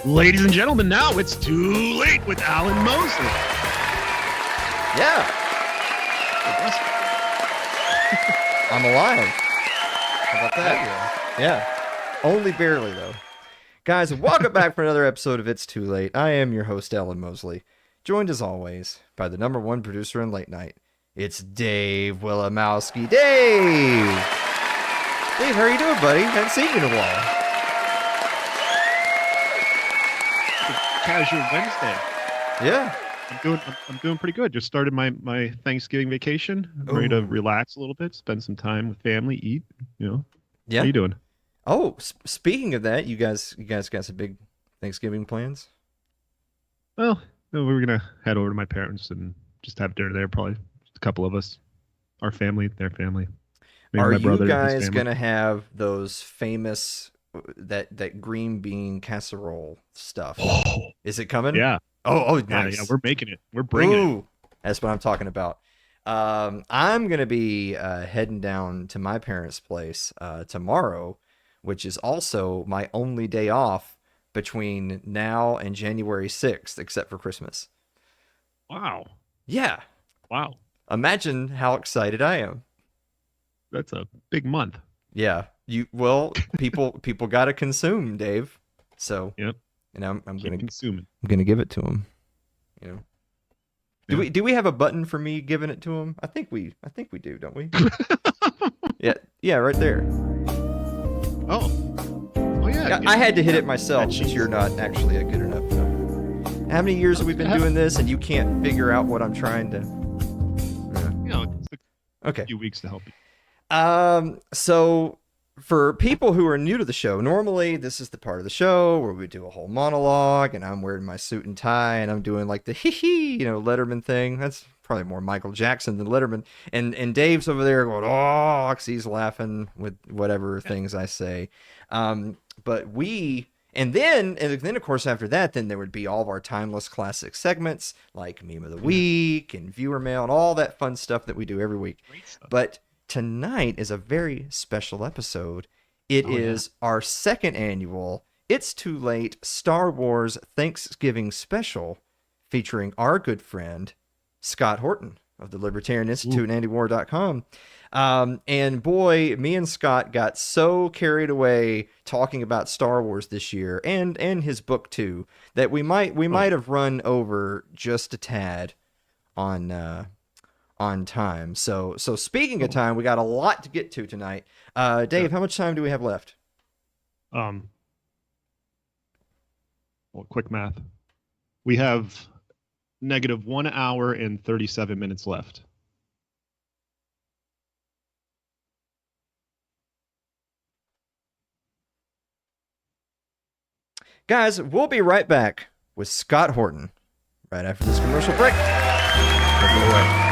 Ladies and gentlemen, now it's too late with Alan Mosley. Yeah. I'm alive. How about that? Yeah. Only barely, though. Guys, welcome back for another episode of It's Too Late. I am your host, Alan Mosley, joined as always by the number one producer in late night. It's Dave Willimowski. Dave! Dave, how are you doing, buddy? Haven't seen you in a while. Casual Wednesday. Yeah. I'm doing pretty good. Just started my Thanksgiving vacation. I'm ready to relax a little bit, spend some time with family, eat, Yeah. How you doing? Oh, speaking of that, you guys got some big Thanksgiving plans? Well, we're gonna head over to my parents and just have dinner there. Probably just a couple of us, our family, their family. Maybe Are my brother you and his guys family. gonna have those famous that green bean casserole stuff? Is it coming? Yeah. Oh, nice. Yeah, we're making it. We're bringing it. That's what I'm talking about. I'm gonna be heading down to my parents' place tomorrow, which is also my only day off between now and January 6th, except for Christmas. Wow. Yeah. Wow. Imagine how excited I am. That's a big month. Yeah. People got to consume, Dave. So, Yep. And I'm gonna consume it. I'm gonna give it to him. You know. Do we have a button for me giving it to him? I think we do, don't we? Yeah, right there. Oh yeah. I had to hit it myself since you're not actually a good enough. How many years have we been doing this, and you can't figure out what I'm trying to? It's a few weeks to help you. So for people who are new to the show, normally this is the part of the show where we do a whole monologue and I'm wearing my suit and tie and I'm doing like the hee Letterman thing. That's probably more Michael Jackson than Letterman. And Dave's over there going, oh, 'cause he's laughing with whatever things I say. And then of course after that, then there would be all of our timeless classic segments like Meme of the Week and Viewer Mail and all that fun stuff that we do every week. But tonight is a very special episode. It is our second annual It's Too Late Star Wars Thanksgiving special featuring our good friend Scott Horton of the Libertarian Institute and AndyWar.com. And boy, me and Scott got so carried away talking about Star Wars this year and his book too that we might have run over just a tad on time. So speaking of time, we got a lot to get to tonight. Dave, how much time do we have left? Well, quick math. We have -1 hour and 37 minutes left. Guys, we'll be right back with Scott Horton right after this commercial break. Take it away.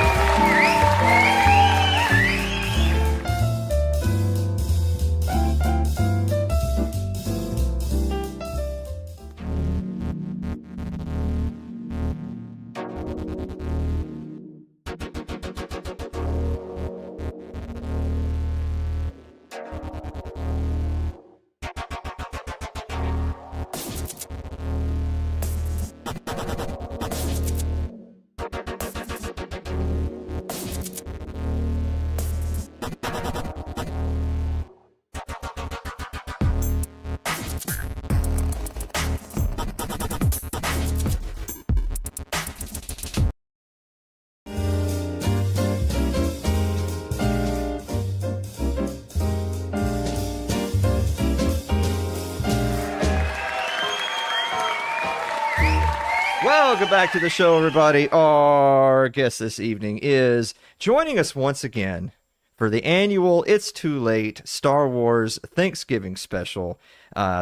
Welcome back to the show, everybody. Our guest this evening is joining us once again for the annual It's Too Late Star Wars Thanksgiving special.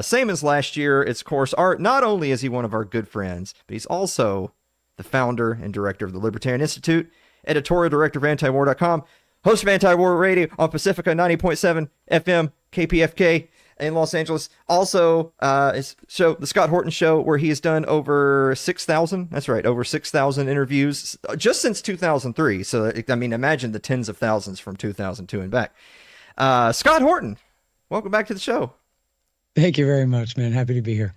Same as last year. It's, of course, not only is he one of our good friends, but he's also the founder and director of the Libertarian Institute, editorial director of antiwar.com, host of Anti-War Radio on Pacifica 90.7 FM, KPFK. In Los Angeles. Also, his show, The Scott Horton Show, where he has done over 6,000. That's right, over 6,000 interviews just since 2003. So, I mean, imagine the tens of thousands from 2002 and back. Scott Horton, welcome back to the show. Thank you very much, man. Happy to be here.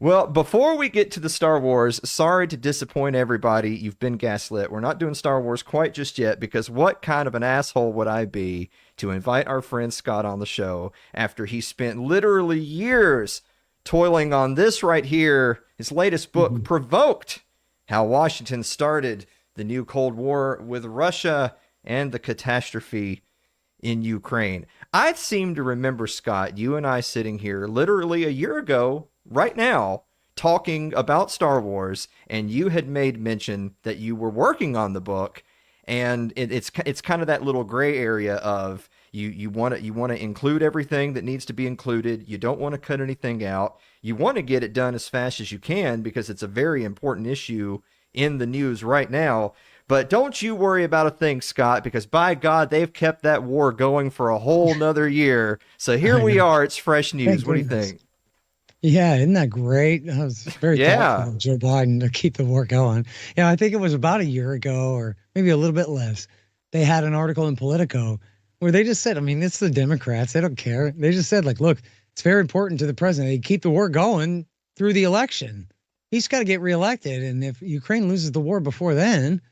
Well, before we get to the Star Wars, sorry to disappoint everybody. You've been gaslit. We're not doing Star Wars quite just yet because what kind of an asshole would I be to invite our friend Scott on the show after he spent literally years toiling on this right here, his latest book, Provoked: How Washington Started the New Cold War with Russia and the Catastrophe in Ukraine. I seem to remember, Scott, you and I sitting here literally a year ago, right now, talking about Star Wars, and you had made mention that you were working on the book, and it's kind of that little gray area of you want to include everything that needs to be included. You don't want to cut anything out. You want to get it done as fast as you can because it's a very important issue in the news right now. But don't you worry about a thing, Scott, because by God, they've kept that war going for a whole nother year. So here we are. It's fresh news. Thank What do you goodness. think? Yeah, isn't that great? That was very thoughtful of Joe Biden to keep the war going. I think it was about a year ago or maybe a little bit less. They had an article in Politico where they just said, I mean, it's the Democrats. They don't care. They just said, like, look, it's very important to the president. They keep the war going through the election. He's got to get reelected. And if Ukraine loses the war before then,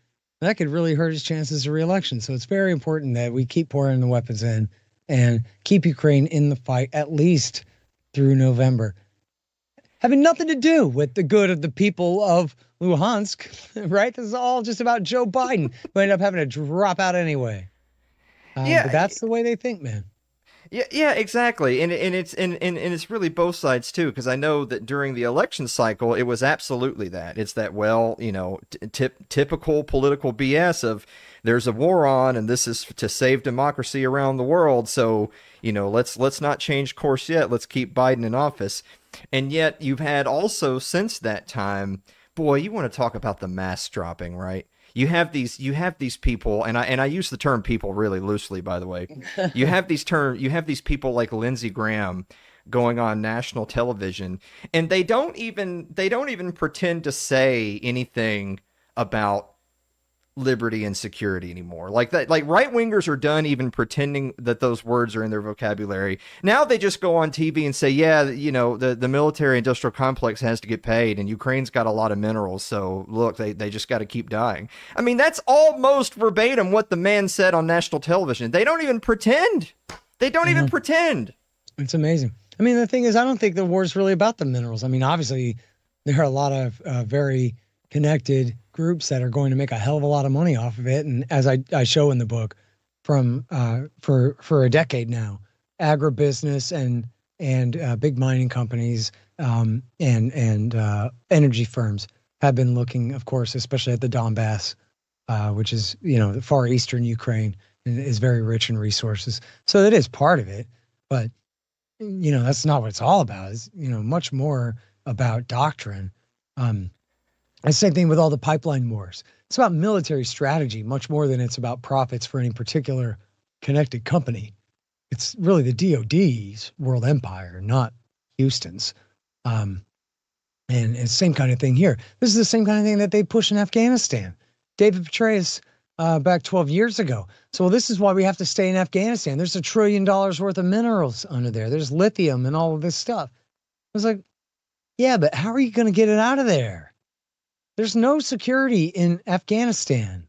that could really hurt his chances of reelection. So it's very important that we keep pouring the weapons in and keep Ukraine in the fight at least through November. Having nothing to do with the good of the people of Luhansk, right? This is all just about Joe Biden, who ended up having to drop out anyway. But that's the way they think, man. Yeah, exactly, and it's really both sides too, because I know that during the election cycle, it was absolutely that. It's that typical political BS of there's a war on, and this is to save democracy around the world. So let's not change course yet. Let's keep Biden in office. And yet you've had also since that time, boy, you want to talk about the mask dropping, right? You have these people, and I use the term people really loosely, by the way. You have these people like Lindsey Graham going on national television, and they don't even pretend to say anything about liberty and security anymore. Like that, like right wingers are done even pretending that those words are in their vocabulary. Now they just go on TV and say, yeah, the military industrial complex has to get paid and Ukraine's got a lot of minerals. So look, they just got to keep dying. I mean, that's almost verbatim what the man said on national television. They don't even pretend. They don't even pretend. It's amazing. I mean, the thing is, I don't think the war is really about the minerals. I mean, obviously there are a lot of very connected groups that are going to make a hell of a lot of money off of it. And as I show in the book, from for a decade now, agribusiness and big mining companies and energy firms have been looking, of course, especially at the Donbass, which is the far eastern Ukraine and is very rich in resources. So that is part of it, but that's not what it's all about. It's much more about doctrine. The same thing with all the pipeline wars. It's about military strategy much more than it's about profits for any particular connected company. It's really the DOD's world empire, not Houston's. And it's the same kind of thing here. This is the same kind of thing that they push in Afghanistan. David Petraeus back 12 years ago. So this is why we have to stay in Afghanistan. There's $1 trillion worth of minerals under there. There's lithium and all of this stuff. I was like, yeah, but how are you going to get it out of there? There's no security in Afghanistan.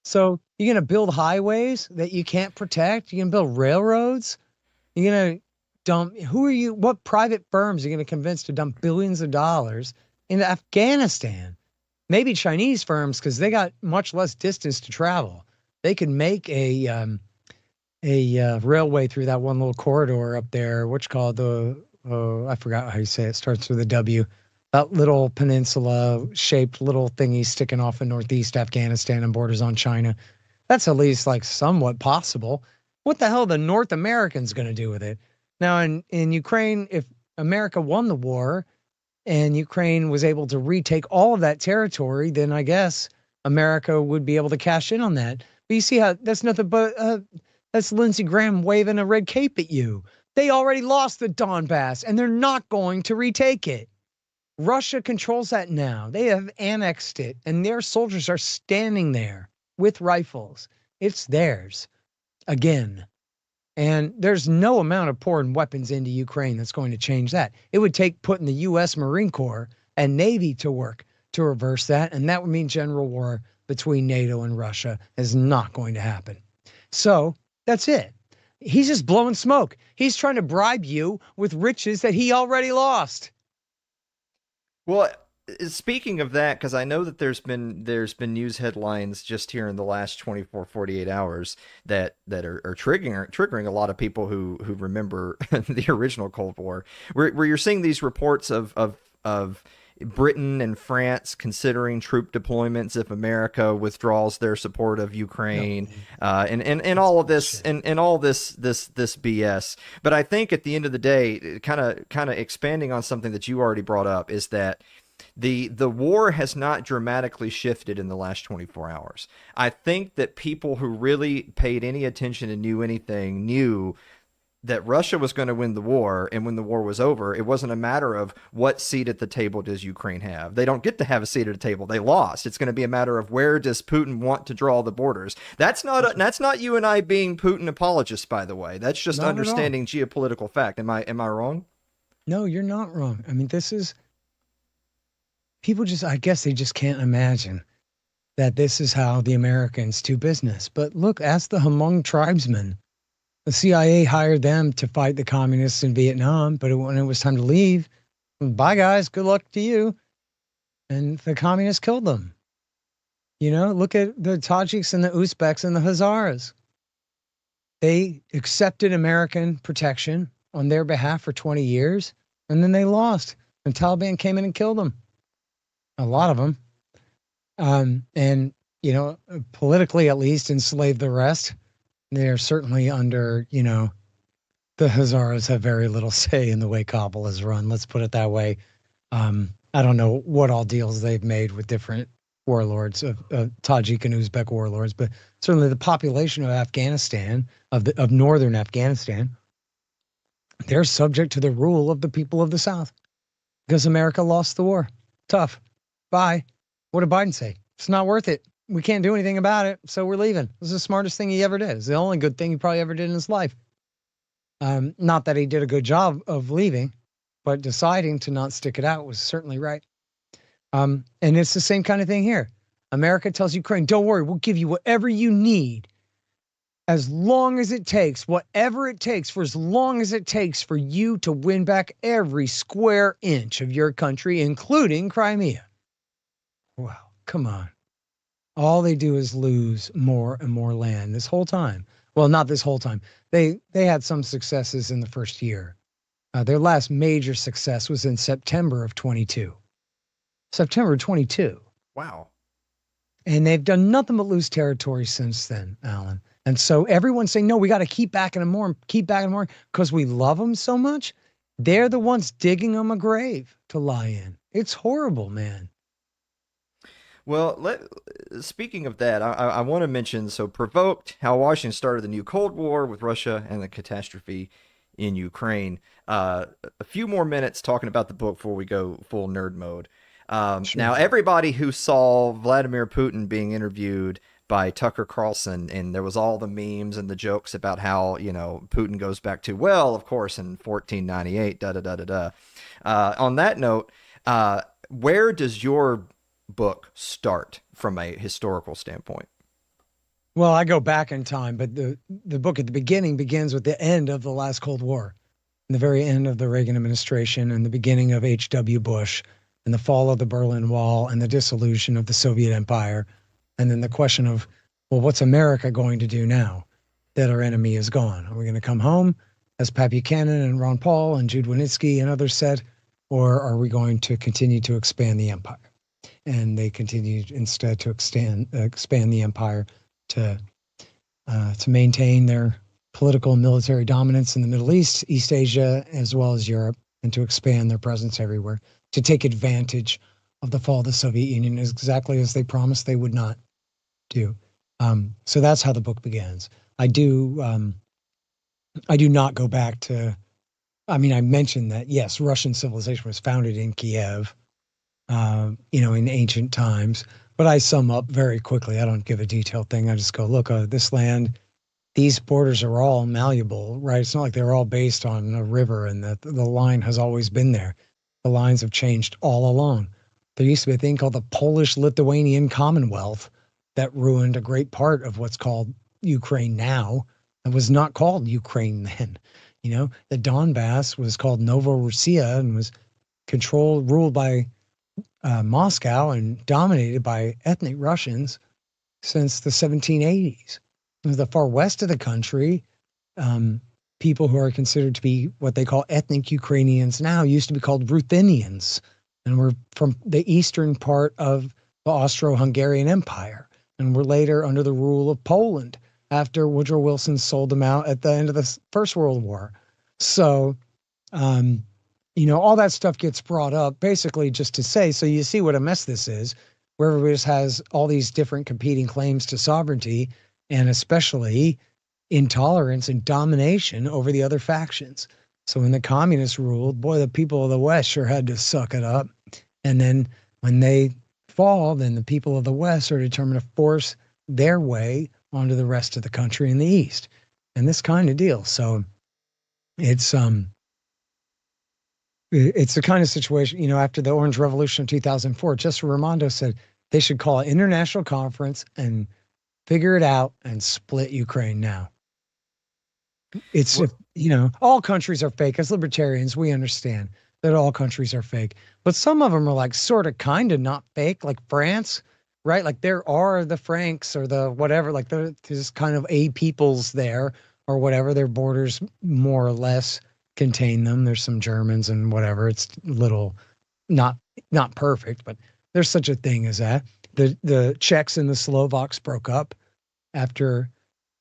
So you're going to build highways that you can't protect? You're going to build railroads? You're going to dump, what private firms are you going to convince to dump billions of dollars into Afghanistan? Maybe Chinese firms, because they got much less distance to travel. They could make a railway through that one little corridor up there, what's called I forgot how you say it. Starts with a W. That little peninsula-shaped little thingy sticking off in northeast Afghanistan and borders on China. That's at least like somewhat possible. What the hell are the North Americans going to do with it? Now, in Ukraine, if America won the war and Ukraine was able to retake all of that territory, then I guess America would be able to cash in on that. But you see how that's nothing but that's Lindsey Graham waving a red cape at you. They already lost the Donbass, and they're not going to retake it. Russia controls that now. They have annexed it, and their soldiers are standing there with rifles. It's theirs again. And there's no amount of pouring weapons into Ukraine that's going to change that. It would take putting the U.S. Marine Corps and Navy to work to reverse that. And that would mean general war between NATO and Russia is not going to happen. So that's it. He's just blowing smoke. He's trying to bribe you with riches that he already lost. Well, speaking of that, because I know that there's been news headlines just here in the last 24, 48 hours that are triggering a lot of people who remember the original Cold War, where you're seeing these reports of Britain and France considering troop deployments if America withdraws their support of Ukraine, and all of this and all this BS. But I think at the end of the day, kind of expanding on something that you already brought up, is that the war has not dramatically shifted in the last 24 hours. I think that people who really paid any attention and knew anything knew that Russia was going to win the war, and when the war was over, it wasn't a matter of what seat at the table does Ukraine have. They don't get to have a seat at the table. They lost. It's going to be a matter of where does Putin want to draw the borders. That's not you and I being Putin apologists, by the way. That's just understanding geopolitical fact. Am I wrong? No, you're not wrong. I mean, this is people I guess they just can't imagine that this is how the Americans do business. But look, ask the Hmong tribesmen. The CIA hired them to fight the communists in Vietnam, but when it was time to leave, bye guys, good luck to you. And the communists killed them. Look at the Tajiks and the Uzbeks and the Hazaras. They accepted American protection on their behalf for 20 years, and then they lost. And Taliban came in and killed them. A lot of them. And, politically at least enslaved the rest. They're certainly under, the Hazaras have very little say in the way Kabul is run. Let's put it that way. I don't know what all deals they've made with different warlords, of Tajik and Uzbek warlords, but certainly the population of Afghanistan, of northern Afghanistan, they're subject to the rule of the people of the South because America lost the war. Tough. Bye. What did Biden say? It's not worth it. We can't do anything about it, so we're leaving. This is the smartest thing he ever did. It's the only good thing he probably ever did in his life. Not that he did a good job of leaving, but deciding to not stick it out was certainly right. And it's the same kind of thing here. America tells Ukraine, don't worry, we'll give you whatever you need as long as it takes, whatever it takes, for as long as it takes for you to win back every square inch of your country, including Crimea. Wow, come on. All they do is lose more and more land this whole time. Well, not this whole time. They had some successes in the first year. Their last major success was in September of 22. September 22. Wow. And they've done nothing but lose territory since then, Alan. And so everyone's saying, no, we got to keep backing them more, because we love them so much. They're the ones digging them a grave to lie in. It's horrible, man. Well, speaking of that, I want to mention, Provoked, how Washington started the new Cold War with Russia and the catastrophe in Ukraine. A few more minutes talking about the book before we go full nerd mode. Sure. Now, everybody who saw Vladimir Putin being interviewed by Tucker Carlson, and there was all the memes and the jokes about how, Putin goes back to, well, of course, in 1498, da-da-da-da-da. On that note, where does your book start from a historical standpoint? Well, I go back in time, but the book at the beginning begins with the end of the last Cold War, the very end of the Reagan administration and the beginning of H.W. Bush and the fall of the Berlin Wall and the dissolution of the Soviet Empire. And then the question of, well, what's America going to do now that our enemy is gone? Are we going to come home, as Pat Buchanan and Ron Paul and Jude Wannitzki and others said, or are we going to continue to expand the empire? And they continued instead to expand the empire to maintain their political and military dominance in the Middle East, East Asia, as well as Europe, and to expand their presence everywhere, to take advantage of the fall of the Soviet Union exactly as they promised they would not do. So that's how the book begins. I do not go back to, I mentioned that, yes, Russian civilization was founded in Kiev, in ancient times, but I sum up very quickly. I don't give a detailed thing. I just go, look, this land these borders are all malleable, right? It's not like they're all based on a river and that the line has always been there. The lines have changed all along. There used to be a thing called the Polish-Lithuanian Commonwealth that ruined a great part of what's called Ukraine now. It was not called Ukraine then. The Donbass was called Novorossiya and was ruled by Moscow and dominated by ethnic Russians since the 1780s. The far west of the country, people who are considered to be what they call ethnic Ukrainians now used to be called Ruthenians, and were from the eastern part of the Austro-Hungarian Empire, and were later under the rule of Poland after Woodrow Wilson sold them out at the end of the First World War. So, all that stuff gets brought up basically just to say, so you see what a mess this is, where everybody just has all these different competing claims to sovereignty, and especially intolerance and domination over the other factions. So when the communists ruled, boy, the people of the West sure had to suck it up. And then when they fall, then the people of the West are determined to force their way onto the rest of the country in the East. And this kind of deal. So it's the kind of situation, after the Orange Revolution of 2004, Jesse Raimondo said they should call an international conference and figure it out and split Ukraine now. It's, all countries are fake. As libertarians, we understand that all countries are fake. But some of them are like sort of kind of not fake, like France, right? Like there are the Franks or the whatever, like there's kind of a peoples there or whatever. Their borders more or less contain them. There's some Germans and whatever. It's little, not perfect, but there's such a thing as that. The Czechs and the Slovaks broke up after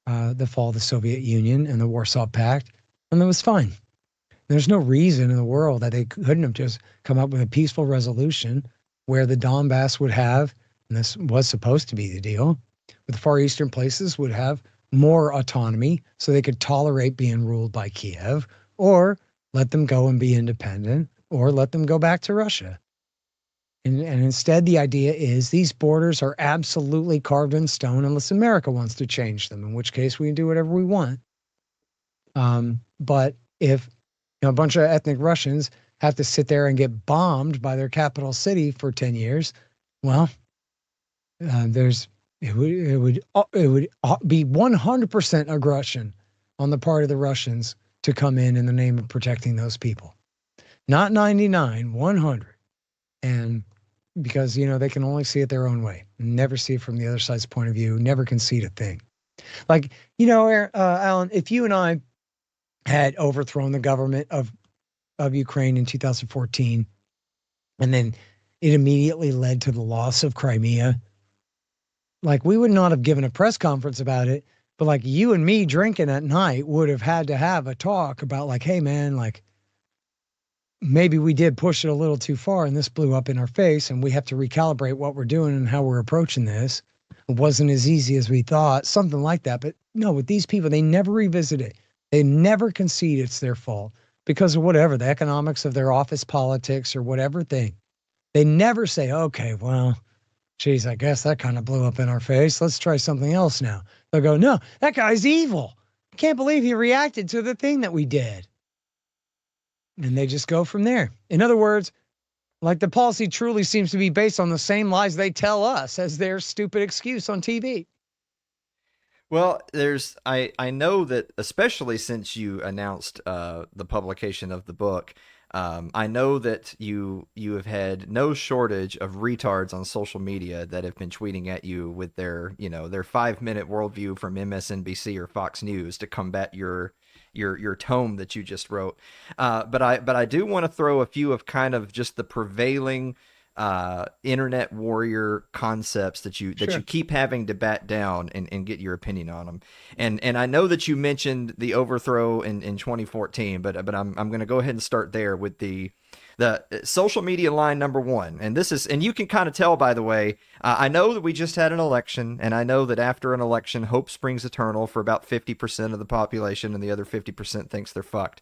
the fall of the Soviet Union and the Warsaw Pact, and that was fine. There's no reason in the world that they couldn't have just come up with a peaceful resolution where the Donbass would have, and this was supposed to be the deal, with the Far Eastern places would have more autonomy so they could tolerate being ruled by Kiev, or let them go and be independent, or let them go back to Russia. And instead, the idea is these borders are absolutely carved in stone unless America wants to change them, in which case we can do whatever we want. But if a bunch of ethnic Russians have to sit there and get bombed by their capital city for 10 years, well, it would be 100% aggression on the part of the Russians to come in the name of protecting those people. Not 99, 100. And because, they can only see it their own way, never see it from the other side's point of view, never concede a thing. Like, Alan, if you and I had overthrown the government of Ukraine in 2014, and then it immediately led to the loss of Crimea, like we would not have given a press conference about it, but like you and me drinking at night would have had to have a talk about like, hey man, like, maybe we did push it a little too far and this blew up in our face and we have to recalibrate what we're doing and how we're approaching this. It wasn't as easy as we thought, something like that. But no, with these people, they never revisit it. They never concede it's their fault because of whatever, the economics of their office politics or whatever thing. They never say, okay, well, geez, I guess that kind of blew up in our face. Let's try something else now. They'll go, no, that guy's evil. I can't believe he reacted to the thing that we did. And they just go from there. In other words, like the policy truly seems to be based on the same lies they tell us as their stupid excuse on TV. Well, I know that especially since you announced the publication of the book, I know that you have had no shortage of retards on social media that have been tweeting at you with their 5-minute worldview from MSNBC or Fox News to combat your tome that you just wrote. But I do want to throw a few of kind of just the prevailing internet warrior concepts that you keep having to bat down and get your opinion on them. And I know that you mentioned the overthrow in 2014, but I'm going to go ahead and start there with the social media line number one. And this is, and you can kind of tell, by the way, I know that we just had an election, and I know that after an election, hope springs eternal for about 50% of the population, and the other 50% thinks they're fucked.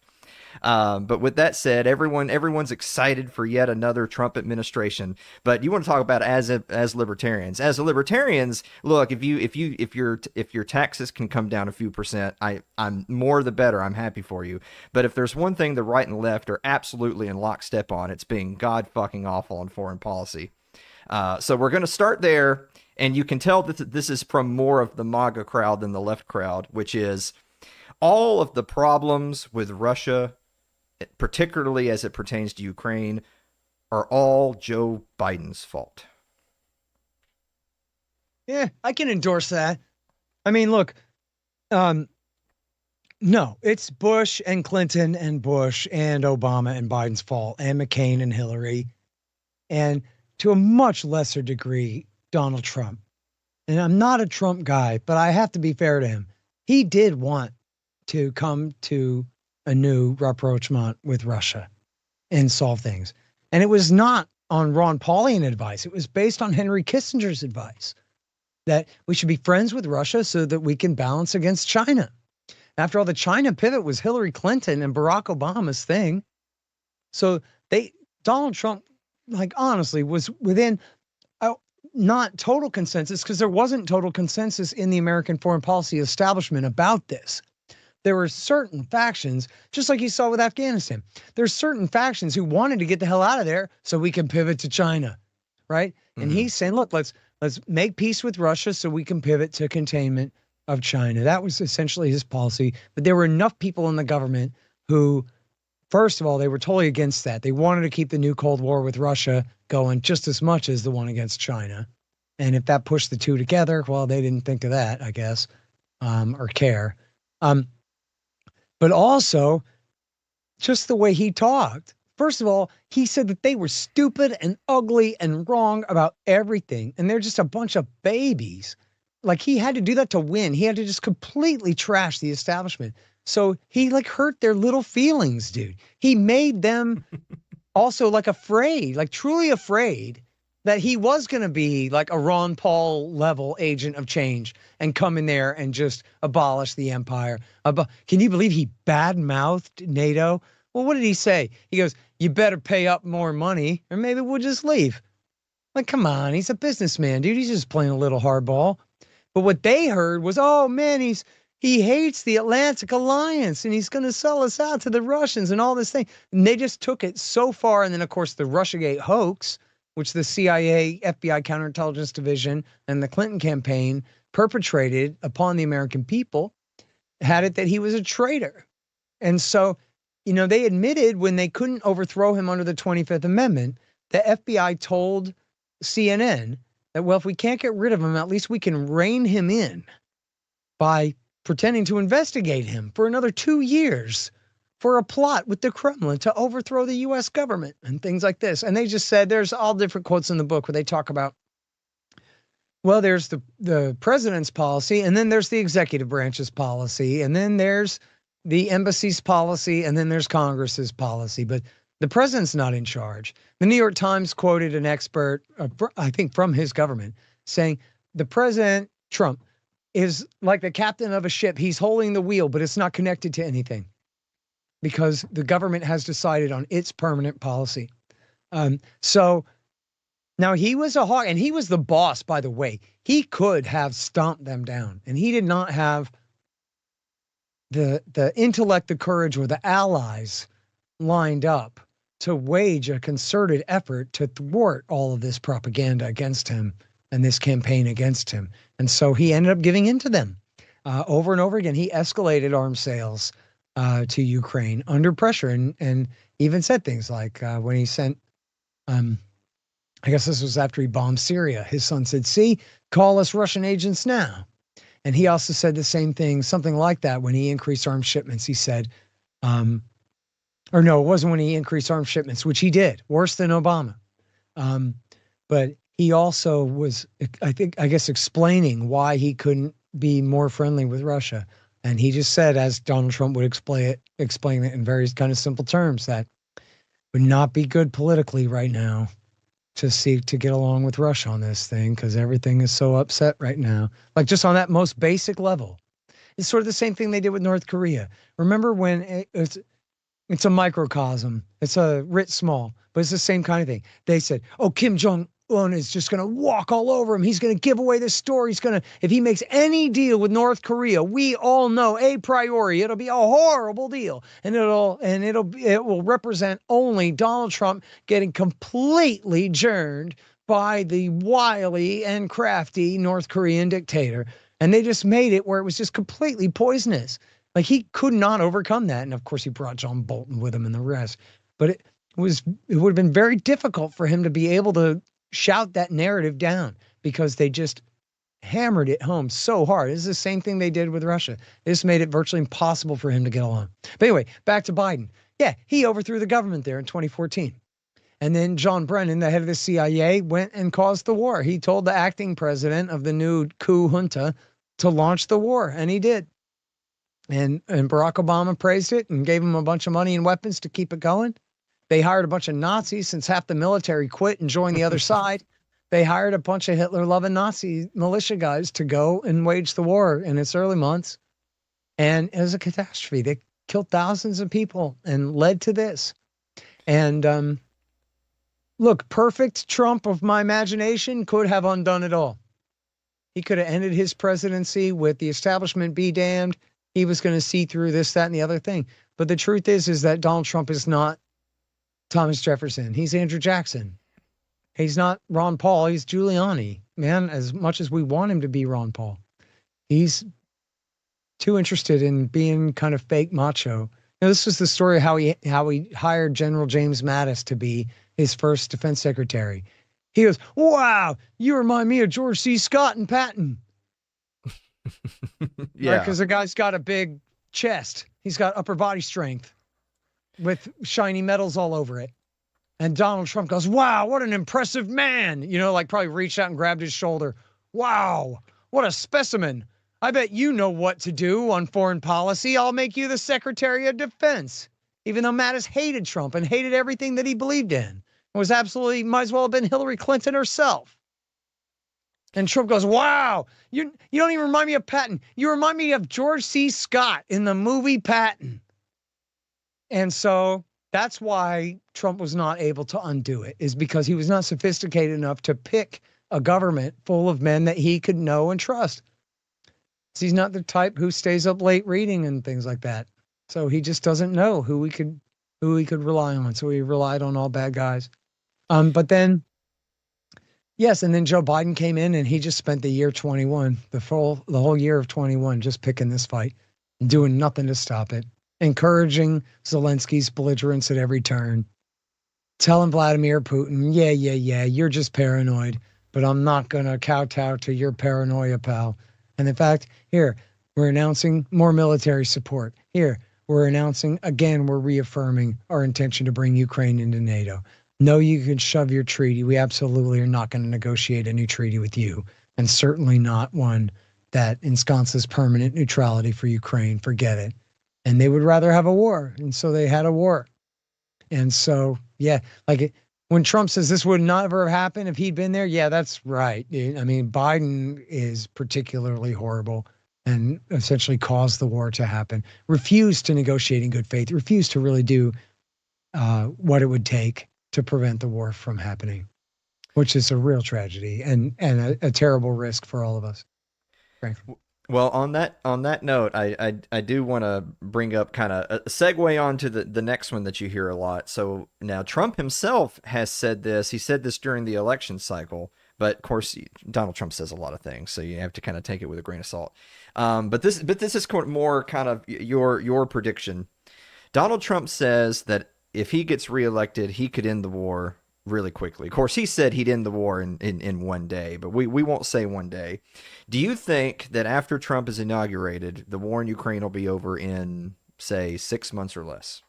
But with that said, everyone's excited for yet another Trump administration. But you want to talk about as libertarians. As libertarians, look, if your taxes can come down a few percent, I'm more the better. I'm happy for you. But if there's one thing the right and left are absolutely in lockstep on, it's being god fucking awful on foreign policy. So we're going to start there, and you can tell that this is from more of the MAGA crowd than the left crowd, which is all of the problems with Russia, particularly as it pertains to Ukraine, are all Joe Biden's fault. Yeah, I can endorse that. I mean, look, no, it's Bush and Clinton and Bush and Obama and Biden's fault, and McCain and Hillary, and to a much lesser degree, Donald Trump. And I'm not a Trump guy, but I have to be fair to him. He did want to come to a new rapprochement with Russia and solve things. And it was not on Ron Paulian advice. It was based on Henry Kissinger's advice that we should be friends with Russia so that we can balance against China. After all, the China pivot was Hillary Clinton and Barack Obama's thing. So Donald Trump, like, honestly, was within not total consensus, because there wasn't total consensus in the American foreign policy establishment about this. There were certain factions, just like you saw with Afghanistan. There's certain factions who wanted to get the hell out of there so we can pivot to China, right? Mm-hmm. And he's saying, look, let's make peace with Russia so we can pivot to containment of China. That was essentially his policy. But there were enough people in the government who, first of all, they were totally against that. They wanted to keep the new Cold War with Russia going just as much as the one against China. And if that pushed the two together, well, they didn't think of that, I guess, or care. But also, just the way he talked. First of all, he said that they were stupid and ugly and wrong about everything. And they're just a bunch of babies. Like, he had to do that to win. He had to just completely trash the establishment. So he like hurt their little feelings, dude. He made them also like afraid, like truly afraid that he was going to be like a Ron Paul level agent of change and come in there and just abolish the empire. Can you believe he bad-mouthed NATO? Well, what did he say? He goes, you better pay up more money or maybe we'll just leave. Like, come on, he's a businessman, dude. He's just playing a little hardball. But what they heard was, oh man, he hates the Atlantic Alliance and he's going to sell us out to the Russians and all this thing. And they just took it so far. And then, of course, the Russiagate hoax, which the CIA, FBI counterintelligence division, and the Clinton campaign perpetrated upon the American people, had it that he was a traitor. And so, you know, they admitted when they couldn't overthrow him under the 25th Amendment, the FBI told CNN that, well, if we can't get rid of him, at least we can rein him in by pretending to investigate him for another 2 years for a plot with the Kremlin to overthrow the U.S. government and things like this. And they just said, there's all different quotes in the book where they talk about, well, there's the president's policy, and then there's the executive branch's policy, and then there's the embassy's policy, and then there's Congress's policy. But the president's not in charge. The New York Times quoted an expert, I think from his government, saying the president, Trump, is like the captain of a ship. He's holding the wheel, but it's not connected to anything because the government has decided on its permanent policy. So now he was a hawk, and he was the boss, by the way. He could have stomped them down, and he did not have the intellect, the courage, or the allies lined up to wage a concerted effort to thwart all of this propaganda against him and this campaign against him. And so he ended up giving in to them over and over again. He escalated arms sales to Ukraine under pressure and even said things like when he sent, I guess this was after he bombed Syria, his son said, see, call us Russian agents now. And he also said the same thing, something like that, when he increased arms shipments. He said, or no, it wasn't when he increased arms shipments, which he did, worse than Obama. But he also was, I guess, explaining why he couldn't be more friendly with Russia. And he just said, as Donald Trump would explain it in very kind of simple terms, that would not be good politically right now to seek to get along with Russia on this thing, because everything is so upset right now. Like, just on that most basic level. It's sort of the same thing they did with North Korea. Remember when It's a microcosm. It's a writ small, but it's the same kind of thing. They said, oh, Kim Jong-un is just going to walk all over him. He's going to give away this store. He's going to, if he makes any deal with North Korea, we all know a priori, it'll be a horrible deal. And it will represent only Donald Trump getting completely jerned by the wily and crafty North Korean dictator. And they just made it where it was just completely poisonous. Like he could not overcome that. And of course he brought John Bolton with him and the rest. But it would have been very difficult for him to be able to shout that narrative down because they just hammered it home so hard. It's the same thing they did with Russia. This made it virtually impossible for him to get along. But anyway, back to Biden. Yeah, he overthrew the government there in 2014. And then John Brennan, the head of the CIA, went and caused the war. He told the acting president of the new coup junta to launch the war, and he did. And Barack Obama praised it and gave him a bunch of money and weapons to keep it going. They hired a bunch of Nazis since half the military quit and joined the other side. They hired a bunch of Hitler-loving Nazi militia guys to go and wage the war in its early months. And it was a catastrophe. They killed thousands of people and led to this. And look, perfect Trump of my imagination could have undone it all. He could have ended his presidency with the establishment be damned. He was going to see through this, that, and the other thing. But the truth is that Donald Trump is not Thomas Jefferson. He's Andrew Jackson. He's not Ron Paul. He's Giuliani. Man, as much as we want him to be Ron Paul, he's too interested in being kind of fake macho. Now, this was the story of how he hired General James Mattis to be his first defense secretary. He goes, wow, you remind me of George C. Scott and Patton. Yeah. Because the guy's got a big chest. He's got upper body strength with shiny metals all over it. And Donald Trump goes, wow, what an impressive man. You know, like probably reached out and grabbed his shoulder. Wow, what a specimen. I bet you know what to do on foreign policy. I'll make you the Secretary of Defense. Even though Mattis hated Trump and hated everything that he believed in. It was absolutely, might as well have been Hillary Clinton herself. And Trump goes, wow, you don't even remind me of Patton. You remind me of George C. Scott in the movie Patton. And so that's why Trump was not able to undo it, is because he was not sophisticated enough to pick a government full of men that he could know and trust. So he's not the type who stays up late reading and things like that. So he just doesn't know who he could rely on. So he relied on all bad guys. But then, yes, and then Joe Biden came in and he just spent the year 21, the whole year of 21, just picking this fight, doing nothing to stop it, encouraging Zelensky's belligerence at every turn, telling Vladimir Putin, yeah, you're just paranoid, but I'm not going to kowtow to your paranoia, pal. And in fact, here, we're announcing more military support. Here, we're announcing, again, we're reaffirming our intention to bring Ukraine into NATO. No, you can shove your treaty. We absolutely are not going to negotiate a new treaty with you, and certainly not one that ensconces permanent neutrality for Ukraine. Forget it. And they would rather have a war, and so they had a war. And so, yeah, when Trump says this would never have happened if he'd been there, yeah, that's right. I mean, Biden is particularly horrible and essentially caused the war to happen, refused to negotiate in good faith, refused to really do what it would take to prevent the war from happening, which is a real tragedy and a terrible risk for all of us, frankly. Well, on that note, I do want to bring up kind of a segue on to the next one that you hear a lot. So now Trump himself has said this. He said this during the election cycle, but of course Donald Trump says a lot of things, so you have to kind of take it with a grain of salt. But this is more kind of your prediction. Donald Trump says that if he gets reelected, he could end the war really quickly. Of course, he said he'd end the war in one day, but we won't say one day. Do you think that after Trump is inaugurated, the war in Ukraine will be over in, say, 6 months or less?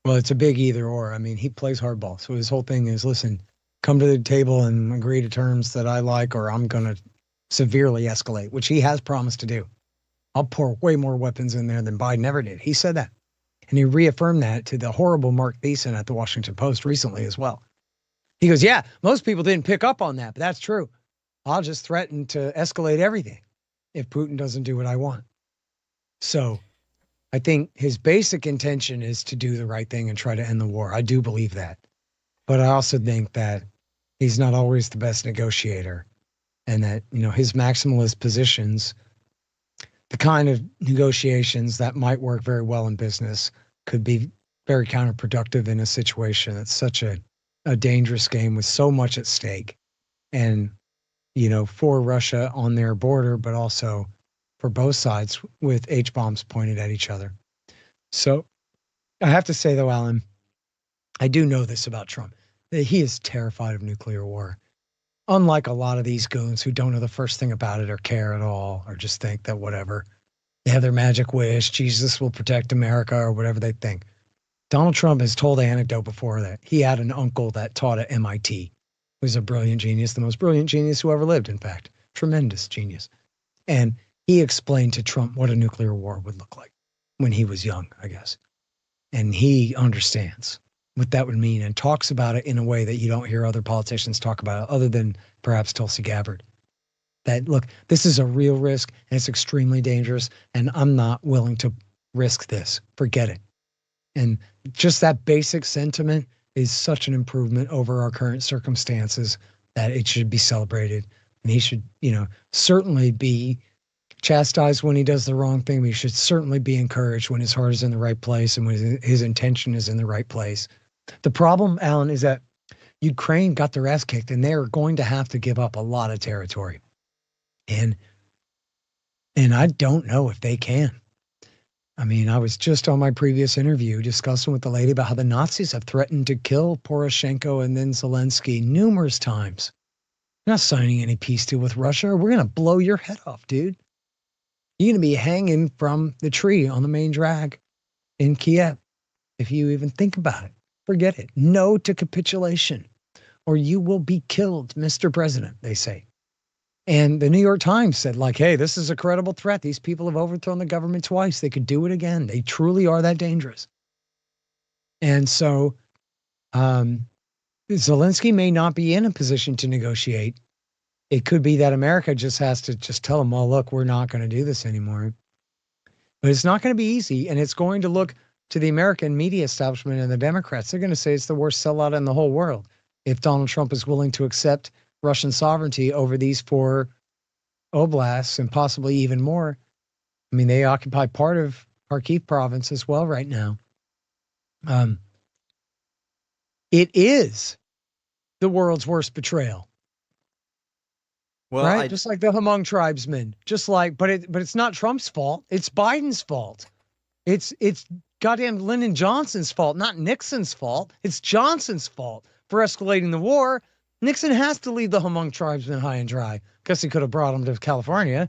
Well, it's a big either or. I mean, he plays hardball. So his whole thing is, listen, come to the table and agree to terms that I like, or I'm going to severely escalate, which he has promised to do. I'll pour way more weapons in there than Biden ever did. He said that. And he reaffirmed that to the horrible Mark Thiessen at the Washington Post recently as well. He goes, yeah, most people didn't pick up on that, but that's true. I'll just threaten to escalate everything if Putin doesn't do what I want. So I think his basic intention is to do the right thing and try to end the war. I do believe that. But I also think that he's not always the best negotiator, and that, his maximalist positions, the kind of negotiations that might work very well in business, could be very counterproductive in a situation that's such a dangerous game with so much at stake. And, for Russia on their border, but also for both sides with H-bombs pointed at each other. So I have to say, though, Alan, I do know this about Trump, that he is terrified of nuclear war. Unlike a lot of these goons who don't know the first thing about it or care at all, or just think that whatever, they have their magic wish, Jesus will protect America, or whatever they think. Donald Trump has told the anecdote before that he had an uncle that taught at MIT, who was a brilliant genius, the most brilliant genius who ever lived, in fact, tremendous genius. And he explained to Trump what a nuclear war would look like when he was young, I guess. And he understands what that would mean and talks about it in a way that you don't hear other politicians talk about it, other than perhaps Tulsi Gabbard. That, look, this is a real risk and it's extremely dangerous, and I'm not willing to risk this. Forget it. And just that basic sentiment is such an improvement over our current circumstances that it should be celebrated. And he should, certainly be chastised when he does the wrong thing. But he should certainly be encouraged when his heart is in the right place and when his intention is in the right place. The problem, Alan, is that Ukraine got their ass kicked, and they're going to have to give up a lot of territory. And I don't know if they can. I mean, I was just on my previous interview discussing with the lady about how the Nazis have threatened to kill Poroshenko and then Zelensky numerous times. You're not signing any peace deal with Russia, or we're going to blow your head off, dude. You're going to be hanging from the tree on the main drag in Kiev if you even think about it. Forget it. No to capitulation, or you will be killed, Mr. President, they say. And the New York Times said, like, hey, this is a credible threat. These people have overthrown the government twice. They could do it again. They truly are that dangerous. And so Zelensky may not be in a position to negotiate. It could be that America just has to just tell them, well, look, we're not going to do this anymore. But it's not going to be easy. And it's going to look to the American media establishment and the Democrats. They're going to say it's the worst sellout in the whole world if Donald Trump is willing to accept Russian sovereignty over these 4 oblasts and possibly even more. I mean, they occupy part of Kharkiv province as well right now. It is the world's worst betrayal. Well, right? Just like the Hmong tribesmen, but it's not Trump's fault. It's Biden's fault. It's goddamn Lyndon Johnson's fault, not Nixon's fault. It's Johnson's fault for escalating the war. Nixon has to leave the Hmong tribesmen high and dry. Guess he could have brought them to California.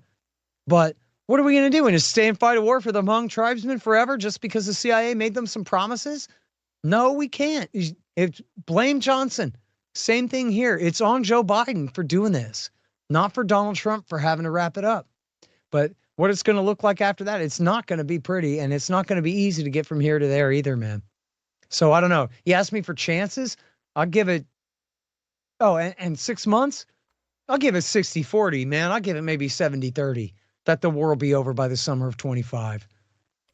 But what are we going to do? And just stay and fight a war for the Hmong tribesmen forever just because the CIA made them some promises? No, we can't. Blame Johnson. Same thing here. It's on Joe Biden for doing this, not for Donald Trump for having to wrap it up. But what it's going to look like after that, it's not going to be pretty, and it's not going to be easy to get from here to there either, man. So I don't know. You asked me for chances. I'll give it, and 6 months? I'll give it 60-40, man. I'll give it maybe 70-30, that the war will be over by the summer of 25.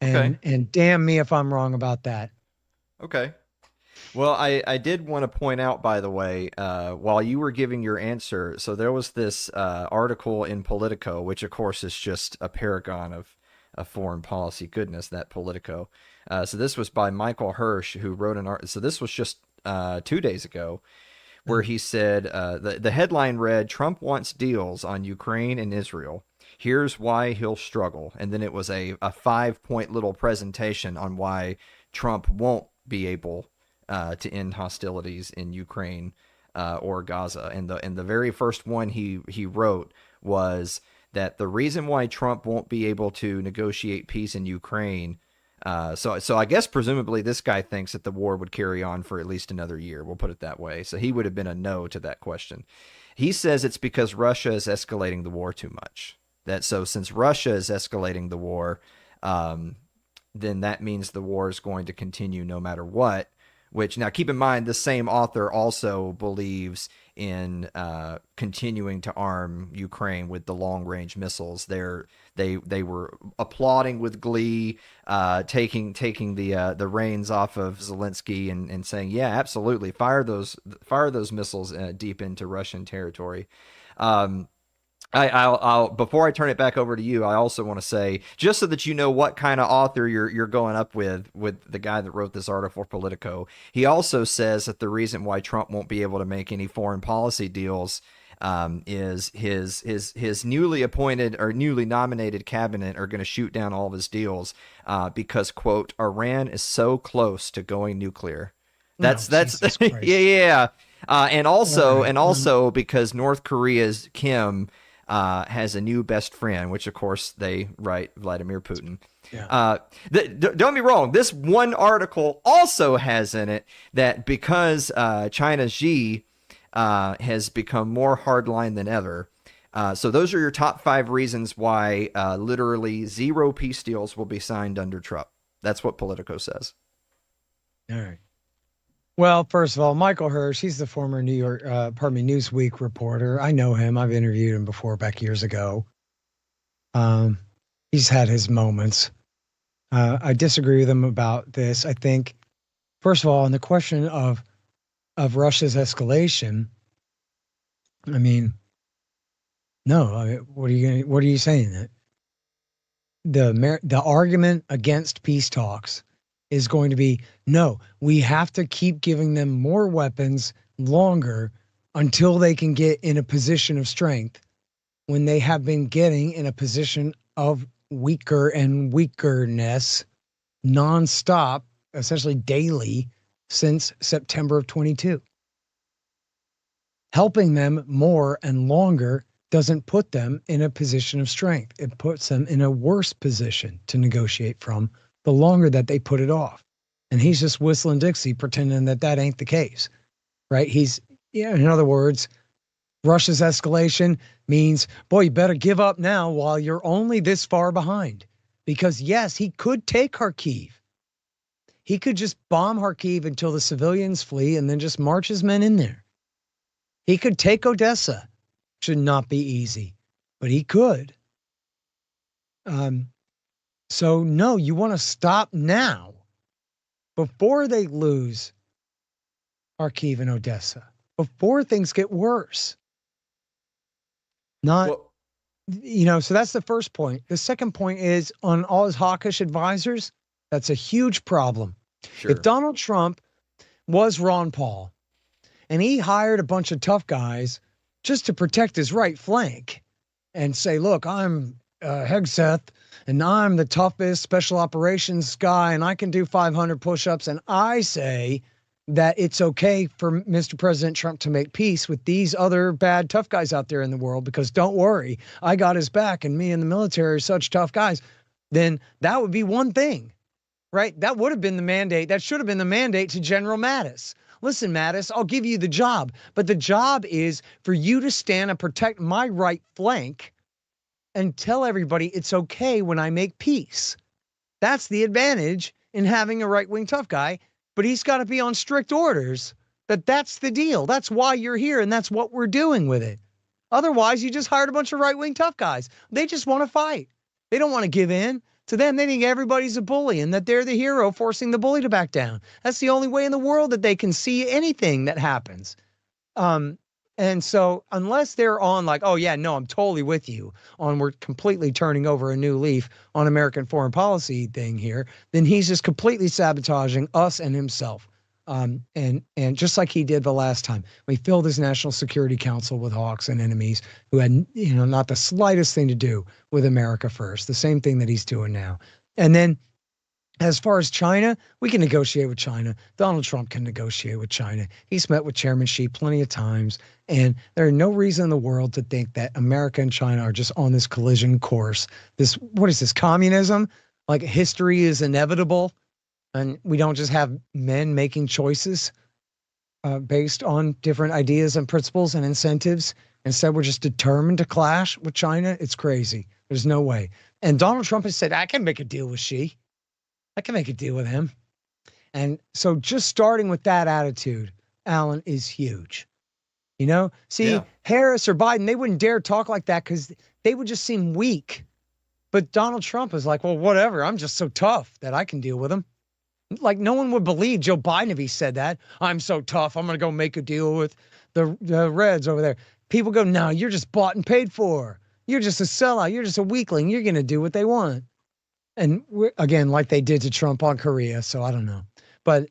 And damn me if I'm wrong about that. Okay. Well, I did want to point out, by the way, while you were giving your answer, so there was this article in Politico, which of course is just a paragon of foreign policy goodness, that Politico. So this was by Michael Hirsch, who wrote an article. So this was just 2 days ago, where he said, the headline read, "Trump wants deals on Ukraine and Israel. Here's why he'll struggle." And then it was a 5-point little presentation on why Trump won't be able to end hostilities in Ukraine or Gaza. And the very first one he wrote was that the reason why Trump won't be able to negotiate peace in Ukraine, so I guess presumably this guy thinks that the war would carry on for at least another year. We'll put it that way. So he would have been a no to that question. He says it's because Russia is escalating the war too much. So since Russia is escalating the war, then that means the war is going to continue no matter what, which now keep in mind, the same author also believes in continuing to arm Ukraine with the long-range missiles. They were applauding with glee, taking the reins off of Zelensky and saying, yeah, absolutely, fire those missiles deep into Russian territory. I'll before I turn it back over to you, I also want to say, just so that you know what kind of author you're going up with the guy that wrote this article for Politico. He also says that the reason why Trump won't be able to make any foreign policy deals is his newly appointed or newly nominated cabinet are going to shoot down all of his deals because, quote, Iran is so close to going nuclear. That's yeah. And also because North Korea's Kim has a new best friend, which of course they write Vladimir Putin. Yeah. Don't get me wrong. This one article also has in it that because China's Xi has become more hardline than ever. So those are your top 5 reasons why literally 0 peace deals will be signed under Trump. That's what Politico says. All right. Well, first of all, Michael Hirsch, he's the former Newsweek reporter. I know him. I've interviewed him before back years ago. He's had his moments. I disagree with him about this. I think, first of all, on the question of Russia's escalation, I mean, no. What are you saying? That the argument against peace talks is going to be, no, we have to keep giving them more weapons longer until they can get in a position of strength, when they have been getting in a position of weaker and weakerness nonstop, essentially daily, since September of 22. Helping them more and longer doesn't put them in a position of strength. It puts them in a worse position to negotiate from the longer that they put it off. And he's just whistling Dixie, pretending that ain't the case, right? In other words, Russia's escalation means, boy, you better give up now while you're only this far behind. Because yes, he could take Kharkiv. He could just bomb Kharkiv until the civilians flee and then just march his men in there. He could take Odessa. Should not be easy, but he could. So no, you want to stop now before they lose Kharkiv and Odessa, before things get worse. So that's the first point. The second point is, on all his hawkish advisors, that's a huge problem. Sure. If Donald Trump was Ron Paul and he hired a bunch of tough guys just to protect his right flank and say, look, I'm Hegseth, and I'm the toughest special operations guy, and I can do 500 push-ups, and I say that it's okay for Mr. President Trump to make peace with these other bad tough guys out there in the world, because don't worry, I got his back, and me and the military are such tough guys, then that would be one thing, right? That would have been the mandate. That should have been the mandate to General Mattis. Listen, Mattis, I'll give you the job, but the job is for you to stand and protect my right flank and tell everybody it's okay when I make peace. That's the advantage in having a right-wing tough guy, but he's got to be on strict orders. That's the deal. That's why you're here, and that's what we're doing with it. Otherwise, you just hired a bunch of right-wing tough guys. They just want to fight. They don't want to give in. To them, they think everybody's a bully and that they're the hero forcing the bully to back down. That's the only way in the world that they can see anything that happens. And so unless they're on like, oh yeah, no, I'm totally with you on, we're completely turning over a new leaf on American foreign policy thing here, then he's just completely sabotaging us and himself. And just like he did the last time, we filled his National Security Council with hawks and enemies who had, not the slightest thing to do with America first, the same thing that he's doing now. And then as far as China, we can negotiate with China. Donald Trump can negotiate with China. He's met with Chairman Xi plenty of times. And there are no reason in the world to think that America and China are just on this collision course. What is this, communism? Like history is inevitable. And we don't just have men making choices based on different ideas and principles and incentives. Instead, we're just determined to clash with China. It's crazy. There's no way. And Donald Trump has said, I can make a deal with Xi. I can make a deal with him. And so just starting with that attitude, Alan, is huge. You know, see, Yeah. Harris or Biden, they wouldn't dare talk like that because they would just seem weak. But Donald Trump is like, well, whatever. I'm just so tough that I can deal with him. Like, no one would believe Joe Biden if he said that. I'm so tough. I'm going to go make a deal with the Reds over there. People go, no, you're just bought and paid for. You're just a sellout. You're just a weakling. You're going to do what they want. And again, like they did to Trump on Korea. So I don't know. But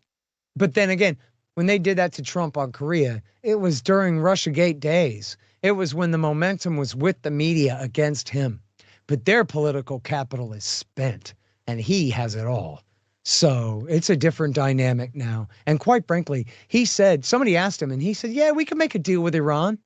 then again, when they did that to Trump on Korea, it was during Russiagate days. It was when the momentum was with the media against him. But their political capital is spent, and he has it all. So it's a different dynamic now. And quite frankly, he said, somebody asked him, and he said, yeah, we can make a deal with Iran.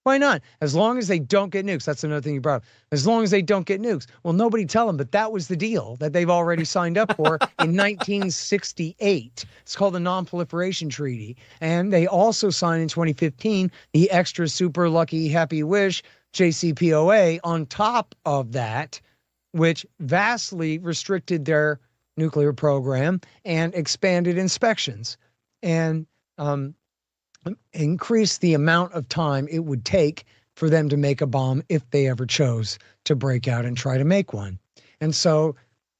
Why not? As long as they don't get nukes. That's another thing you brought up. As long as they don't get nukes. Well, nobody tell them, but that was the deal that they've already signed up for in 1968. It's called the Non-Proliferation Treaty. And they also signed in 2015 the Extra Super Lucky Happy Wish JCPOA on top of that, which vastly restricted their nuclear program and expanded inspections and increased the amount of time it would take for them to make a bomb if they ever chose to break out and try to make one. And so,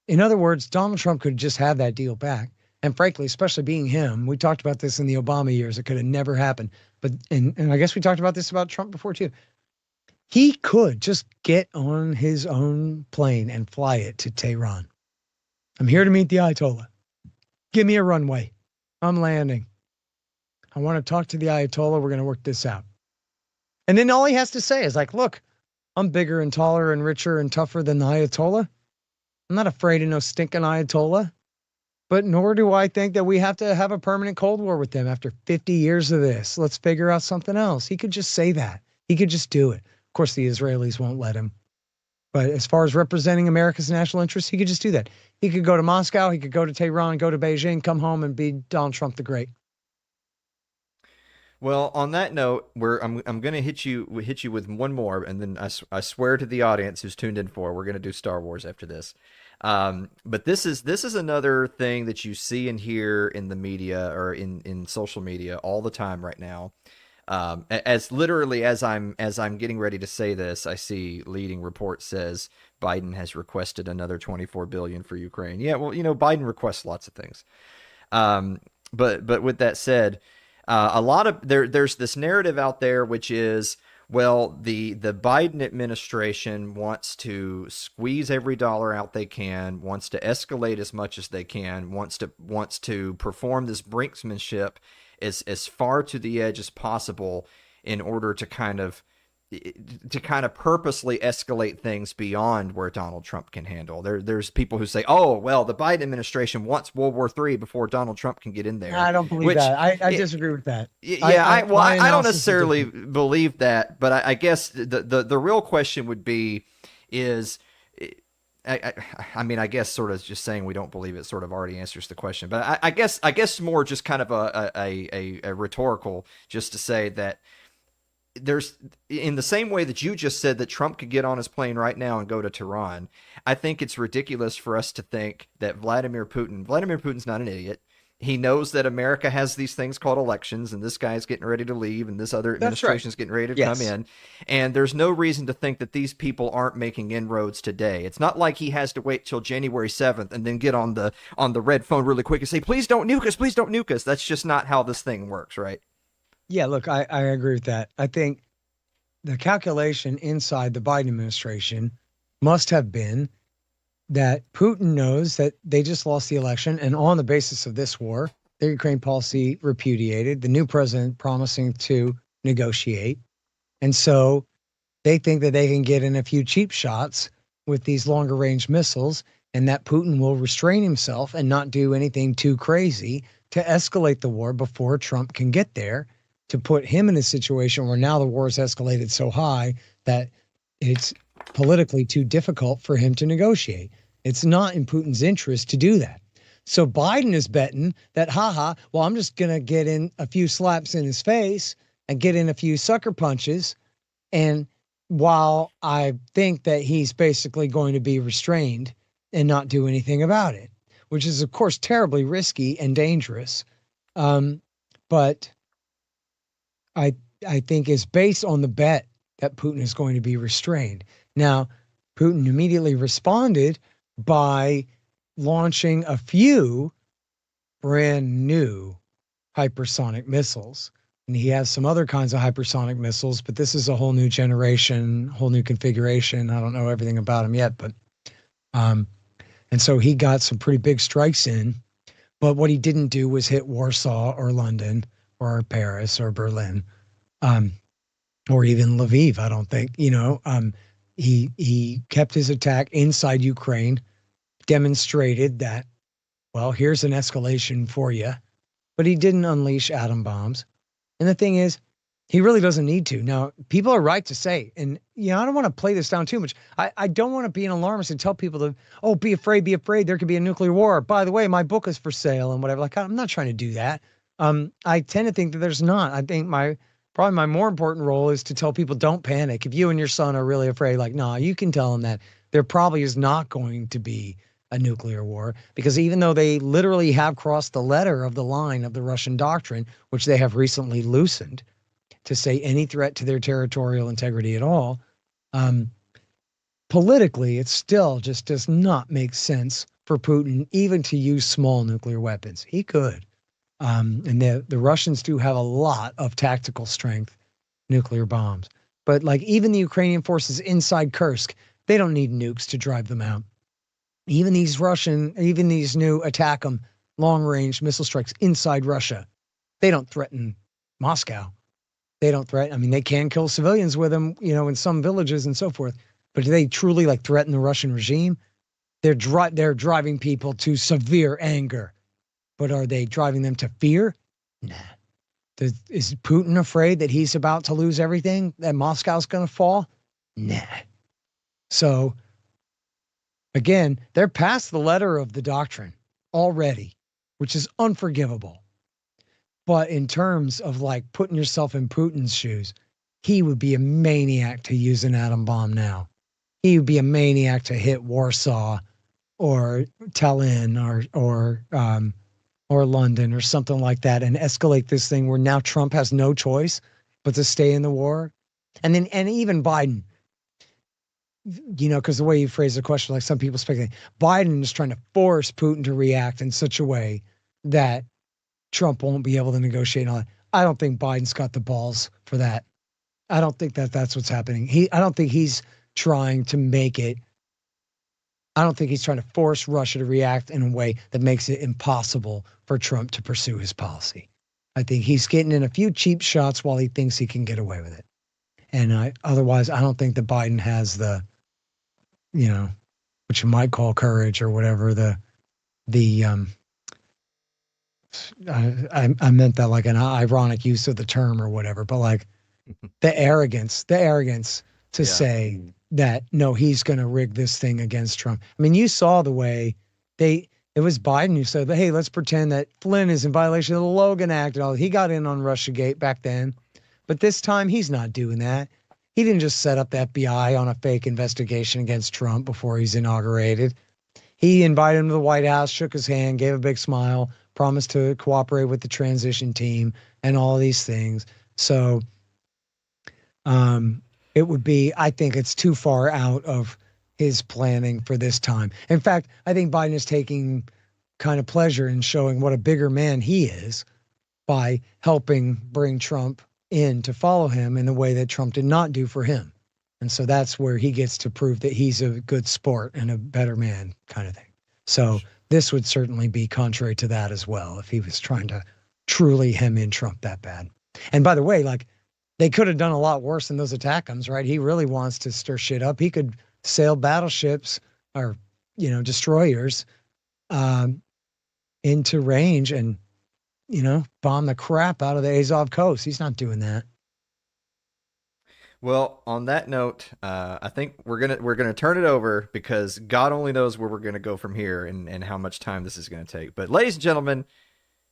in other words, Donald Trump could just have that deal back. And frankly, especially being him, we talked about this in the Obama years, it could have never happened. But, and I guess we talked about this about Trump before too. He could just get on his own plane and fly it to Tehran. I'm here to meet the Ayatollah. Give me a runway. I'm landing. I want to talk to the Ayatollah. We're going to work this out. And then all he has to say is like, look, I'm bigger and taller and richer and tougher than the Ayatollah. I'm not afraid of no stinking Ayatollah. But nor do I think that we have to have a permanent Cold War with them after 50 years of this. Let's figure out something else. He could just say that. He could just do it. Of course, the Israelis won't let him. But as far as representing America's national interests, he could just do that. He could go to Moscow. He could go to Tehran, go to Beijing, come home and be Donald Trump the Great. Well, on that note, I'm going to hit you with one more, and then I swear to the audience who's tuned in for, we're going to do Star Wars after this. But this is another thing that you see and hear in the media or in social media all the time right now. As literally as I'm getting ready to say this, I see leading report says Biden has requested another $24 billion for Ukraine. Yeah, well, you know, Biden requests lots of things. But with that said, a lot of there's this narrative out there which is, well, the Biden administration wants to squeeze every dollar out they can, wants to escalate as much as they can, wants to perform this brinksmanship as far to the edge as possible in order to kind of purposely escalate things beyond where Donald Trump can handle. There's people who say, oh, well, the Biden administration wants World War III before Donald Trump can get in there. I don't believe that. I disagree with that. Yeah, I don't necessarily believe that, but I guess the real question would be is, I mean, I guess sort of just saying we don't believe it sort of already answers the question, but I guess more just kind of a rhetorical, just to say that there's, in the same way that you just said that Trump could get on his plane right now and go to Tehran, I think it's ridiculous for us to think that Vladimir Putin's not an idiot. He knows that America has these things called elections, and this guy's getting ready to leave, and this other administration's getting ready to come in. And there's no reason to think that these people aren't making inroads today. It's not like he has to wait till January 7th and then get on the red phone really quick and say, please don't nuke us, please don't nuke us. That's just not how this thing works, right? Yeah, look, I agree with that. I think the calculation inside the Biden administration must have been that Putin knows that they just lost the election, and on the basis of this war, their Ukraine policy repudiated, the new president promising to negotiate. And so they think that they can get in a few cheap shots with these longer range missiles, and that Putin will restrain himself and not do anything too crazy to escalate the war before Trump can get there, to put him in a situation where now the war has escalated so high that it's politically too difficult for him to negotiate. It's not in Putin's interest to do that. So Biden is betting that, well, I'm just going to get in a few slaps in his face and get in a few sucker punches. And while I think that he's basically going to be restrained and not do anything about it. which is, of course, terribly risky and dangerous. But I think is based on the bet that Putin is going to be restrained. Now, Putin immediately responded by launching a few brand new hypersonic missiles. And he has some other kinds of hypersonic missiles, but this is a whole new generation, whole new configuration. I don't know everything about him yet, but and so he got some pretty big strikes in. But what he didn't do was hit Warsaw or London or Paris or Berlin, or even Lviv. I don't think, he kept his attack inside Ukraine, demonstrated that, well, here's an escalation for you, but he didn't unleash atom bombs. And the thing is, he really doesn't need to. Now, people are right to say, and I don't want to play this down too much. I don't want to be an alarmist and tell people to, oh, be afraid, there could be a nuclear war. By the way, my book is for sale and whatever. Like, I'm not trying to do that. I tend to think that there's not. I think probably my more important role is to tell people don't panic. If you and your son are really afraid, like, no, you can tell them that there probably is not going to be a nuclear war, because even though they literally have crossed the letter of the line of the Russian doctrine, which they have recently loosened to say any threat to their territorial integrity at all, politically, it still just does not make sense for Putin even to use small nuclear weapons. He could. And the Russians do have a lot of tactical strength nuclear bombs. But like even the Ukrainian forces inside Kursk, they don't need nukes to drive them out. Even these new attack them long-range missile strikes inside Russia, they don't threaten Moscow. They don't threaten. I mean, they can kill civilians with them, in some villages and so forth. But do they truly like threaten the Russian regime? They're driving people to severe anger. But are they driving them to fear? Nah. Is Putin afraid that he's about to lose everything, that Moscow's going to fall? Nah. So, again, they're past the letter of the doctrine already, which is unforgivable. But in terms of like putting yourself in Putin's shoes, he would be a maniac to use an atom bomb now. He would be a maniac to hit Warsaw or Tallinn or London or something like that and escalate this thing where now Trump has no choice but to stay in the war. And even Biden, because the way you phrase the question, like some people speculate, Biden is trying to force Putin to react in such a way that Trump won't be able to negotiate on it. I don't think Biden's got the balls for that. I don't think that's what's happening. I don't think he's trying to make it. I don't think he's trying to force Russia to react in a way that makes it impossible for Trump to pursue his policy. I think he's getting in a few cheap shots while he thinks he can get away with it. And otherwise, I don't think that Biden has the, what you might call courage or whatever, I meant that like an ironic use of the term or whatever, but like the arrogance to say that, no, he's going to rig this thing against Trump. I mean, you saw the way it was Biden who said, hey, let's pretend that Flynn is in violation of the Logan Act and all. He got in on Russiagate back then, but this time he's not doing that. He didn't just set up the FBI on a fake investigation against Trump before he's inaugurated. He invited him to the White House, shook his hand, gave a big smile, promised to cooperate with the transition team and all these things. So it would be, I think it's too far out of his planning for this time. In fact, I think Biden is taking kind of pleasure in showing what a bigger man he is by helping bring Trump in to follow him in a way that Trump did not do for him. And so that's where he gets to prove that he's a good sport and a better man kind of thing. So this would certainly be contrary to that as well, if he was trying to truly hem in Trump that bad. And by the way, like they could have done a lot worse than those attackums, right? He really wants to stir shit up. He could sail battleships or, destroyers into range and, bomb the crap out of the Azov coast. He's not doing that. Well, on that note, I think we're gonna turn it over because God only knows where we're gonna go from here and how much time this is gonna take. But ladies and gentlemen,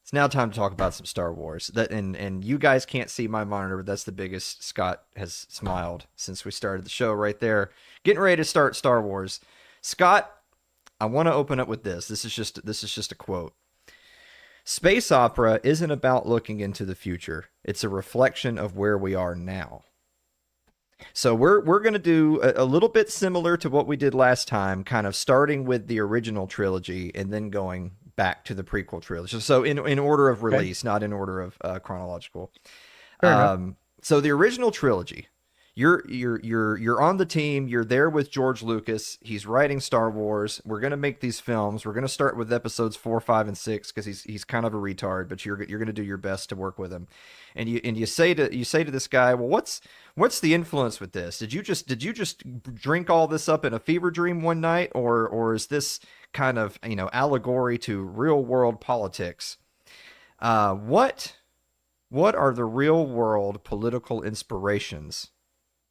it's now time to talk about some Star Wars. And you guys can't see my monitor, but that's the biggest Scott has smiled since we started the show right there. Getting ready to start Star Wars. Scott, I want to open up with this. This is just a quote. Space opera isn't about looking into the future. It's a reflection of where we are now. So we're going to do a little bit similar to what we did last time, kind of starting with the original trilogy and then going back to the prequel trilogy. So in order of release, not in order of chronological. So the original trilogy, you're on the team. You're there with George Lucas. He's writing Star Wars. We're gonna make these films. We're gonna start with episodes 4, 5, and 6 because he's kind of a retard, but you're gonna do your best to work with him. And you say to this guy, well, what's the influence with this? Did you just drink all this up in a fever dream one night, or is this kind of allegory to real world politics? What are the real world political inspirations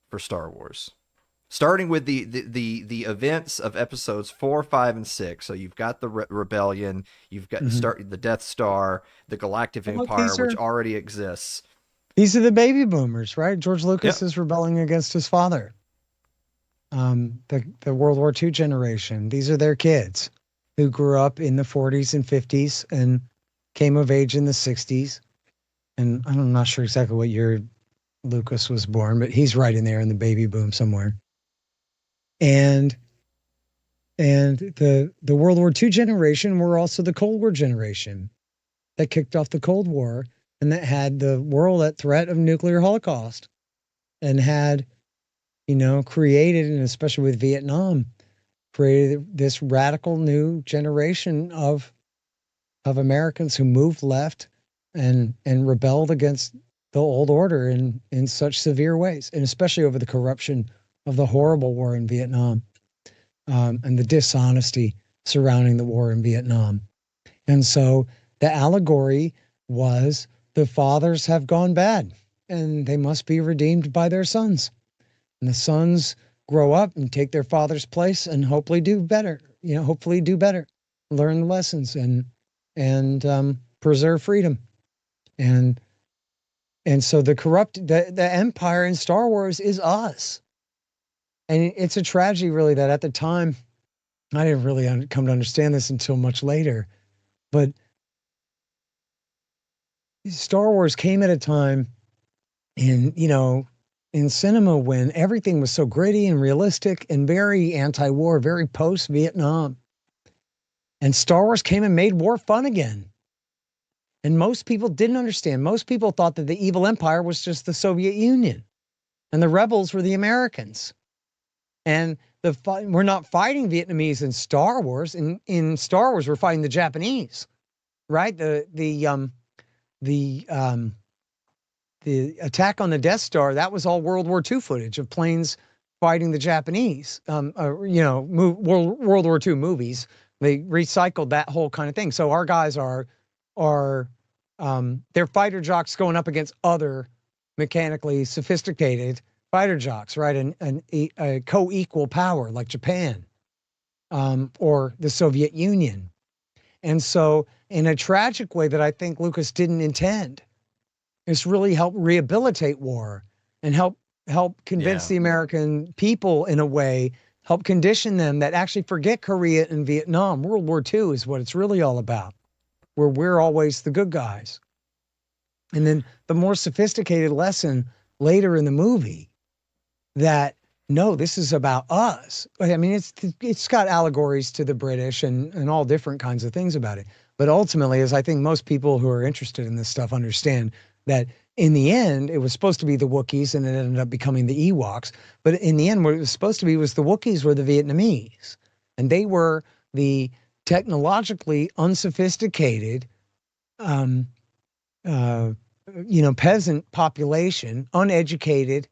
for Star Wars, starting with the events of episodes 4, 5, and 6? So you've got the rebellion, you've got the Death Star, the Galactic Empire, which already exists. These are the baby boomers, right? George Lucas is rebelling against his father. The World War II generation. These are their kids who grew up in the 40s and 50s and came of age in the 60s. And I'm not sure exactly what year Lucas was born, but he's right in there in the baby boom somewhere. And the World War II generation were also the Cold War generation that kicked off the Cold War and that had the world at threat of nuclear holocaust and had, created, and especially with Vietnam, created this radical new generation of Americans who moved left and rebelled against the old order in such severe ways, and especially over the corruption of the horrible war in Vietnam, and the dishonesty surrounding the war in Vietnam. And so the allegory was the fathers have gone bad and they must be redeemed by their sons. And the sons grow up and take their father's place and hopefully do better, learn the lessons and preserve freedom. And so the empire in Star Wars is us. And it's a tragedy, really, that at the time, I didn't really come to understand this until much later. But Star Wars came at a time in cinema when everything was so gritty and realistic and very anti-war, very post-Vietnam. And Star Wars came and made war fun again. And most people didn't understand. Most people thought that the evil empire was just the Soviet Union and the rebels were the Americans. And we're not fighting Vietnamese in Star Wars. In Star Wars, we're fighting the Japanese, right? The attack on the Death Star, that was all World War II footage of planes fighting the Japanese. World War II movies. They recycled that whole kind of thing. So our guys are they're fighter jocks going up against other mechanically sophisticated fighter jocks, right? And a co-equal power like Japan, or the Soviet Union. And so in a tragic way that I think Lucas didn't intend, it's really helped rehabilitate war and help convince the American people in a way, help condition them that actually forget Korea and Vietnam. World War II is what it's really all about, where we're always the good guys. And then the more sophisticated lesson later in the movie that, no, this is about us. I mean, it's got allegories to the British and all different kinds of things about it. But ultimately, as I think most people who are interested in this stuff understand, that in the end, it was supposed to be the Wookiees and it ended up becoming the Ewoks. But in the end, what it was supposed to be was the Wookiees were the Vietnamese. And they were the technologically unsophisticated, peasant population, uneducated,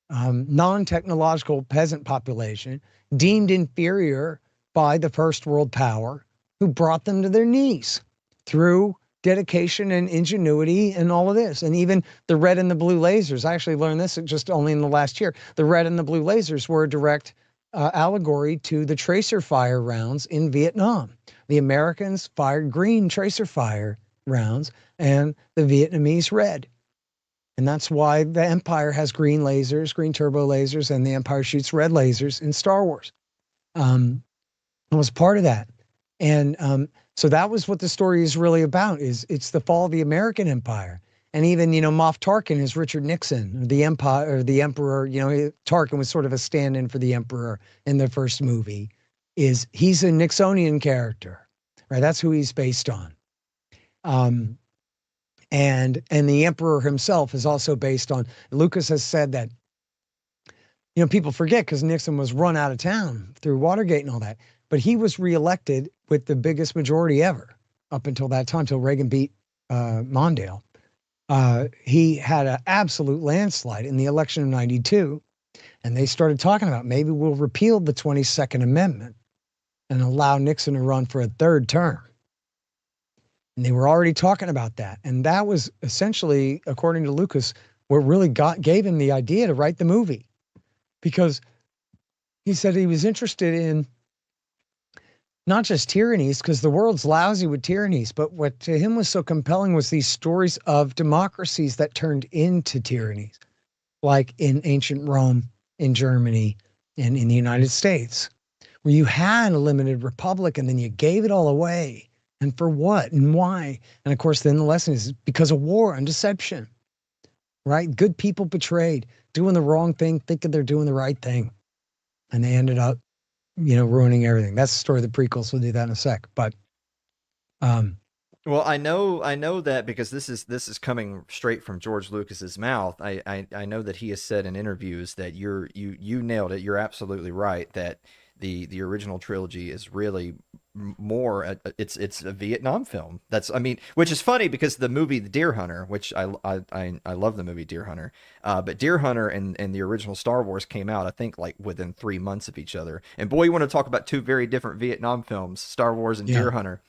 non-technological peasant population, deemed inferior by the first world power, who brought them to their knees through dedication and ingenuity and all of this. And even the red and the blue lasers, I actually learned this just only in the last year. The red and the blue lasers were a direct allegory to the tracer fire rounds in Vietnam. The Americans fired green tracer fire rounds and the Vietnamese red. And that's why the Empire has green lasers, green turbo lasers, and the Empire shoots red lasers in Star Wars. I was part of that. And so that was what the story is really about, is it's the fall of the American empire. And even, Moff Tarkin is Richard Nixon, the empire, or the emperor. Tarkin was sort of a stand-in for the emperor in the first movie. He's a Nixonian character, right? That's who he's based on. And the emperor himself is also based on, Lucas has said that, people forget because Nixon was run out of town through Watergate and all that, but he was reelected with the biggest majority ever up until that time, till Reagan beat Mondale. He had an absolute landslide in the election of 92. And they started talking about, maybe we'll repeal the 22nd Amendment and allow Nixon to run for a third term. And they were already talking about that. And that was essentially, according to Lucas, what really gave him the idea to write the movie. Because he said he was interested in not just tyrannies, because the world's lousy with tyrannies, but what to him was so compelling was these stories of democracies that turned into tyrannies, like in ancient Rome, in Germany, and in the United States, where you had a limited republic and then you gave it all away. And for what and why? And of course, then the lesson is because of war and deception, right? Good people betrayed, doing the wrong thing, thinking they're doing the right thing. And they ended up, ruining everything. That's the story of the prequels. We'll do that in a sec. But, well, I know that because this is coming straight from George Lucas's mouth. I know that he has said in interviews that you nailed it. You're absolutely right that the original trilogy is really more it's a Vietnam film. Which is funny because the movie The Deer Hunter, which I love the movie Deer Hunter, but Deer Hunter and the original Star Wars came out I think like within 3 months of each other. And boy, you want to talk about two very different Vietnam films, Star Wars and Deer Hunter.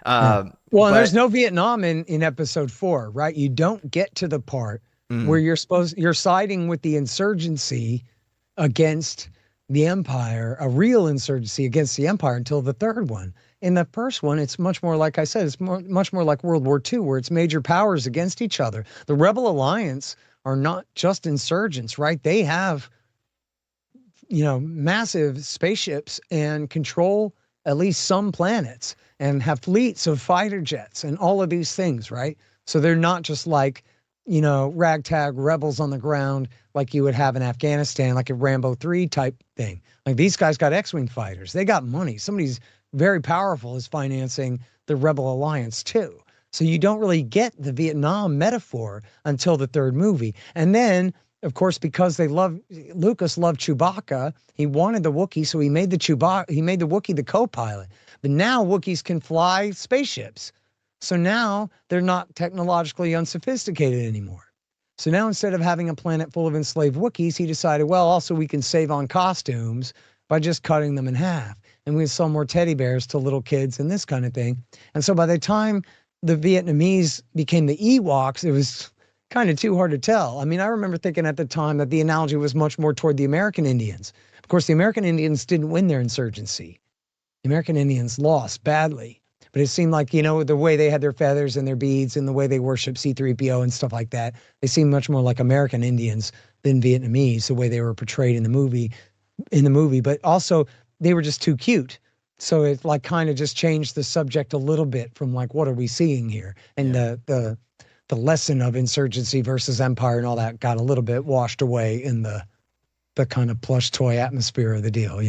Well, there's no Vietnam in episode 4, right? You don't get to the part where you're siding with the insurgency against the empire, a real insurgency against the empire, until the third one. In the first one, it's much more, like I said, it's much more like World War II, where it's major powers against each other. The Rebel Alliance are not just insurgents, right? They have, massive spaceships and control at least some planets and have fleets of fighter jets and all of these things, right? So they're not just like, ragtag rebels on the ground like you would have in Afghanistan, like a Rambo 3 type thing. Like these guys got X-Wing fighters. They got money. Somebody's very powerful is financing the Rebel Alliance too. So you don't really get the Vietnam metaphor until the third movie. And then, of course, because Lucas loved Chewbacca, he wanted the Wookiee, so he made the Wookiee the co-pilot. But now Wookiees can fly spaceships. So now they're not technologically unsophisticated anymore. So now instead of having a planet full of enslaved Wookiees, he decided, well, also we can save on costumes by just cutting them in half. And we sell more teddy bears to little kids and this kind of thing. And so by the time the Vietnamese became the Ewoks, it was kind of too hard to tell. I remember thinking at the time that the analogy was much more toward the American Indians. Of course, the American Indians didn't win their insurgency. The American Indians lost badly. But it seemed like, the way they had their feathers and their beads and the way they worship C-3PO and stuff like that, they seemed much more like American Indians than Vietnamese, the way they were portrayed in the movie. But also, they were just too cute. So it like kind of just changed the subject a little bit from like, what are we seeing here? And the lesson of insurgency versus empire and all that got a little bit washed away in the kind of plush toy atmosphere of the deal,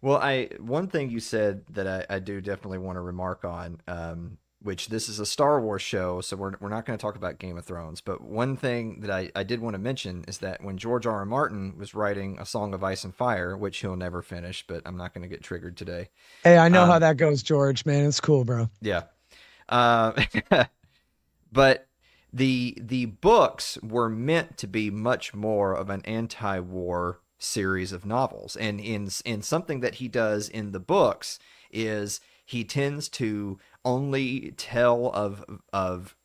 Well, one thing you said that I do definitely want to remark on, which this is a Star Wars show, so we're not going to talk about Game of Thrones. But one thing that I did want to mention is that when George R. R. Martin was writing A Song of Ice and Fire, which he'll never finish, but I'm not going to get triggered today. Hey, I know how that goes, George, man. It's cool, bro. Yeah. But the books were meant to be much more of an anti-war series of novels, and in something that he does in the books is he tends to only tell of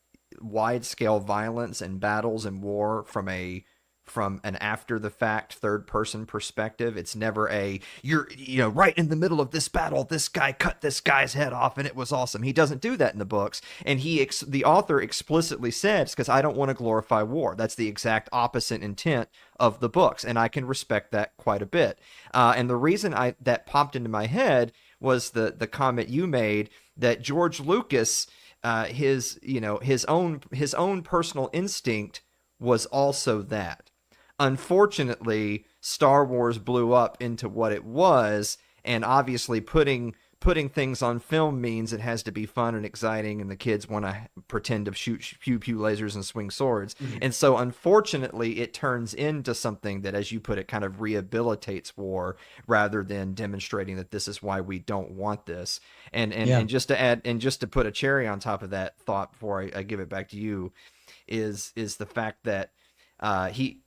wide scale violence and battles and war from an after the fact third person perspective. It's never you're right in the middle of this battle, this guy cut this guy's head off and it was awesome. He doesn't do that in the books, and the author explicitly said it's because I don't want to glorify war. That's the exact opposite intent of the books, and I can respect that quite a bit. And the reason that popped into my head was the comment you made that George Lucas, his own personal instinct was also that. Unfortunately, Star Wars blew up into what it was, and obviously putting things on film means it has to be fun and exciting, and the kids want to pretend to shoot pew lasers and swing swords. Mm-hmm. And so unfortunately it turns into something that, as you put it, kind of rehabilitates war rather than demonstrating that this is why we don't want this. And just to add, and just to put a cherry on top of that thought before I give it back to you, is the fact that he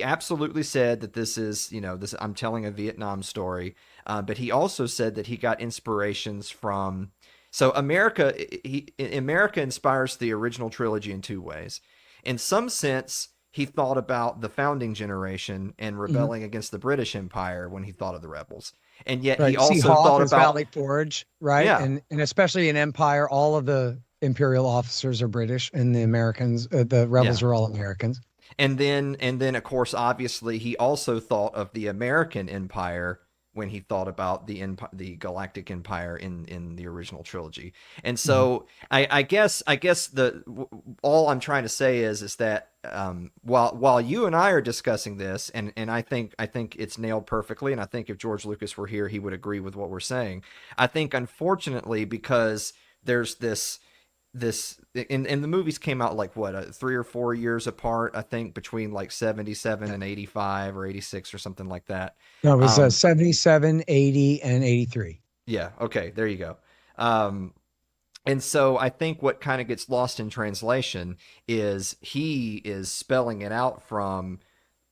absolutely said that this is, I'm telling a Vietnam story. But he also said that he got inspirations from, so America inspires the original trilogy in two ways. In some sense, he thought about the founding generation and rebelling against the British Empire when he thought of the rebels. And yet he also thought about Valley Forge, right? Yeah. And especially in Empire, all of the Imperial officers are British, and the Americans, the rebels are all Americans. And then, of course, obviously, he also thought of the American Empire when he thought about the Galactic Empire in the original trilogy. And so I guess all I'm trying to say is that while you and I are discussing this, and I think it's nailed perfectly, and I think if George Lucas were here, he would agree with what we're saying. I think, unfortunately, because there's this and the movies came out like 3 or 4 years apart, I think, between like 77 and 85 or 86 or something like that. No, it was 77, 80, and 83. Yeah. Okay. There you go. And so I think what kind of gets lost in translation is he is spelling it out from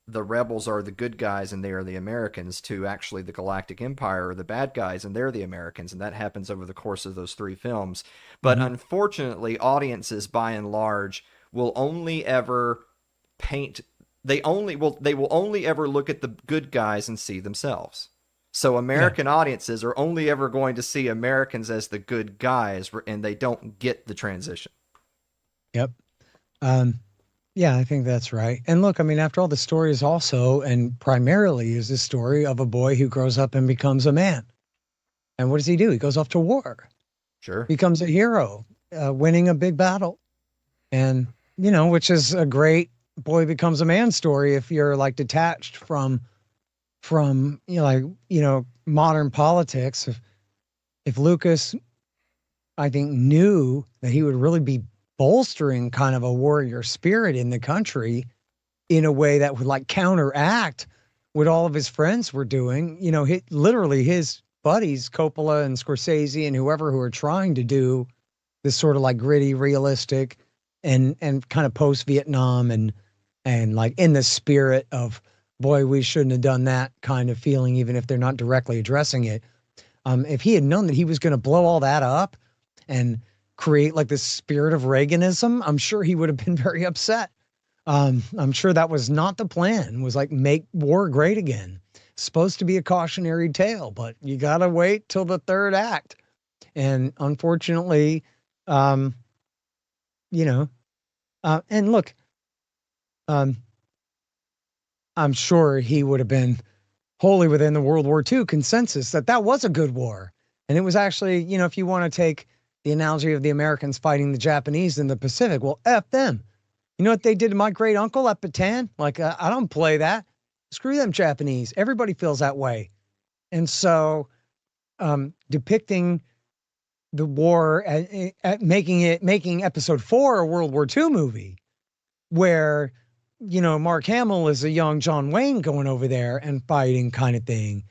the rebels are the good guys and they are the Americans to actually the Galactic Empire are the bad guys and they're the Americans. And that happens over the course of those 3 films. But unfortunately, audiences by and large will only ever they will only ever look at the good guys and see themselves. So American audiences are only ever going to see Americans as the good guys, and they don't get the transition. Yep. Yeah, I think that's right. And look, I mean, after all, the story is also and primarily is the story of a boy who grows up and becomes a man. And what does he do? He goes off to war. Sure. Becomes a hero, winning a big battle. And, which is a great boy becomes a man story if you're like detached from modern politics. If Lucas, I think, knew that he would really be bolstering kind of a warrior spirit in the country in a way that would like counteract what all of his friends were doing. Literally his buddies, Coppola and Scorsese and whoever, who are trying to do this sort of like gritty, realistic and kind of post-Vietnam and like in the spirit of, boy, we shouldn't have done that kind of feeling, even if they're not directly addressing it. If he had known that he was going to blow all that up and create like this spirit of Reaganism, I'm sure he would have been very upset. I'm sure that was not the plan, was like make war great again. Supposed to be a cautionary tale, but you got to wait till the 3rd act. And unfortunately, and look, I'm sure he would have been wholly within the World War II consensus that was a good war. And it was actually, if you want to take the analogy of the Americans fighting the Japanese in the Pacific, well, F them. You know what they did to my great uncle at Bataan? Like, I don't play that. Screw them Japanese. Everybody feels that way. And so depicting the war at making episode 4 a World War II movie where, Mark Hamill is a young John Wayne going over there and fighting kind of thing.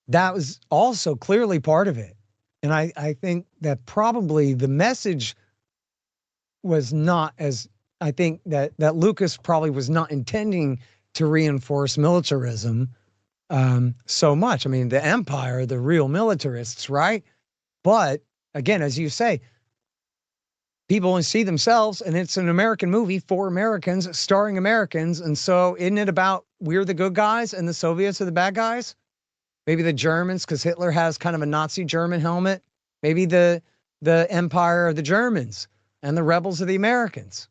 That was also clearly part of it. And I think that probably the message was not as, I think that Lucas probably was not intending to reinforce militarism so much. I mean, the Empire, the real militarists, right? But again, as you say, people only see themselves, and it's an American movie for Americans, starring Americans. And so isn't it about we're the good guys and the Soviets are the bad guys? Maybe the Germans, because Hitler has kind of a Nazi German helmet. Maybe the empire of the Germans and the rebels of the Americans.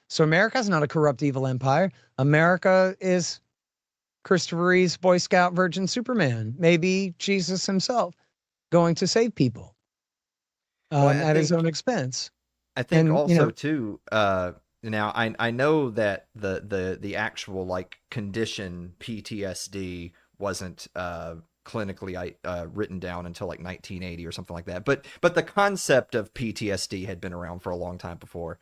So America's not a corrupt, evil empire. America is Christopher Reeve's Boy Scout Virgin Superman. Maybe Jesus himself. going to save people Well, at his own expense. I think And, also too. Now I know that the actual like condition PTSD wasn't clinically written down until like 1980 or something like that. But the concept of PTSD had been around for a long time before.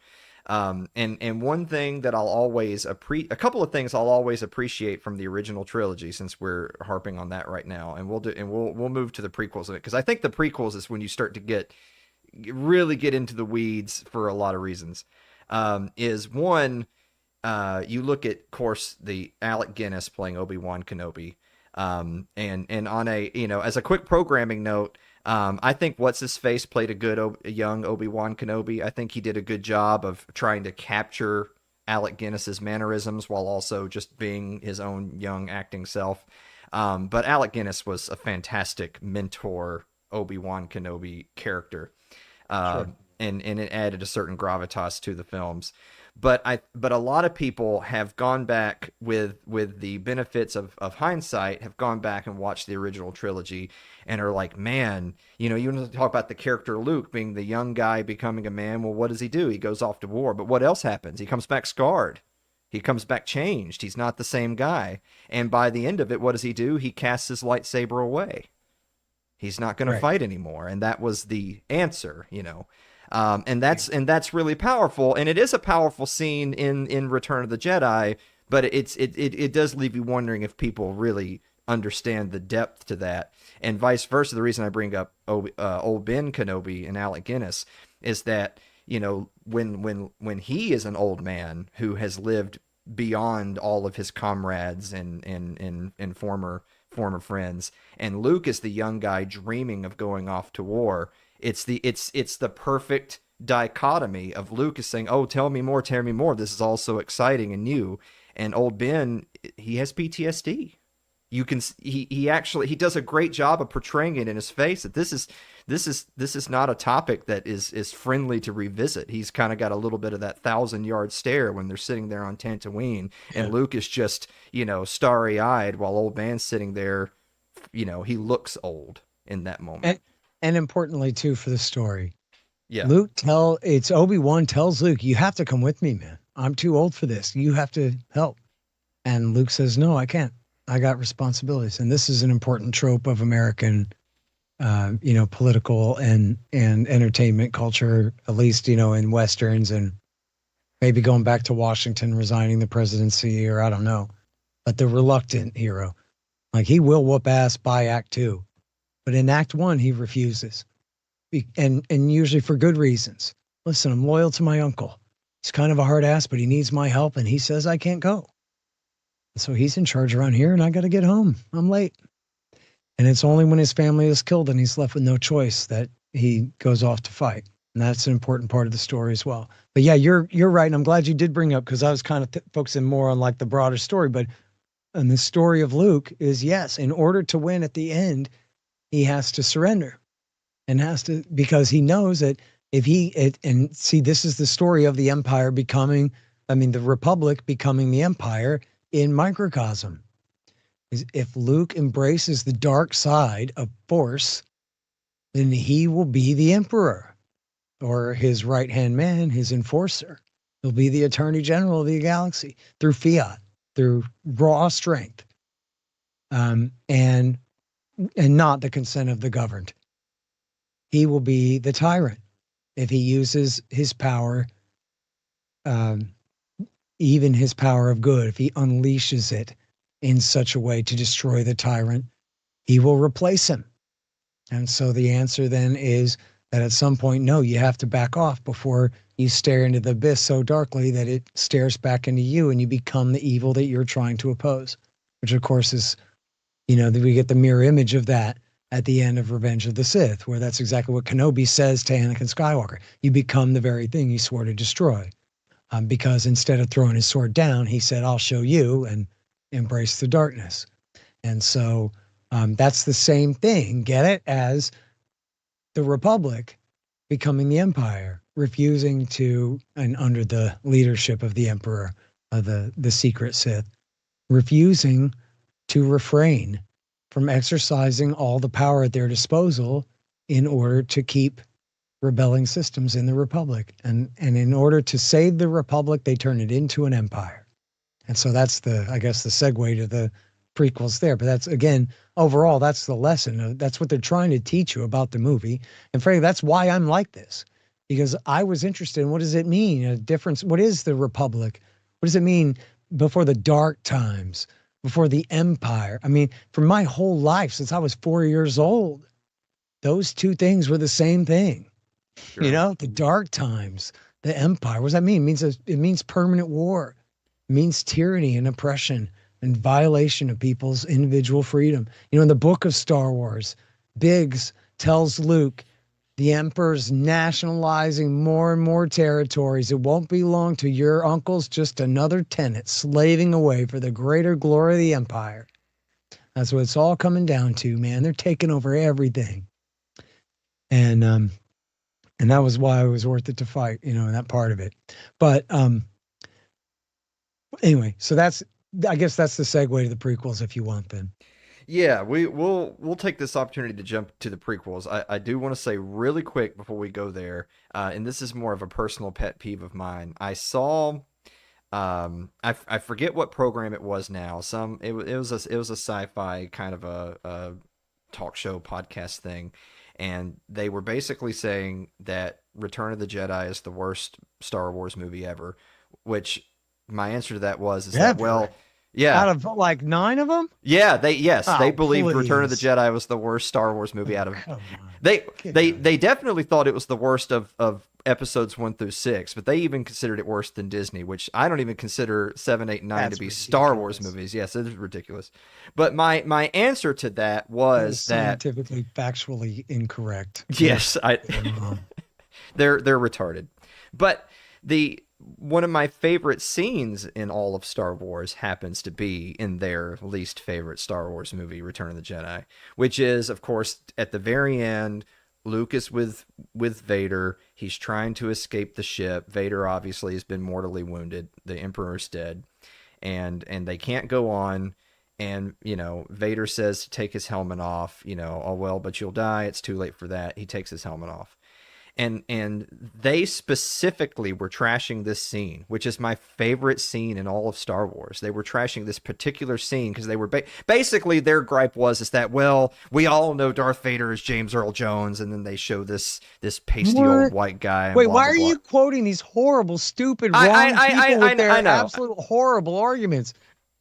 And one thing that I'll always a couple of things I'll always appreciate from the original trilogy, since we're harping on that right now, and we'll move to the prequels of it, because I think the prequels is when you start to really get into the weeds for a lot of reasons. Is one, you look at, of course, the Alec Guinness playing Obi-Wan Kenobi. And on a, as a quick programming note, I think what's his face played a good young Obi-Wan Kenobi. I think he did a good job of trying to capture Alec Guinness's mannerisms while also just being his own young acting self. But Alec Guinness was a fantastic mentor Obi-Wan Kenobi character. Sure. And it added a certain gravitas to the films. But a lot of people have gone back with the benefits of hindsight, have gone back and watched the original trilogy and are like, man, you want to talk about the character Luke being the young guy becoming a man. Well, what does he do? He goes off to war. But what else happens? He comes back scarred. He comes back changed. He's not the same guy. And by the end of it, what does he do? He casts his lightsaber away. He's not going to fight anymore. And that was the answer, and that's really powerful. And it is a powerful scene in Return of the Jedi, but it does leave you wondering if people really understand the depth to that, and vice versa. The reason I bring up old Ben Kenobi and Alec Guinness is that, when he is an old man who has lived beyond all of his comrades and former friends, and Luke is the young guy dreaming of going off to war. It's the perfect dichotomy of Luke is saying, "Oh, tell me more. This is all so exciting and new." And old Ben, he has PTSD. He does a great job of portraying it in his face that this is not a topic that is friendly to revisit. He's kind of got a little bit of that 1,000-yard stare when they're sitting there on Tatooine, and Luke is just, starry-eyed while old Ben's sitting there. He looks old in that moment. And importantly too, for the story, yeah, it's Obi-Wan tells Luke, "You have to come with me, man. I'm too old for this. You have to help." And Luke says, "No, I can't. I got responsibilities." And this is an important trope of American, political and entertainment culture, at least, in Westerns, and maybe going back to Washington resigning the presidency, or I don't know, but the reluctant hero, like he will whoop ass by Act 2. But in Act 1, he refuses, and usually for good reasons. Listen, I'm loyal to my uncle. He's kind of a hard ass, but he needs my help, and he says I can't go. So he's in charge around here, and I got to get home. I'm late. And it's only when his family is killed and he's left with no choice that he goes off to fight. And that's an important part of the story as well. But yeah, you're right. And I'm glad you did bring up, because I was kind of focusing more on like the broader story. But and the story of Luke is, yes, in order to win at the end, he has to surrender, and because he knows that if this is the story of the Empire the Republic becoming the Empire in microcosm. If Luke embraces the dark side of Force, then he will be the Emperor, or his right-hand man, his enforcer. He'll be the Attorney General of the galaxy through fiat, through raw strength, and not the consent of the governed. He will be the tyrant if he uses his power, even his power of good. If he unleashes it in such a way to destroy the tyrant, he will replace him. And so the answer then is that at some point, no, you have to back off before you stare into the abyss so darkly that it stares back into you and you become the evil that you're trying to oppose, which of course is, we get the mirror image of that at the end of Revenge of the Sith, where that's exactly what Kenobi says to Anakin Skywalker. You become the very thing you swore to destroy. Because instead of throwing his sword down, he said, "I'll show you," and embrace the darkness. And so that's the same thing, get it, as the Republic becoming the Empire, refusing to, and under the leadership of the Emperor, the secret Sith, refusing to refrain from exercising all the power at their disposal in order to keep rebelling systems in the Republic. And in order to save the Republic, they turn it into an empire. And so that's I guess, the segue to the prequels there. But that's, again, overall, that's the lesson. That's what they're trying to teach you about the movie. And frankly, that's why I'm like this, because I was interested in, what does it mean? A difference. What is the Republic? What does it mean before the dark times, before the empire? I mean, for my whole life, since I was 4 years old, those two things were the same thing. Sure. You know, the dark times, the empire. What does that mean? It means permanent war. It means tyranny and oppression and violation of people's individual freedom. You know, in the book of Star Wars, Biggs tells Luke, the Emperor's nationalizing more and more territories. It won't be long till your uncle's just another tenant slaving away for the greater glory of the Empire. That's what it's all coming down to, man. They're taking over everything. And that was why it was worth it to fight, you know, in that part of it. But anyway, so I guess that's the segue to the prequels, if you want, then. Yeah, we'll take this opportunity to jump to the prequels. I do want to say really quick before we go there, and this is more of a personal pet peeve of mine. I saw, I forget what program it was now. It was a sci-fi kind of a talk show podcast thing, and they were basically saying that Return of the Jedi is the worst Star Wars movie ever. Which my answer to that was that, well. Yeah. Out of like 9 of them? Yeah, they believed Return of the Jedi was the worst Star Wars movie out of. They definitely thought it was the worst of episodes 1 through 6, but they even considered it worse than Disney, which I don't even consider 7, 8, 9 to be ridiculous Star Wars movies. Yes, it is ridiculous. But my answer to that was that scientifically, factually incorrect. Yes, they're retarded. But one of my favorite scenes in all of Star Wars happens to be in their least favorite Star Wars movie, Return of the Jedi, which is, of course, at the very end, Luke is with Vader. He's trying to escape the ship. Vader obviously has been mortally wounded. The Emperor's dead. And they can't go on. And, you know, Vader says to take his helmet off. You know, oh, well, but you'll die. It's too late for that. He takes his helmet off. And they specifically were trashing this scene, which is my favorite scene in all of Star Wars. They were trashing this particular scene because they were basically their gripe was that, well, we all know Darth Vader is James Earl Jones, and then they show this pasty old white guy. Wait, why are you quoting these horrible, stupid, wrong people with their absolute horrible arguments?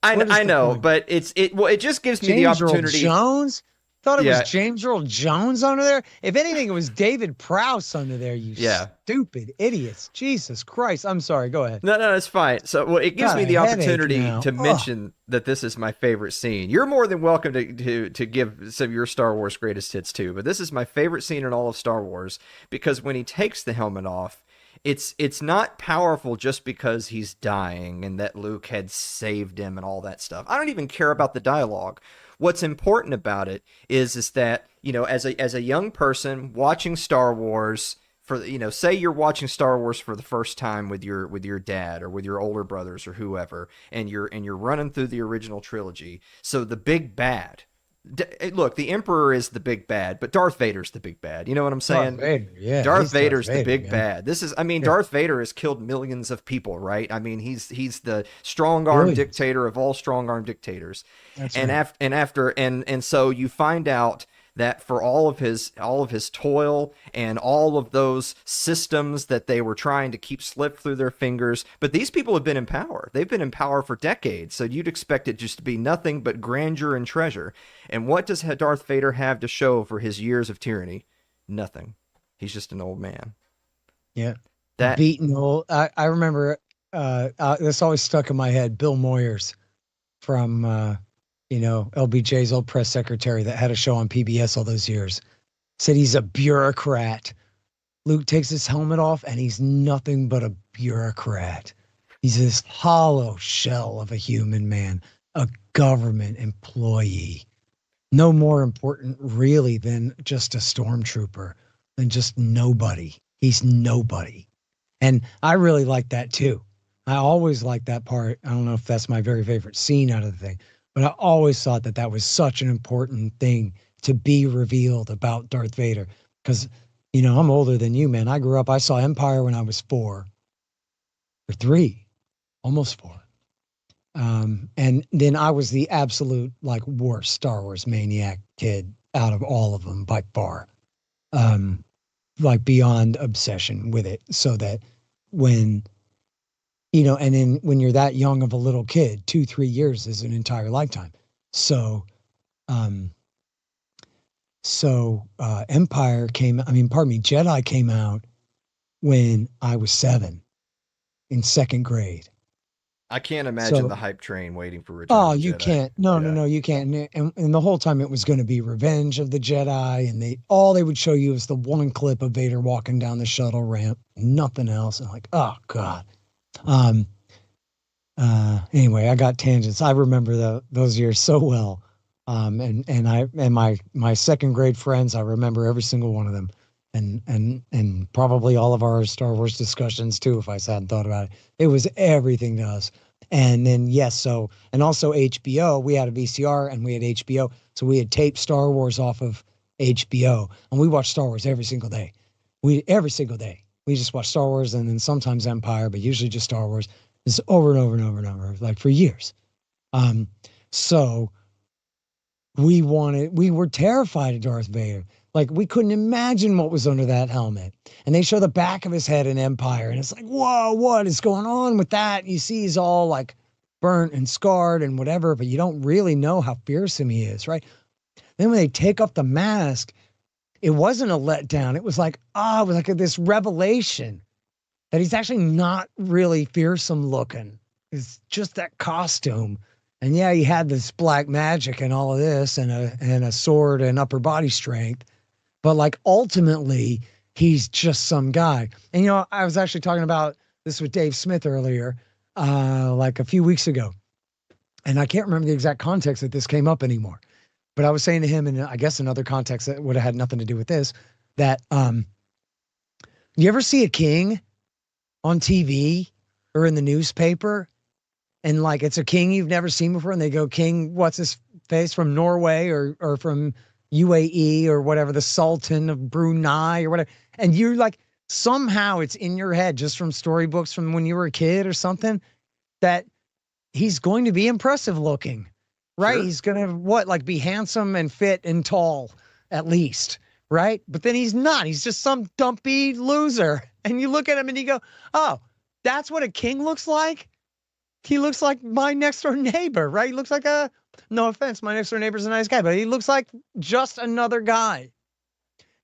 I know, but it just gives me the opportunity. James Earl Jones? Thought it was James Earl Jones under there. If anything, it was David Prowse under there. You stupid idiots! Jesus Christ! I'm sorry. Go ahead. No, it's fine. So, it gives me the opportunity to mention that this is my favorite scene. You're more than welcome to give some of your Star Wars greatest hits too, but this is my favorite scene in all of Star Wars because when he takes the helmet off, it's not powerful just because he's dying and that Luke had saved him and all that stuff. I don't even care about the dialogue. What's important about it is that, you know, as a young person watching Star Wars, for, you know, say you're watching Star Wars for the first time with your dad or with your older brothers or whoever, and you're running through the original trilogy. So the big bad, look, the Emperor is the big bad, but Darth Vader's the big bad. You know what I'm saying? Darth Vader's the big bad. Darth Vader has killed millions of people, right? I mean, he's the strong-arm dictator of all strong-arm dictators. That's right. So you find out that for all of his toil and all of those systems that they were trying to keep slip through their fingers, but these people have been in power. They've been in power for decades, so you'd expect it just to be nothing but grandeur and treasure. And what does Darth Vader have to show for his years of tyranny? Nothing. He's just an old man. Yeah. That beaten old. I remember this always stuck in my head. Bill Moyers from LBJ's old press secretary that had a show on PBS all those years, said he's a bureaucrat. Luke takes his helmet off and he's nothing but a bureaucrat. He's this hollow shell of a human man, a government employee. No more important really than just a stormtrooper, than just nobody. He's nobody. And I really like that too. I always like that part. I don't know if that's my very favorite scene out of the thing, but I always thought that was such an important thing to be revealed about Darth Vader. because, I'm older than you, man. I saw Empire when I was 4 or 3, almost 4. And then I was the absolute like worst Star Wars maniac kid out of all of them by far. Like beyond obsession with it, so that when, and then when you're that young of a little kid, 2-3 years is an entire lifetime. So, Jedi came out when I was 7 in 2nd grade. I can't imagine the hype train waiting for Return of the Jedi. You can't. No, you can't. And the whole time it was going to be Revenge of the Jedi, and all they would show you is the one clip of Vader walking down the shuttle ramp, nothing else. And like, oh God. Anyway, I got tangents. I remember those years so well. And my 2nd grade friends, I remember every single one of them, and probably all of our Star Wars discussions too, if I sat and thought about it. It was everything to us. And then and also HBO, we had a VCR and we had HBO, so we had taped Star Wars off of HBO, and we watched Star Wars every single day. Every single day we just watched Star Wars, and then sometimes Empire, but usually just Star Wars. It's over and over and over and over, like for years. So we were terrified of Darth Vader. Like, we couldn't imagine what was under that helmet. And they show the back of his head in Empire, and it's like, whoa, what is going on with that? You see he's all like burnt and scarred and whatever, but you don't really know how fearsome he is, right? Then when they take off the mask, it wasn't a letdown. It was like, this revelation that he's actually not really fearsome looking. It's just that costume. And yeah, he had this black magic and all of this, and a sword and upper body strength. But like ultimately, he's just some guy. And I was actually talking about this with Dave Smith earlier, like a few weeks ago. And I can't remember the exact context that this came up anymore. But I was saying to him, in I guess another context that would have had nothing to do with this, that you ever see a king on TV or in the newspaper, and like it's a king you've never seen before, and they go, King, what's his face, from Norway or from UAE or whatever, the Sultan of Brunei or whatever. And you're like, somehow it's in your head just from storybooks from when you were a kid or something, that he's going to be impressive looking, right? Sure. He's going to be handsome and fit and tall at least, right? But then he's not. He's just some dumpy loser. And you look at him and you go, oh, that's what a king looks like? He looks like my next door neighbor, right? He looks like no offense, my next door neighbor's a nice guy, but he looks like just another guy.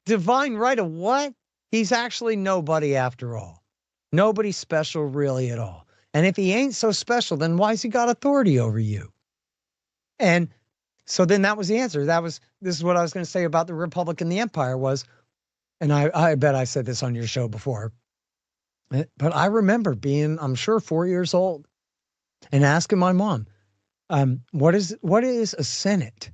Divine right of what? He's actually nobody after all. Nobody special really at all. And if he ain't so special, then why's he got authority over you? And so then that was the answer. This is what I was going to say about the Republic and the Empire was, and I bet I said this on your show before, but I remember being, I'm sure, 4 years old and asking my mom, what is a Senate?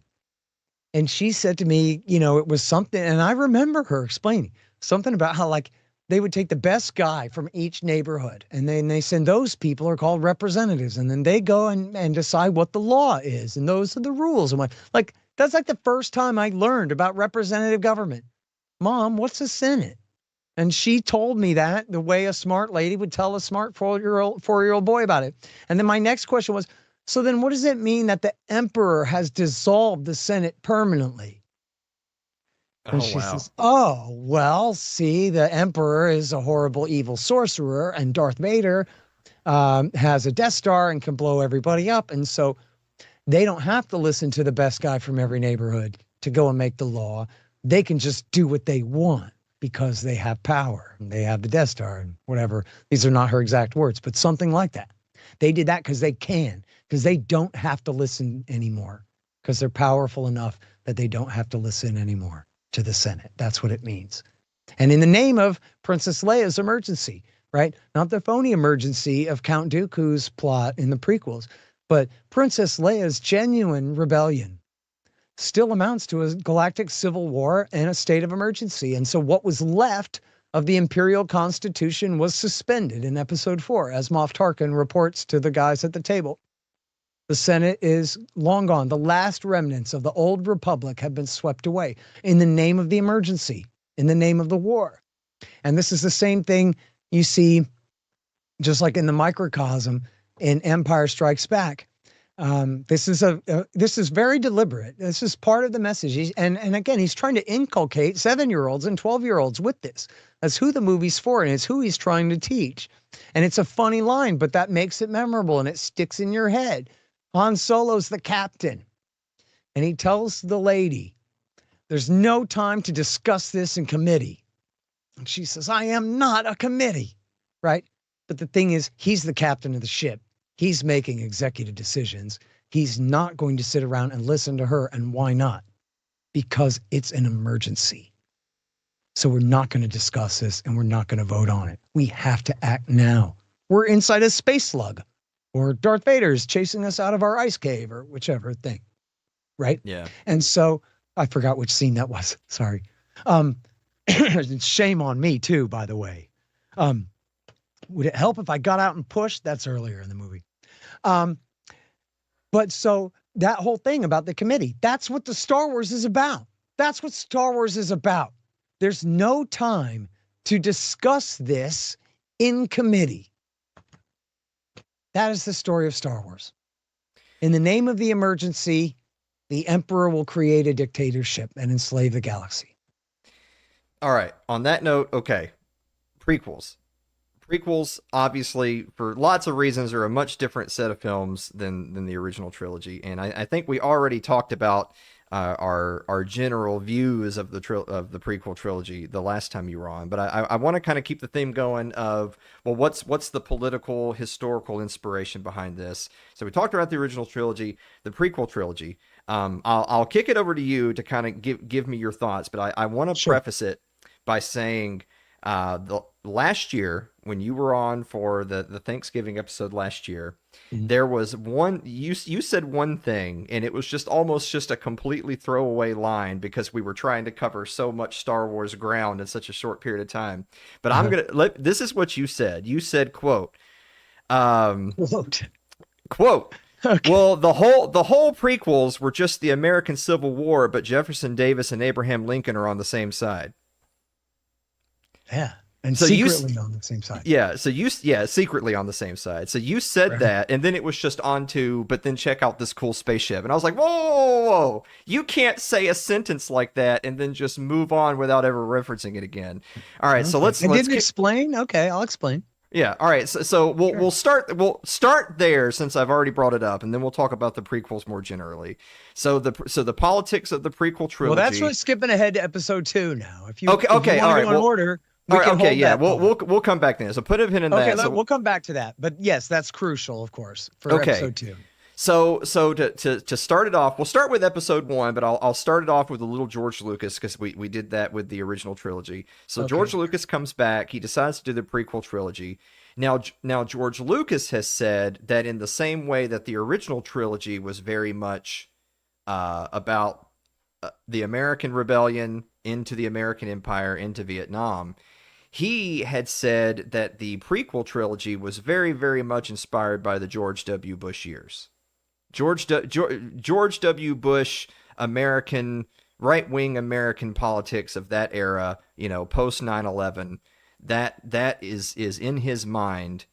And she said to me, it was something, and I remember her explaining something about how like they would take the best guy from each neighborhood, and then they send those people are called representatives, and then they go and decide what the law is, and those are the rules. And like that's like the first time I learned about representative government. Mom, what's a Senate? And she told me that the way a smart lady would tell a smart 4-year-old boy about it. And then my next question was, so then what does it mean that the emperor has dissolved the Senate permanently? And she says, oh, well, see, the emperor is a horrible, evil sorcerer, and Darth Vader has a Death Star and can blow everybody up. And so they don't have to listen to the best guy from every neighborhood to go and make the law. They can just do what they want because they have power and they have the Death Star and whatever. These are not her exact words, but something like that. They did that because they can, because they don't have to listen anymore, because they're powerful enough that they don't have to listen anymore to the Senate. That's what it means. And in the name of Princess Leia's emergency, right? Not the phony emergency of Count Dooku's plot in the prequels, but Princess Leia's genuine rebellion still amounts to a galactic civil war and a state of emergency. And so what was left of the Imperial Constitution was suspended in Episode 4, as Moff Tarkin reports to the guys at the table. The Senate is long gone. The last remnants of the old republic have been swept away in the name of the emergency. in the name of the war. And this is the same thing you see just like in the microcosm in Empire Strikes Back. This is very deliberate. This is part of the message. And again, he's trying to inculcate 7-year-olds and 12-year-olds with this. That's who the movie's for, and it's who he's trying to teach. And it's a funny line, but that makes it memorable, and it sticks in your head. Han Solo's the captain, and he tells the lady, there's no time to discuss this in committee. And she says, I am not a committee, right? But the thing is, he's the captain of the ship. He's making executive decisions. He's not going to sit around and listen to her. And why not? Because it's an emergency. So we're not going to discuss this, and we're not going to vote on it. We have to act now. We're inside a space slug, or Darth Vader's chasing us out of our ice cave, or whichever thing, right? Yeah. And so I forgot which scene that was. Sorry. Shame on me too, by the way. Would it help if I got out and pushed? That's earlier in the movie. But so that whole thing about the committee, that's what the Star Wars is about. That's what Star Wars is about. There's no time to discuss this in committee. That is the story of Star Wars. In the name of the emergency, the Emperor will create a dictatorship and enslave the galaxy. All right. On that note, okay. Prequels. Prequels, obviously, for lots of reasons, are a much different set of films than the original trilogy. And I think we already talked about our general views of the prequel trilogy the last time you were on. But I want to kind of keep the theme going of, well, what's the political, historical inspiration behind this? So we talked about the original trilogy, the prequel trilogy. I'll kick it over to you to kind of give me your thoughts. But I want to preface it by saying the last year, when you were on for the Thanksgiving episode last year, there was one, you said one thing, and it was just almost just a completely throwaway line because we were trying to cover so much Star Wars ground in such a short period of time. But I'm going to this is what you said. You said, quote, okay. Well, the whole prequels were just the American Civil War, but Jefferson Davis and Abraham Lincoln are on the same side. Yeah. And so secretly on the same side. Yeah. So secretly on the same side. So you said that, and then it was just on to, but then check out this cool spaceship. And I was like, whoa. You can't say a sentence like that and then just move on without ever referencing it again. All right. Okay. So let's explain. Okay. I'll explain. Yeah. All right. So we'll start there since I've already brought it up, and then we'll talk about the prequels more generally. So the politics of the prequel trilogy. Well, that's what's skipping ahead to episode 2 now. If you okay. All right. In order. We'll come back then. So put a pin in that. Okay, we'll come back to that. But yes, that's crucial, of course, for episode 2. So to start it off, we'll start with episode 1, but I'll start it off with a little George Lucas because we did that with the original trilogy. So George Lucas comes back. He decides to do the prequel trilogy. Now George Lucas has said that in the same way that the original trilogy was very much about the American rebellion into the American Empire, into Vietnam, he had said that the prequel trilogy was very, very much inspired by the George W. Bush years. George W. Bush, American, right-wing American politics of that era, post 9/11, that is in his mind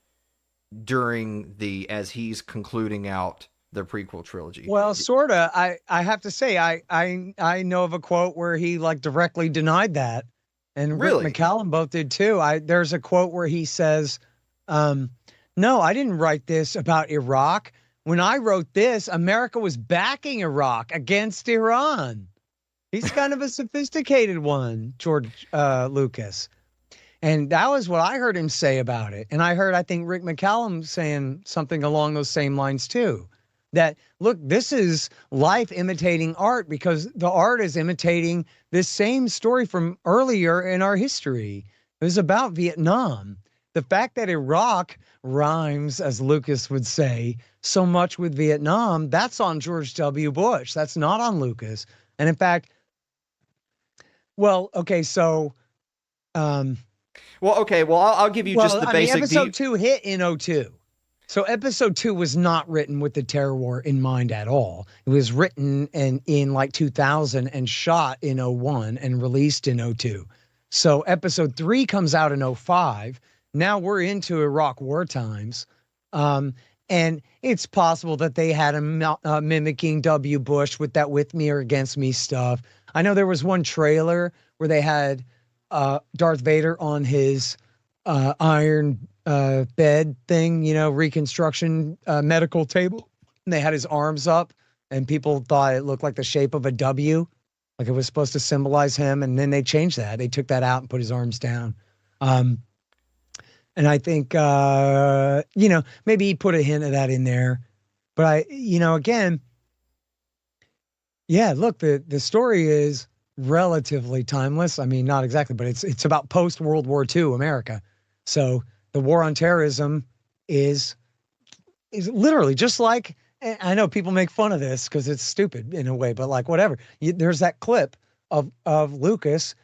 during as he's concluding out the prequel trilogy. Well, sorta. I have to say, I know of a quote where he directly denied that, and really? Rick McCallum both did too. There's a quote where he says, "No, I didn't write this about Iraq. When I wrote this, America was backing Iraq against Iran." He's kind of a sophisticated one, George Lucas. And that was what I heard him say about it. And I think Rick McCallum saying something along those same lines too. That, look, this is life imitating art because the art is imitating this same story from earlier in our history. It was about Vietnam. The fact that Iraq rhymes, as Lucas would say, so much with Vietnam, that's on George W. Bush. That's not on Lucas. And in fact, I'll give you just the basic. Episode 2 hit in 2002. So episode 2 was not written with the terror war in mind at all. It was written in 2000 and shot in 2001 and released in 2002. So episode 3 comes out in '05. Now we're into Iraq war times. And it's possible that they had him mimicking W. Bush with that with me or against me stuff. I know there was one trailer where they had Darth Vader on his iron bed thing, reconstruction medical table. And they had his arms up and people thought it looked like the shape of a W, like it was supposed to symbolize him. And then they changed that. They took that out and put his arms down. And I think, maybe he put a hint of that in there. But again, yeah, look, the story is relatively timeless. I mean, not exactly, but it's about post-World War II America. So the war on terrorism is literally just like, I know people make fun of this because it's stupid in a way, but like whatever. There's that clip of Lucas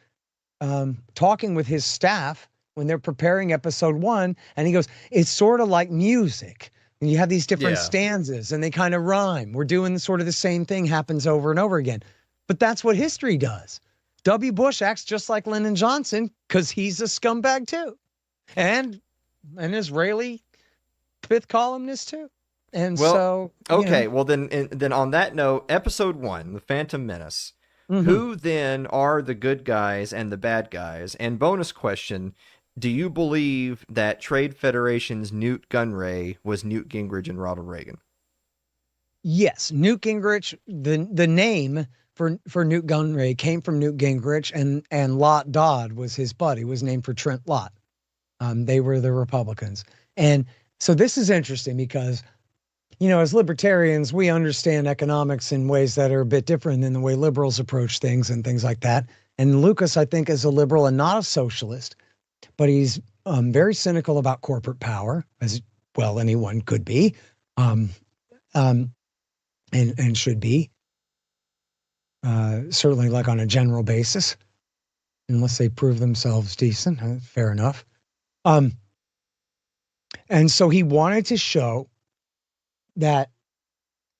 talking with his staff when they're preparing episode 1, and he goes, it's sort of like music. And you have these different stanzas and they kind of rhyme. We're doing sort of the same thing, happens over and over again. But that's what history does. W. Bush acts just like Lyndon Johnson because he's a scumbag too. And an Israeli fifth columnist too. And well, well then on that note, episode 1, The Phantom Menace. Mm-hmm. Who then are the good guys and the bad guys? And bonus question, do you believe that Trade Federation's Newt Gunray was Newt Gingrich and Ronald Reagan? Yes, Newt Gingrich, the name for Newt Gunray came from Newt Gingrich, and Lott Dodd was his buddy, was named for Trent Lott. They were the Republicans. And so this is interesting because, as libertarians, we understand economics in ways that are a bit different than the way liberals approach things and things like that. And Lucas, I think, is a liberal and not a socialist, but he's very cynical about corporate power, as well anyone could be, and should be, certainly like on a general basis, unless they prove themselves decent. Fair enough. And so he wanted to show that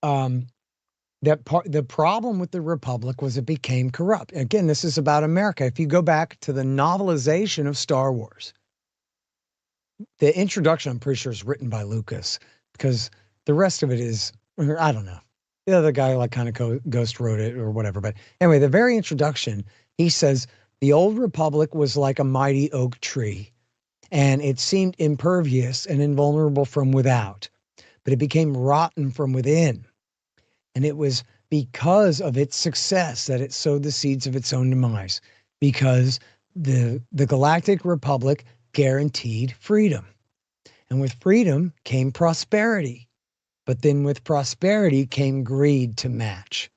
the problem with the Republic was it became corrupt. Again, this is about America. If you go back to the novelization of Star Wars, the introduction, I'm pretty sure, is written by Lucas, because the rest of it is, I don't know. The other guy like kind of ghost wrote it or whatever. But anyway, the very introduction, he says, the old Republic was like a mighty oak tree, and it seemed impervious and invulnerable from without, but it became rotten from within. And it was because of its success that it sowed the seeds of its own demise, because the Galactic Republic guaranteed freedom. And with freedom came prosperity. But then with prosperity came greed to match.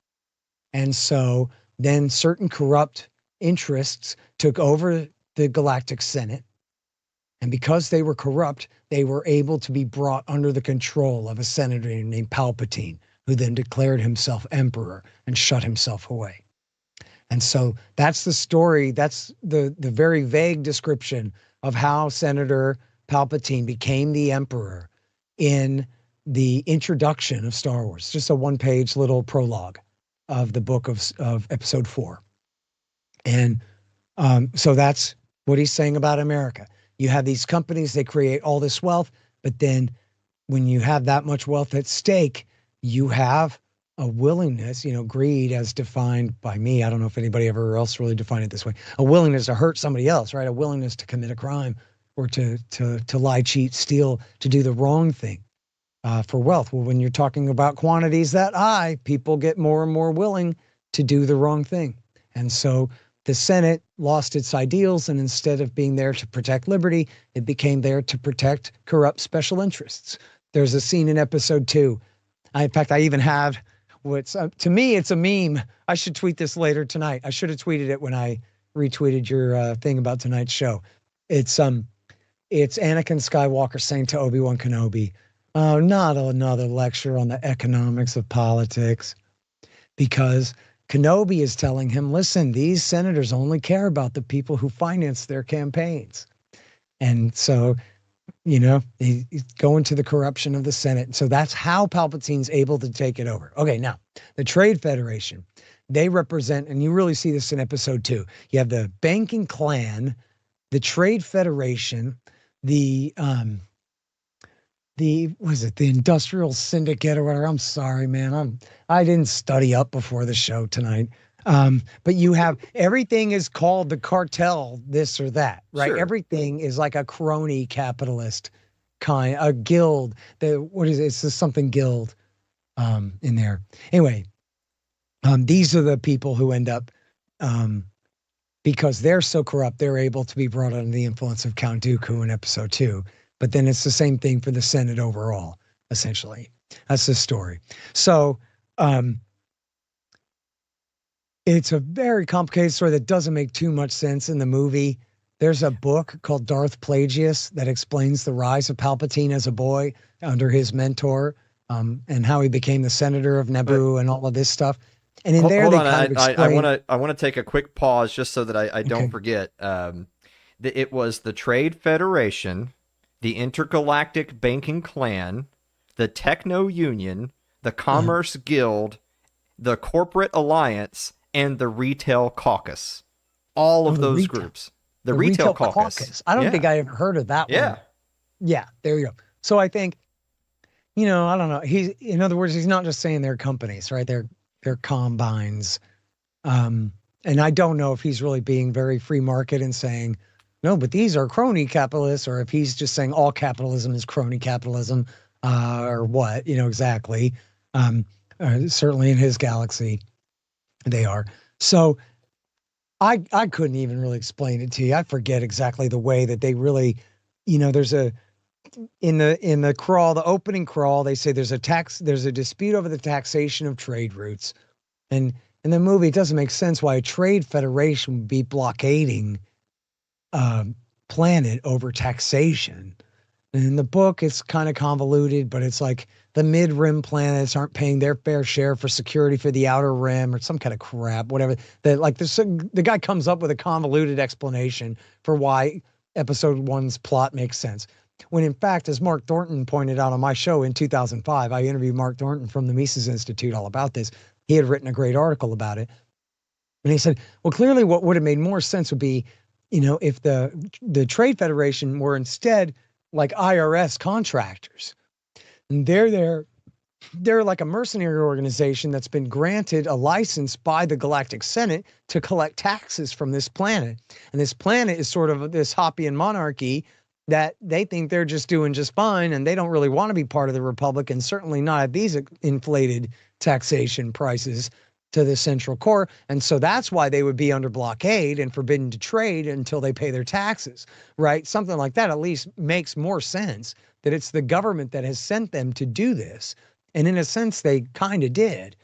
And so then certain corrupt interests took over the Galactic Senate. And because they were corrupt, they were able to be brought under the control of a senator named Palpatine, who then declared himself emperor and shut himself away. And so that's the story. That's the very vague description of how Senator Palpatine became the emperor in the introduction of Star Wars. Just a one-page little prologue of the book of episode 4. And so that's what he's saying about America. You have these companies, they create all this wealth, but then when you have that much wealth at stake, you have a willingness, greed as defined by me. I don't know if anybody ever else really defined it this way. A willingness to hurt somebody else, right? A willingness to commit a crime or to lie, cheat, steal, to do the wrong thing for wealth. Well, when you're talking about quantities that high, people get more and more willing to do the wrong thing. And so the Senate lost its ideals, and instead of being there to protect liberty, it became there to protect corrupt special interests. There's a scene in episode 2. In fact, I even have what's, to me, it's a meme. I should tweet this later tonight. I should have tweeted it when I retweeted your thing about tonight's show. It's Anakin Skywalker saying to Obi-Wan Kenobi, "Oh, not another lecture on the economics of politics," because Kenobi is telling him, listen, these senators only care about the people who finance their campaigns. And so, he's going to the corruption of the Senate. So that's how Palpatine's able to take it over. Okay, now, the Trade Federation. they represent, and you really see this in episode 2. You have the banking clan, the Trade Federation, the was it the Industrial Syndicate or whatever? I'm sorry, man. I didn't study up before the show tonight. But you have everything is called the cartel, this or that, right? Sure. Everything is like a crony capitalist kind, a guild. What is it? It's just something guild in there. Anyway, these are the people who end up because they're so corrupt, they're able to be brought under the influence of Count Dooku in episode 2. But then it's the same thing for the Senate overall, essentially. That's the story. So it's a very complicated story that doesn't make too much sense in the movie. There's a book called Darth Plagueis that explains the rise of Palpatine as a boy under his mentor, and how he became the senator of Naboo and all of this stuff. And in there, hold they on, kind of explain. I want to take a quick pause just so that I don't forget. It was the Trade Federation, the Intergalactic Banking Clan, the Techno Union, the Commerce Guild, the Corporate Alliance, and the Retail Caucus. All of those groups. The Retail Caucus. I don't think I ever heard of that one. Yeah, there you go. So I think, I don't know. In other words, he's not just saying they're companies, right? They're combines. And I don't know if he's really being very free market and saying, no, but these are crony capitalists, or if he's just saying all capitalism is crony capitalism, or what, exactly. Certainly in his galaxy, they are. So I couldn't even really explain it to you. I forget exactly the way that they really, there's in the crawl, the opening crawl, they say there's a dispute over the taxation of trade routes. And in the movie, it doesn't make sense why a trade federation would be blockading planet over taxation. And in the book, it's kind of convoluted, but it's like the mid-rim planets aren't paying their fair share for security for the outer rim or some kind of crap, whatever. The guy comes up with a convoluted explanation for why episode 1's plot makes sense. When in fact, as Mark Thornton pointed out on my show in 2005, I interviewed Mark Thornton from the Mises Institute all about this. He had written a great article about it. And he said, well, clearly what would have made more sense would be, if the Trade Federation were instead like IRS contractors. And they're like a mercenary organization that's been granted a license by the Galactic Senate to collect taxes from this planet. And this planet is sort of this Hoppian monarchy that they think they're just doing just fine, and they don't really want to be part of the Republic, and certainly not at these inflated taxation prices to the central core. And so that's why they would be under blockade and forbidden to trade until they pay their taxes, right? Something like that at least makes more sense, that it's the government that has sent them to do this. And in a sense, they kind of did.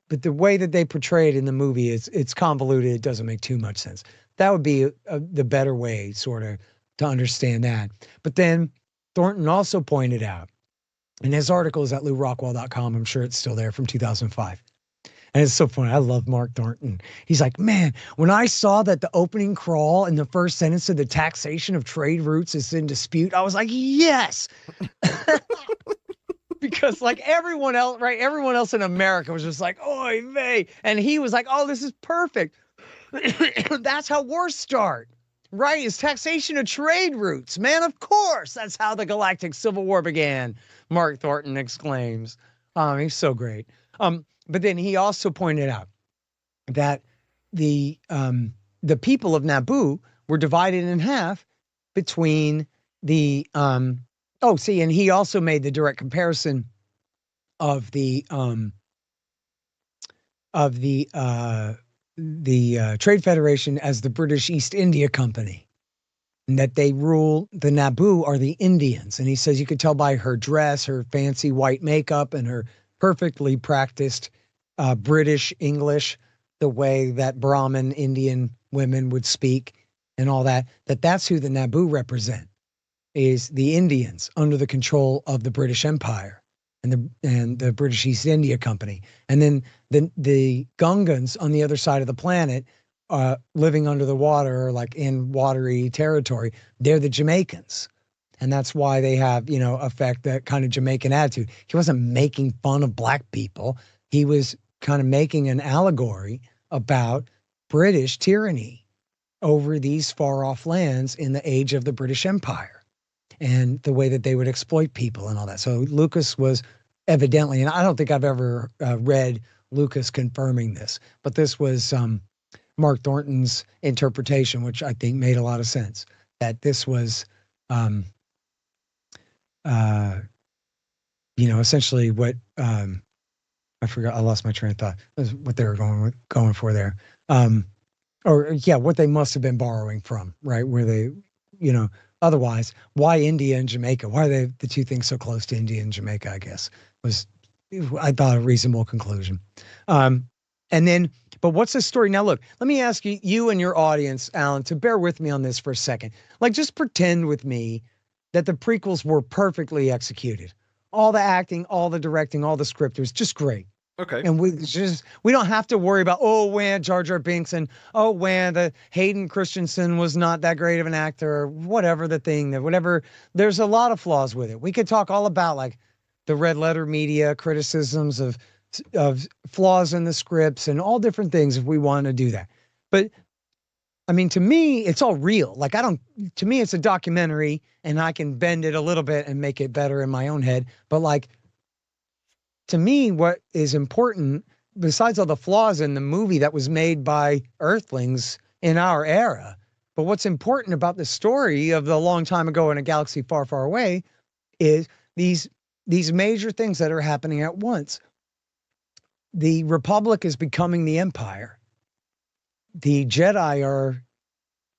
But the way that they portray it in the movie, it's convoluted. It doesn't make too much sense. That would be the better way, sort of, to understand that. But then Thornton also pointed out, and his article is at LouRockwell.com. I'm sure it's still there, from 2005. And it's so funny. I love Mark Thornton. He's like, man, when I saw that the opening crawl in the first sentence of the taxation of trade routes is in dispute, I was like, yes. Because like everyone else, right? Everyone else in America was just like, oy vey. And he was like, oh, this is perfect. That's how wars start, right? It's taxation of trade routes, man. Of course. That's how the Galactic Civil War began, Mark Thornton exclaims. He's so great. But then he also pointed out that the people of Naboo were divided in half between the and he also made the direct comparison of the Trade Federation as the British East India Company, and that they rule the Naboo are the Indians. And he says you could tell by her dress, her fancy white makeup, and her perfectly practiced British English, the way that Brahmin Indian women would speak and all that, that's who the Naboo represent, is the Indians under the control of the British Empire and the British East India Company. And then the Gungans on the other side of the planet, living under the water, or like in watery territory, they're the Jamaicans. And that's why they have, affect that kind of Jamaican attitude. He wasn't making fun of black people. He was kind of making an allegory about British tyranny over these far off lands in the age of the British Empire and the way that they would exploit people and all that. So Lucas was evidently, and I don't think I've ever read Lucas confirming this, but this was Mark Thornton's interpretation, which I think made a lot of sense, that this was, essentially what, I forgot, I lost my train of thought. That's what they were going for there. What they must have been borrowing from, right? Where they, otherwise, why India and Jamaica? Why are the two things so close to India and Jamaica, I guess, was, I thought, a reasonable conclusion. But what's the story? Now, look, let me ask you and your audience, Alan, to bear with me on this for a second. Like, just pretend with me that the prequels were perfectly executed. All the acting, all the directing, all the scripters, just great. Okay. And we don't have to worry about, when Jar Jar Binks and, when the Hayden Christensen was not that great of an actor, or whatever the thing, whatever. There's a lot of flaws with it. We could talk all about like the red letter media criticisms of flaws in the scripts and all different things if we want to do that. But I mean, to me, it's all real. Like, to me, it's a documentary and I can bend it a little bit and make it better in my own head. But like, to me, what is important, besides all the flaws in the movie that was made by Earthlings in our era, but what's important about the story of the long time ago in a galaxy far, far away is these major things that are happening at once. The Republic is becoming the Empire. The Jedi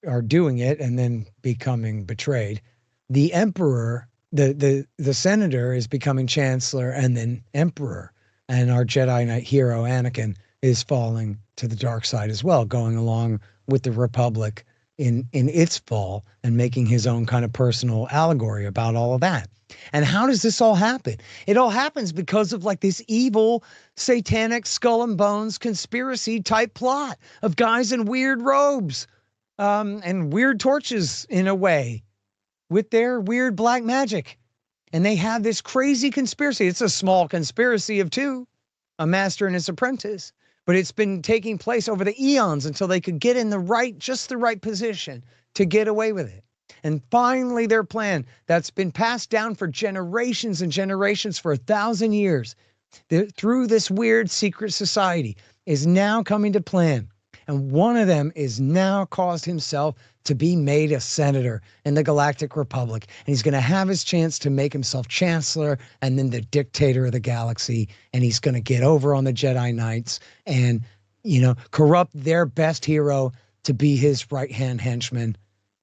are doing it and then becoming betrayed. The Emperor, the Senator, is becoming Chancellor and then Emperor. And our Jedi Knight hero, Anakin, is falling to the dark side as well, going along with the Republic in its fall and making his own kind of personal allegory about all of that. And how does this all happen? It all happens because of like this evil, satanic skull and bones conspiracy type plot of guys in weird robes and weird torches in a way with their weird black magic. And they have this crazy conspiracy. It's a small conspiracy of two, a master and his apprentice, but it's been taking place over the eons until they could get in just the right position to get away with it. And finally, their plan that's been passed down for generations and generations, for 1,000 years, through this weird secret society, is now coming to plan. And one of them is now caused himself to be made a senator in the Galactic Republic. And he's going to have his chance to make himself chancellor and then the dictator of the galaxy. And he's going to get over on the Jedi Knights and, corrupt their best hero to be his right-hand henchman.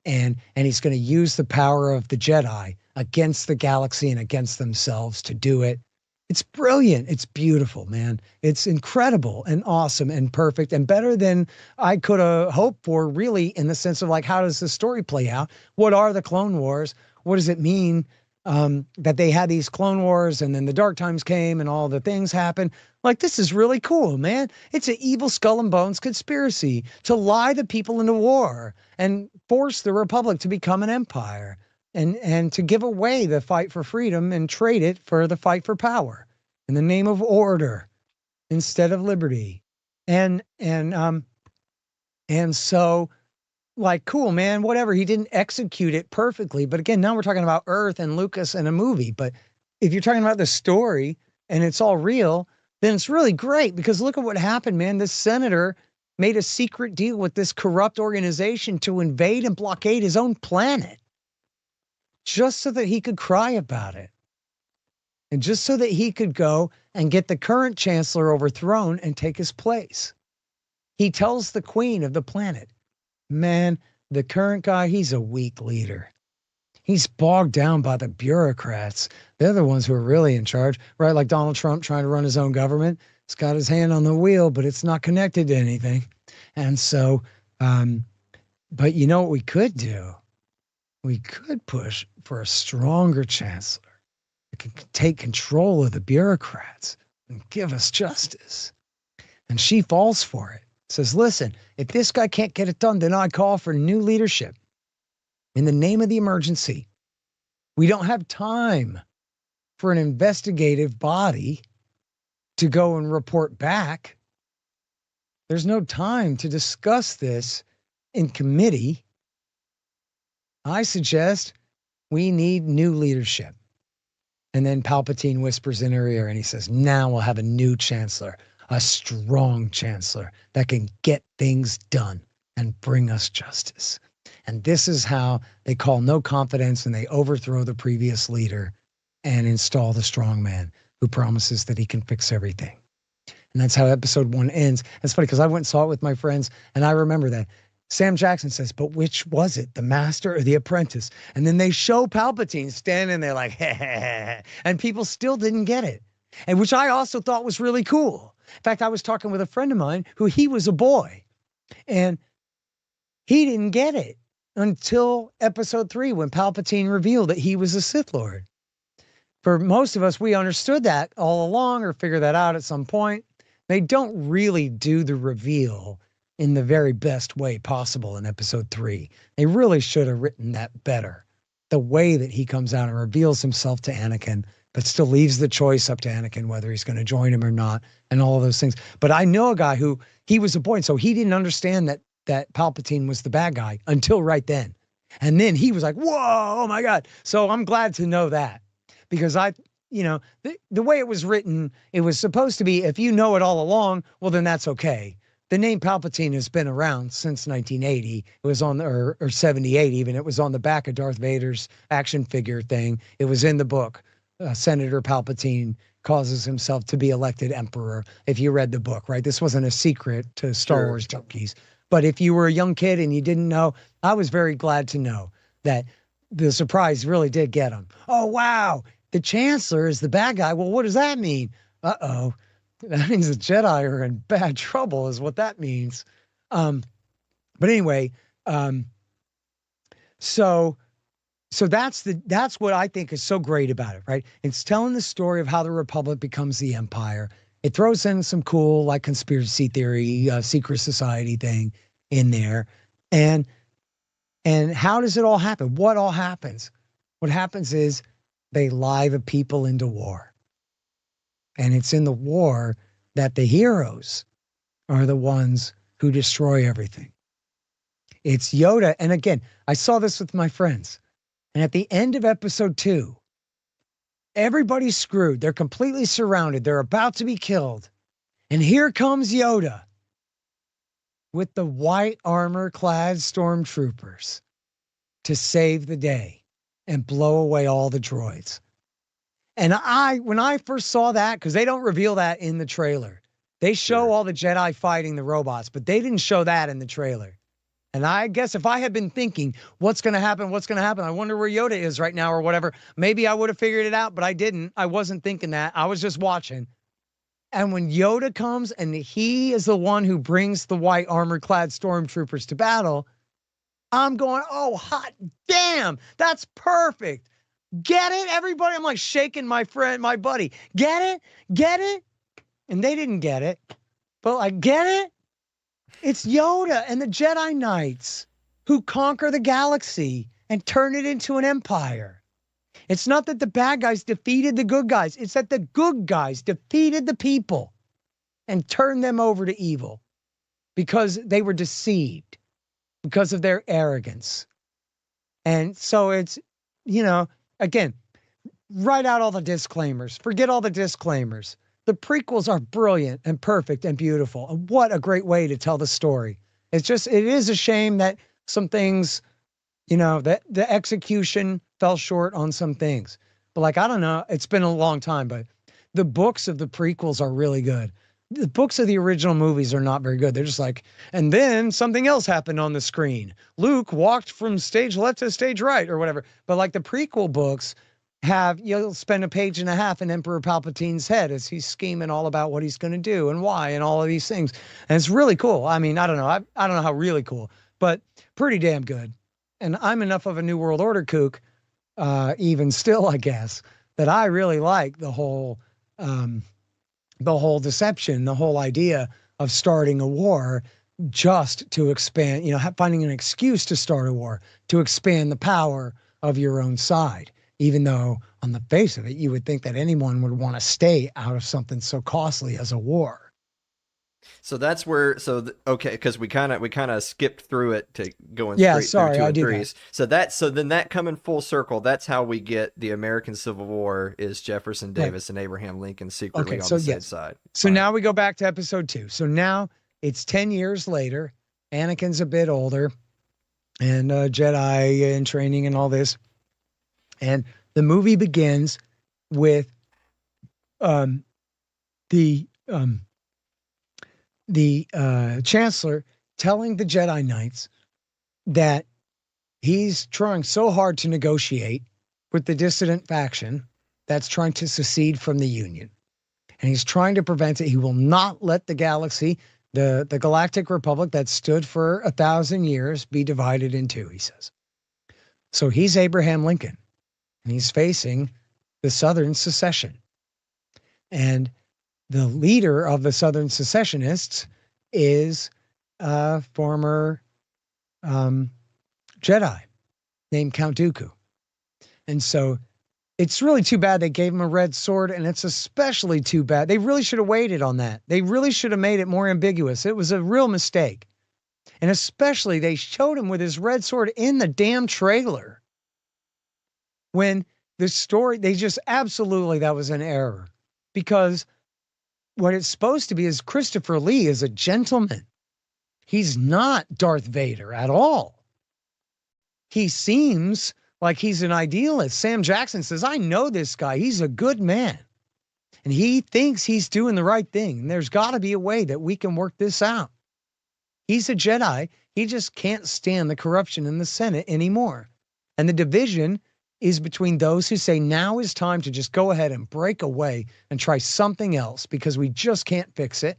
And he's going to use the power of the Jedi against the galaxy and against themselves to do it. It's brilliant. It's beautiful, man. It's incredible and awesome and perfect and better than I could have hoped for, really, in the sense of like, how does the story play out? What are the Clone Wars? What does it mean that they had these Clone Wars and then the Dark Times came and all the things happened? Like, this is really cool, man. It's an evil skull and bones conspiracy to lie the people into war and force the Republic to become an empire. And to give away the fight for freedom and trade it for the fight for power in the name of order instead of liberty. And so, like, cool, man, whatever. He didn't execute it perfectly. But again, now we're talking about Earth and Lucas and a movie. But if you're talking about the story and it's all real, then it's really great, because look at what happened, man. This senator made a secret deal with this corrupt organization to invade and blockade his own planet, just so that he could cry about it. And just so that he could go and get the current chancellor overthrown and take his place. He tells the queen of the planet, man, the current guy, he's a weak leader. He's bogged down by the bureaucrats. They're the ones who are really in charge, right? Like Donald Trump trying to run his own government. He's got his hand on the wheel, but it's not connected to anything. And so, but you know what we could do? We could push for a stronger chancellor that can take control of the bureaucrats and give us justice. And she falls for it. Says, listen, if this guy can't get it done, then I call for new leadership in the name of the emergency. We don't have time for an investigative body to go and report back. There's no time to discuss this in committee. I suggest we need new leadership. And then Palpatine whispers in her ear and he says, now we'll have a new chancellor, a strong chancellor that can get things done and bring us justice. And this is how they call no confidence and they overthrow the previous leader and install the strong man who promises that he can fix everything. And that's how episode 1 ends. It's funny because I went and saw it with my friends and I remember that. Sam Jackson says, but which was it, the master or the apprentice? And then they show Palpatine standing there like, and people still didn't get it. And which I also thought was really cool. In fact, I was talking with a friend of mine who he was a boy and he didn't get it until episode 3 when Palpatine revealed that he was a Sith Lord. For most of us, we understood that all along or figured that out at some point. They don't really do the reveal in the very best way possible in episode 3. They really should have written that better. The way that he comes out and reveals himself to Anakin, but still leaves the choice up to Anakin whether he's going to join him or not, and all of those things. But I know a guy who, he was a boy, so he didn't understand that Palpatine was the bad guy until right then. And then he was like, whoa, oh my God. So I'm glad to know that. Because the way it was written, it was supposed to be, if you know it all along, well, then that's okay. The name Palpatine has been around since 1980. It was on, or 78 even. It was on the back of Darth Vader's action figure thing. It was in the book. Senator Palpatine causes himself to be elected emperor. If you read the book, right? This wasn't a secret to Star Wars junkies. But if you were a young kid and you didn't know, I was very glad to know that the surprise really did get him. Oh, wow. The Chancellor is the bad guy. Well, what does that mean? Uh-oh. That means the Jedi are in bad trouble is what that means. But anyway, so that's what I think is so great about it, right? It's telling the story of how the Republic becomes the Empire. It throws in some cool, like, conspiracy theory, secret society thing in there. And how does it all happen? What all happens? What happens is they lie the people into war. And it's in the war that the heroes are the ones who destroy everything. It's Yoda. And again, I saw this with my friends. And at the end of episode 2, everybody's screwed. They're completely surrounded. They're about to be killed. And here comes Yoda with the white armor-clad stormtroopers to save the day and blow away all the droids. And when I first saw that, because they don't reveal that in the trailer. They show all the Jedi fighting the robots, but they didn't show that in the trailer. And I guess if I had been thinking, what's going to happen? I wonder where Yoda is right now or whatever. Maybe I would have figured it out, but I didn't. I wasn't thinking that. I was just watching. And when Yoda comes and he is the one who brings the white armor-clad stormtroopers to battle, I'm going, oh, hot damn, that's perfect. Get it, everybody? I'm like shaking my buddy. Get it? Get it? And they didn't get it. But I get it. It's Yoda and the Jedi Knights who conquer the galaxy and turn it into an empire. It's not that the bad guys defeated the good guys. It's that the good guys defeated the people and turned them over to evil because they were deceived because of their arrogance. And so it's, again, write out all the disclaimers. Forget all the disclaimers. The prequels are brilliant and perfect and beautiful. And what a great way to tell the story. It is a shame that some things, that the execution fell short on some things. But I don't know, it's been a long time, but the books of the prequels are really good. The books of the original movies are not very good. They're just like, and then something else happened on the screen. Luke walked from stage left to stage right or whatever. But the prequel books you'll spend a page and a half in Emperor Palpatine's head as he's scheming all about what he's going to do and why and all of these things. And it's really cool. I mean, I don't know. I don't know how really cool, but pretty damn good. And I'm enough of a New World Order kook, even still, I guess, that I really like the whole deception, the whole idea of starting a war just to expand, finding an excuse to start a war, to expand the power of your own side. even though on the face of it, you would think that anyone would want to stay out of something so costly as a war. So that's where, okay, because we kind of skipped through it to going Yeah, straight through sorry, two I and do threes. So then that coming full circle, that's how we get the American Civil War is Jefferson Right. Davis and Abraham Lincoln secretly Okay, on so the same yes. side. So All now we go back to episode 2. So now it's 10 years later. Anakin's a bit older and Jedi in training and all this. And the movie begins with the Chancellor telling the Jedi Knights that he's trying so hard to negotiate with the dissident faction that's trying to secede from the Union. And he's trying to prevent it. He will not let the galaxy, the Galactic Republic that stood for 1,000 years, be divided in two, he says. So he's Abraham Lincoln, and he's facing the Southern secession. And the leader of the Southern secessionists is a former Jedi named Count Dooku. And so it's really too bad they gave him a red sword, and it's especially too bad. They really should have waited on that. They really should have made it more ambiguous. It was a real mistake. And especially they showed him with his red sword in the damn trailer. When the story, they just absolutely, that was an error. Because what it's supposed to be is Christopher Lee is a gentleman. He's not Darth Vader at all. He seems like he's an idealist. Sam Jackson says, I know this guy. He's a good man. And he thinks he's doing the right thing. And there's got to be a way that we can work this out. He's a Jedi. He just can't stand the corruption in the Senate anymore. And the division is between those who say now is time to just go ahead and break away and try something else because we just can't fix it.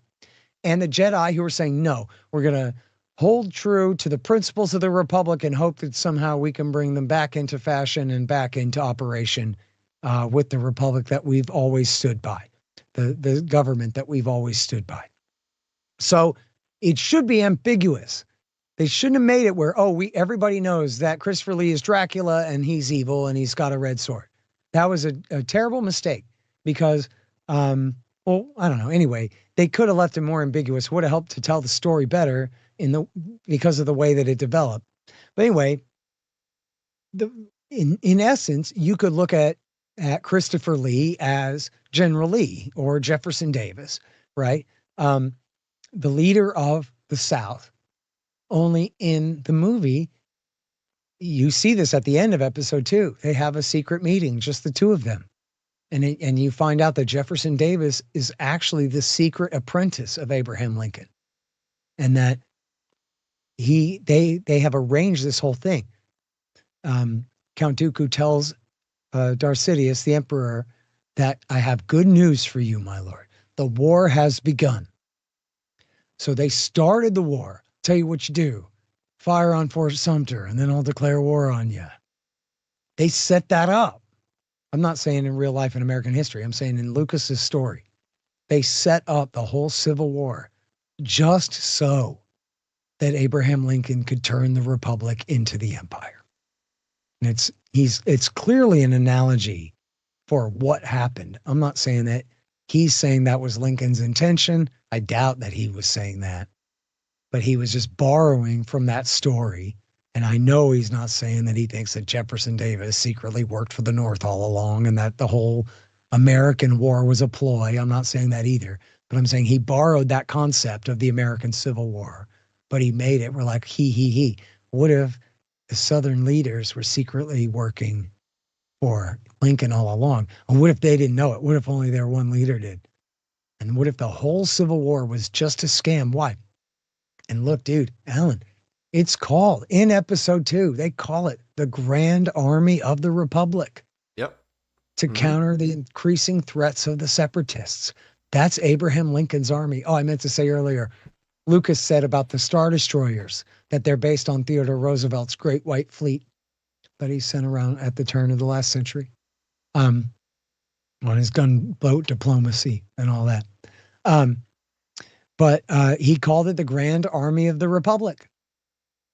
And the Jedi who are saying, no, we're going to hold true to the principles of the Republic and hope that somehow we can bring them back into fashion and back into operation with the Republic that we've always stood by, the government that we've always stood by. So it should be ambiguous. They shouldn't have made it where, everybody knows that Christopher Lee is Dracula and he's evil and he's got a red sword. That was a terrible mistake because, I don't know. Anyway, they could have left it more ambiguous. Would have helped to tell the story better because of the way that it developed. But anyway, in essence, you could look at Christopher Lee as General Lee or Jefferson Davis, right? The leader of the South. Only in the movie, you see this at the end of episode 2. They have a secret meeting, just the two of them. And you find out that Jefferson Davis is actually the secret apprentice of Abraham Lincoln. And that they have arranged this whole thing. Count Dooku tells Darth Sidious, the Emperor, that I have good news for you, my lord. The war has begun. So they started the war. Tell you what you do. Fire on Fort Sumter, and then I'll declare war on you. They set that up. I'm not saying in real life in American history. I'm saying in Lucas's story. They set up the whole Civil War just so that Abraham Lincoln could turn the Republic into the Empire. And it's clearly an analogy for what happened. I'm not saying that he's saying that was Lincoln's intention. I doubt that he was saying that. But he was just borrowing from that story. And I know he's not saying that he thinks that Jefferson Davis secretly worked for the North all along and that the whole American war was a ploy. I'm not saying that either. But I'm saying he borrowed that concept of the American Civil War. But he made it, we're like, he. What if the Southern leaders were secretly working for Lincoln all along? And what if they didn't know it? What if only their one leader did? And what if the whole Civil War was just a scam? Why? And look, dude, Alan, it's called in episode 2, they call it the Grand Army of the Republic. Yep. To counter the increasing threats of the separatists. That's Abraham Lincoln's army. Oh, I meant to say earlier, Lucas said about the Star Destroyers that they're based on Theodore Roosevelt's Great White Fleet that he sent around at the turn of the last century on his gunboat diplomacy and all that. But he called it the Grand Army of the Republic,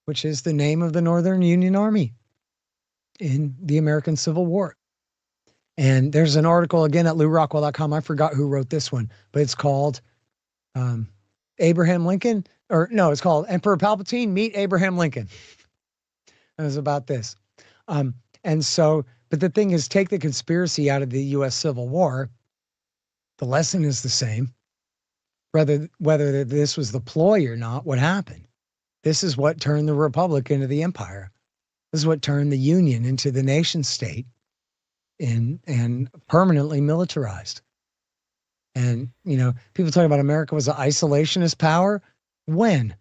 which is the name of the Northern Union Army in the American Civil War. And there's an article again at LouRockwell.com. I forgot who wrote this one, but it's called Abraham Lincoln, or no, it's called Emperor Palpatine Meet Abraham Lincoln. It was about this. And so, but the thing is, take the conspiracy out of the U.S. Civil War. The lesson is the same. Whether this was the ploy or not, what happened? This is what turned the Republic into the empire. This is what turned the Union into the nation state and permanently militarized. And, you know, people talk about America was an isolationist power. When?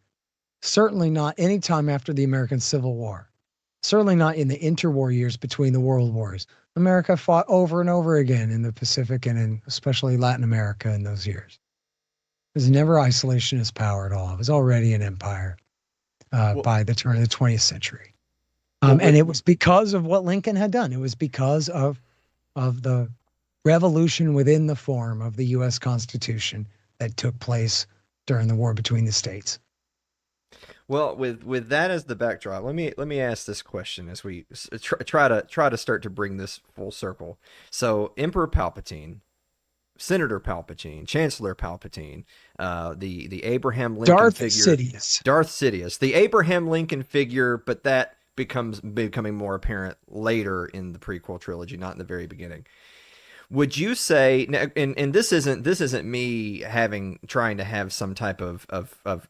Certainly not any time after the American Civil War. Certainly not in the interwar years between the world wars. America fought over and over again in the Pacific and in especially Latin America in those years. It was never isolationist power at all. It was already an empire by the turn of the 20th century. And it was because of what Lincoln had done. It was because of the revolution within the form of the U.S. Constitution that took place during the war between the states. Well, with that as the backdrop, let me ask this question as we try to start to bring this full circle. So, Emperor Palpatine, Senator Palpatine, Chancellor Palpatine, the Abraham Lincoln figure, Darth Sidious, the Abraham Lincoln figure, but that becoming more apparent later in the prequel trilogy, not in the very beginning. Would you say, and this isn't me trying to have some type of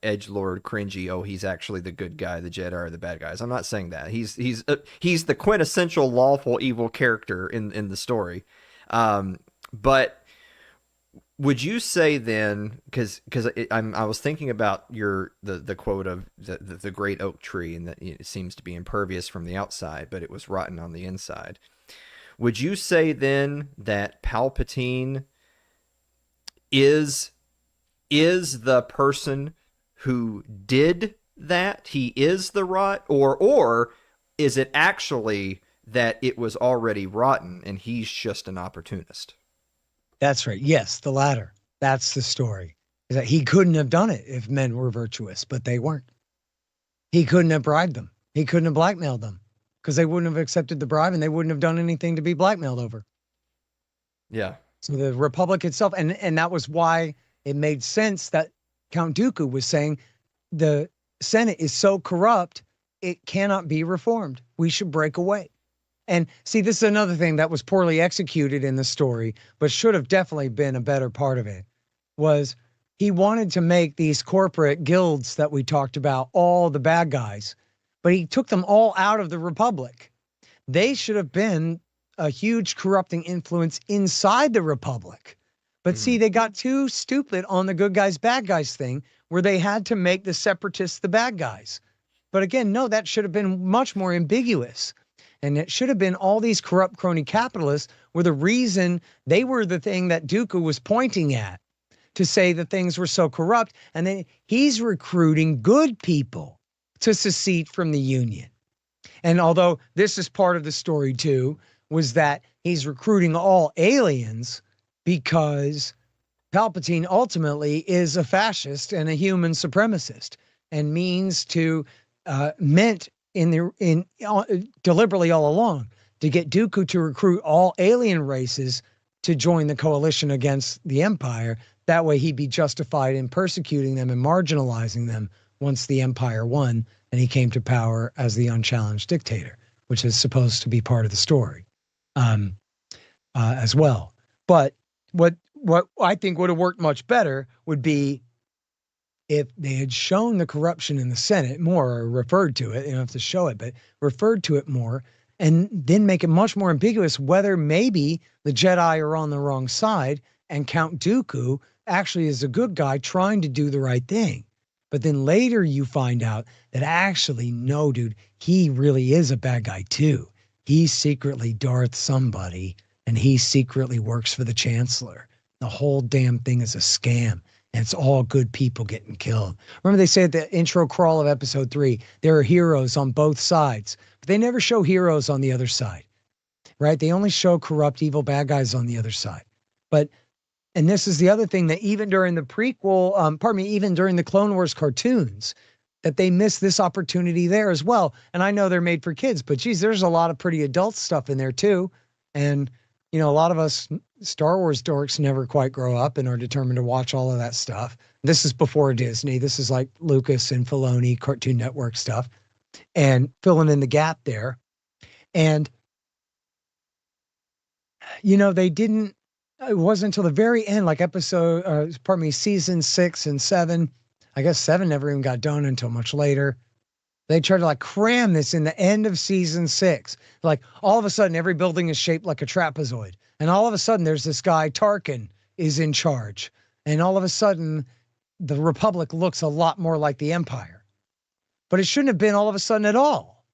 edgelord cringy, oh, he's actually the good guy, the Jedi are the bad guys. I'm not saying that. He's the quintessential lawful evil character in the story. But would you say then, because I was thinking about the quote of the great oak tree, and that it seems to be impervious from the outside, but it was rotten on the inside. Would you say then that Palpatine is the person who did that? He is the rot, or is it actually that it was already rotten and he's just an opportunist? That's right. Yes, the latter. That's the story. Is that he couldn't have done it if men were virtuous, but they weren't. He couldn't have bribed them. He couldn't have blackmailed them because they wouldn't have accepted the bribe and they wouldn't have done anything to be blackmailed over. Yeah. So the Republic itself, and that was why it made sense that Count Dooku was saying the Senate is so corrupt, it cannot be reformed. We should break away. And see, this is another thing that was poorly executed in the story, but should have definitely been a better part of it, was he wanted to make these corporate guilds that we talked about all the bad guys, but he took them all out of the Republic. They should have been a huge corrupting influence inside the Republic. But see, they got too stupid on the good guys, bad guys thing, where they had to make the separatists the bad guys. But again, no, that should have been much more ambiguous. And it should have been all these corrupt crony capitalists were the reason, they were the thing that Dooku was pointing at to say that things were so corrupt. And then he's recruiting good people to secede from the Union. And although this is part of the story too, was that he's recruiting all aliens because Palpatine ultimately is a fascist and a human supremacist and means to, meant deliberately all along to get Dooku to recruit all alien races to join the coalition against the Empire. That way he'd be justified in persecuting them and marginalizing them once the Empire won and he came to power as the unchallenged dictator, which is supposed to be part of the story as well. But what I think would have worked much better would be if they had shown the corruption in the Senate more, or referred to it, you don't have to show it, but referred to it more, and then make it much more ambiguous whether maybe the Jedi are on the wrong side and Count Dooku actually is a good guy trying to do the right thing. But then later you find out that actually, no, dude, he really is a bad guy too. He's secretly Darth somebody, and he secretly works for the Chancellor. The whole damn thing is a scam. And it's all good people getting killed. Remember they say at the intro crawl of episode 3, there are heroes on both sides, but they never show heroes on the other side, right? They only show corrupt, evil, bad guys on the other side. But, and this is the other thing that even during the prequel, even during the Clone Wars cartoons, that they miss this opportunity there as well. And I know they're made for kids, but geez, there's a lot of pretty adult stuff in there too. And, you know, a lot of us Star Wars dorks never quite grow up and are determined to watch all of that stuff. This is before Disney. This is like Lucas and Filoni, Cartoon Network stuff, and filling in the gap there. And, you know, they didn't, it wasn't until the very end, like season 6 and 7. I guess 7 never even got done until much later. They tried to like cram this in the end of season 6. Like all of a sudden, every building is shaped like a trapezoid. And all of a sudden, there's this guy, Tarkin, is in charge. And all of a sudden, the Republic looks a lot more like the Empire. But it shouldn't have been all of a sudden at all.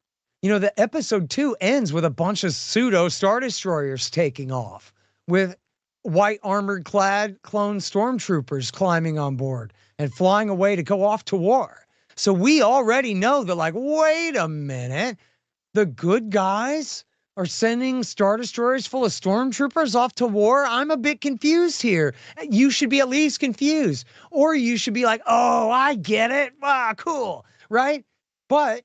You know, the episode 2 ends with a bunch of pseudo Star Destroyers taking off with white armored clad clone stormtroopers climbing on board and flying away to go off to war. So we already know that, like, wait a minute, the good guys are sending Star Destroyers full of stormtroopers off to war? I'm a bit confused here. You should be at least confused. Or you should be like, oh, I get it. Ah, cool. Right? But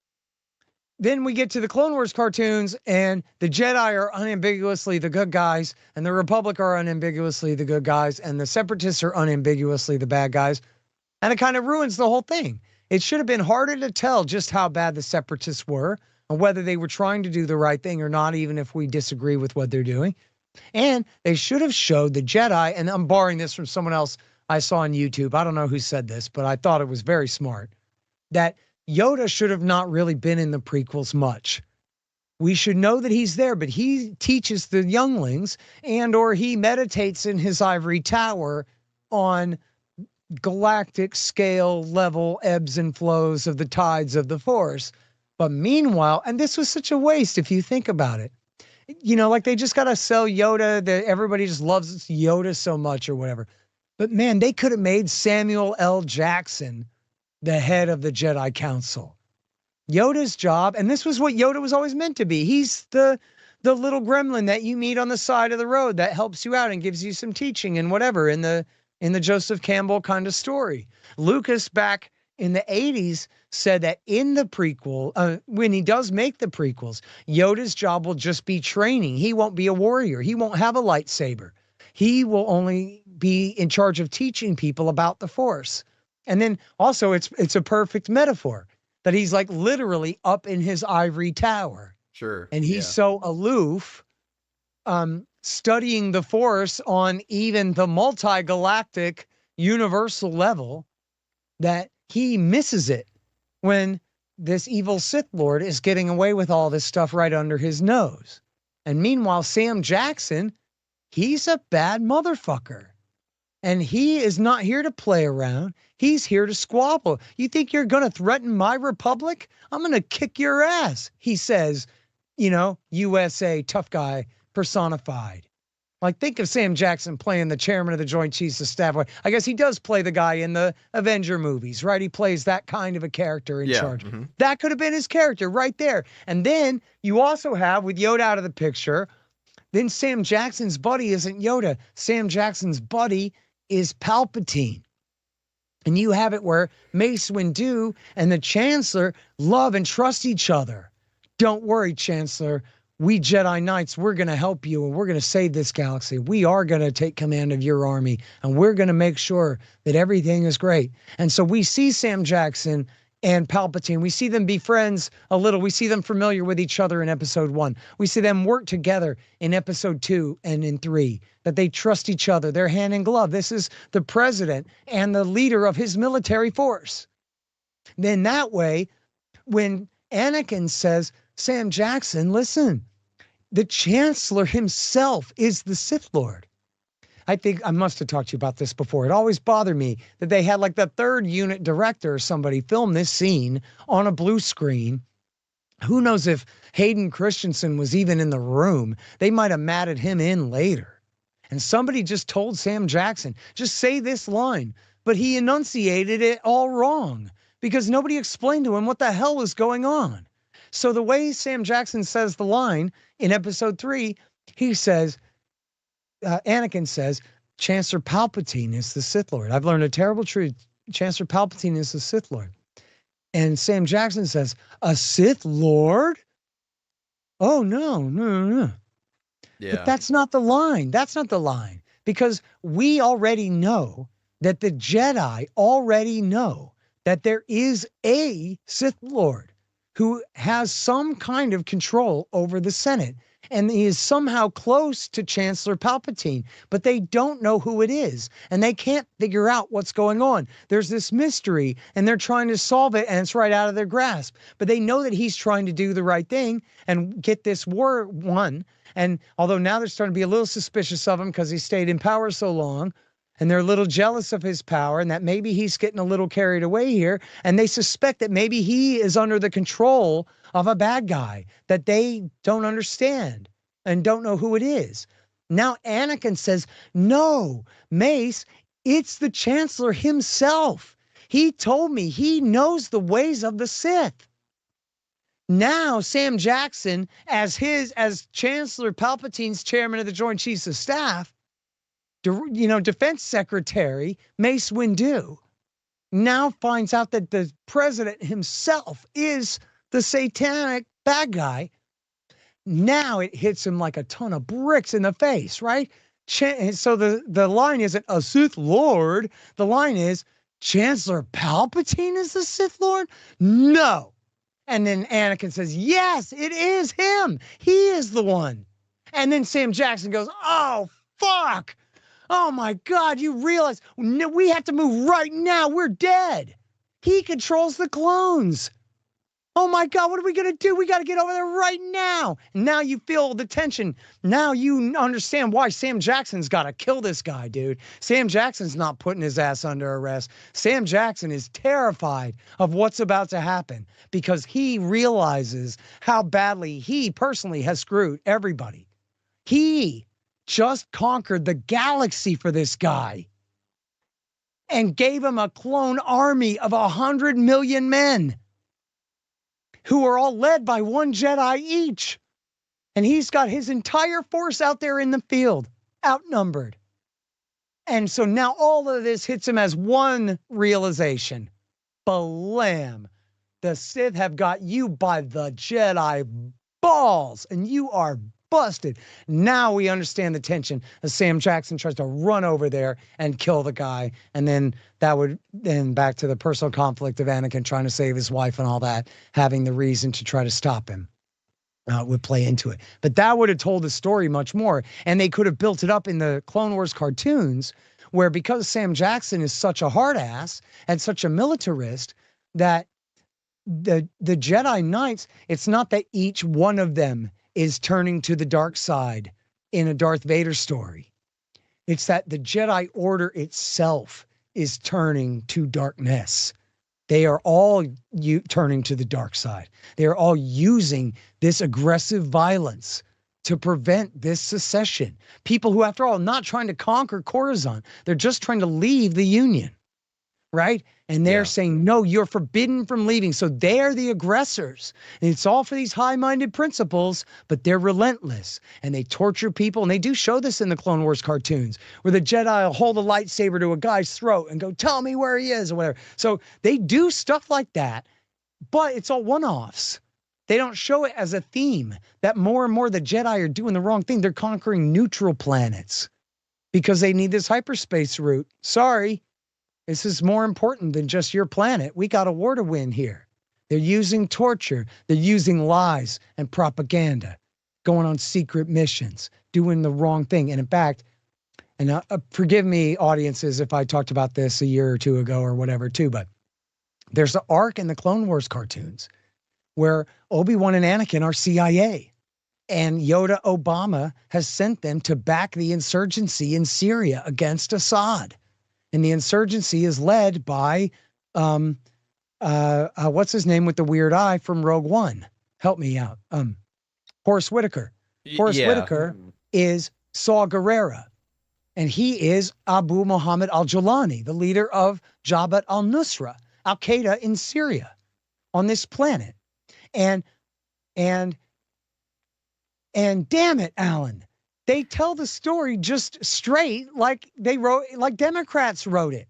then we get to the Clone Wars cartoons, and the Jedi are unambiguously the good guys, and the Republic are unambiguously the good guys, and the Separatists are unambiguously the bad guys. And it kind of ruins the whole thing. It should have been harder to tell just how bad the Separatists were and whether they were trying to do the right thing or not, even if we disagree with what they're doing. And they should have showed the Jedi, and I'm borrowing this from someone else I saw on YouTube. I don't know who said this, but I thought it was very smart, that Yoda should have not really been in the prequels much. We should know that he's there, but he teaches the younglings or he meditates in his ivory tower on galactic scale level ebbs and flows of the tides of the Force. But meanwhile, and this was such a waste if you think about it, you know, like they just got to sell Yoda, that everybody just loves Yoda so much or whatever. But man, they could have made Samuel L. Jackson the head of the Jedi Council. Yoda's job, and this was what Yoda was always meant to be. He's the little gremlin that you meet on the side of the road that helps you out and gives you some teaching and whatever in the Joseph Campbell kind of story. Lucas back in the 80s said that in the prequel, when he does make the prequels, Yoda's job will just be training. He won't be a warrior. He won't have a lightsaber. He will only be in charge of teaching people about the Force. And then also it's a perfect metaphor that he's like literally up in his ivory tower. Sure. And he's so aloof, studying the Force on even the multi-galactic universal level, that he misses it when this evil Sith Lord is getting away with all this stuff right under his nose. And meanwhile, Sam Jackson, he's a bad motherfucker. And he is not here to play around. He's here to squabble. You think you're going to threaten my republic? I'm going to kick your ass, he says, you know, USA tough guy personified. Like, think of Sam Jackson playing the chairman of the Joint Chiefs of Staff. I guess he does play the guy in the Avenger movies, right? He plays that kind of a character in charge. Mm-hmm. That could have been his character right there. And then you also have, with Yoda out of the picture, then Sam Jackson's buddy isn't Yoda. Sam Jackson's buddy is Palpatine. And you have it where Mace Windu and the Chancellor love and trust each other. Don't worry, Chancellor. We Jedi Knights, we're going to help you, and we're going to save this galaxy. We are going to take command of your army, and we're going to make sure that everything is great. And so we see Sam Jackson and Palpatine. We see them be friends a little. We see them familiar with each other in episode 1. We see them work together in episode 2 and in 3, that they trust each other. They're hand in glove. This is the president and the leader of his military force. Then that way, when Anakin says, Sam Jackson, listen, the Chancellor himself is the Sith Lord. I think I must have talked to you about this before. It always bothered me that they had like the 3rd unit director or somebody film this scene on a blue screen. Who knows if Hayden Christensen was even in the room? They might have matted him in later. And somebody just told Sam Jackson, just say this line. But he enunciated it all wrong because nobody explained to him what the hell was going on. So the way Sam Jackson says the line in episode 3, he says, Anakin says, Chancellor Palpatine is the Sith Lord. I've learned a terrible truth. Chancellor Palpatine is the Sith Lord. And Sam Jackson says, a Sith Lord? Oh, no. Yeah. But that's not the line. That's not the line. Because we already know that the Jedi already know that there is a Sith Lord who has some kind of control over the Senate. And he is somehow close to Chancellor Palpatine, but they don't know who it is. And they can't figure out what's going on. There's this mystery, and they're trying to solve it, and it's right out of their grasp. But they know that he's trying to do the right thing and get this war won. And although now they're starting to be a little suspicious of him because he stayed in power so long, and they're a little jealous of his power and that maybe he's getting a little carried away here. And they suspect that maybe he is under the control of a bad guy that they don't understand and don't know who it is. Now Anakin says, no, Mace, it's the Chancellor himself. He told me he knows the ways of the Sith. Now Sam Jackson, as Chancellor Palpatine's chairman of the Joint Chiefs of Staff, Defense Secretary Mace Windu, now finds out that the president himself is the satanic bad guy. Now it hits him like a ton of bricks in the face, right? So the line isn't a Sith Lord. The line is Chancellor Palpatine is the Sith Lord? No. And then Anakin says, yes, it is him. He is the one. And then Sam Jackson goes, oh, fuck. Oh my God, you realize we have to move right now. We're dead. He controls the clones. Oh my God, what are we going to do? We got to get over there right now. Now you feel the tension. Now you understand why Sam Jackson's got to kill this guy, dude. Sam Jackson's not putting his ass under arrest. Sam Jackson is terrified of what's about to happen because he realizes how badly he personally has screwed everybody. He just conquered the galaxy for this guy and gave him a clone army of 100 million men who are all led by one Jedi each. And he's got his entire force out there in the field, outnumbered. And so now all of this hits him as one realization. Blam! The Sith have got you by the Jedi balls, and you are busted. Now we understand the tension as Sam Jackson tries to run over there and kill the guy. And then back to the personal conflict of Anakin trying to save his wife and all that, having the reason to try to stop him. Would play into it. But that would have told the story much more. And they could have built it up in the Clone Wars cartoons where because Sam Jackson is such a hard ass and such a militarist that the Jedi Knights, it's not that each one of them is turning to the dark side in a Darth Vader story. It's that the Jedi Order itself is turning to darkness. They are all turning to the dark side. They are all using this aggressive violence to prevent this secession. People who, after all, are not trying to conquer Coruscant. They're just trying to leave the Union, right? And they're saying, no, you're forbidden from leaving. So they're the aggressors. And it's all for these high-minded principles, but they're relentless. And they torture people. And they do show this in the Clone Wars cartoons, where the Jedi will hold a lightsaber to a guy's throat and go, tell me where he is, or whatever. So they do stuff like that, but it's all one-offs. They don't show it as a theme that more and more the Jedi are doing the wrong thing. They're conquering neutral planets because they need this hyperspace route. Sorry. This is more important than just your planet. We got a war to win here. They're using torture. They're using lies and propaganda, going on secret missions, doing the wrong thing. And in fact, and forgive me, audiences, if I talked about this a year or two ago or whatever too, but there's an arc in the Clone Wars cartoons where Obi-Wan and Anakin are CIA. And Yoda Obama has sent them to back the insurgency in Syria against Assad. And the insurgency is led by, what's his name with the weird eye from Rogue One? Help me out. Forrest Whitaker. Forrest Whitaker is Saw Gerrera. And he is Abu Muhammad al-Jawlani, the leader of Jabhat al-Nusra, Al-Qaeda in Syria, on this planet. And damn it, Alan. They tell the story just straight like Democrats wrote it.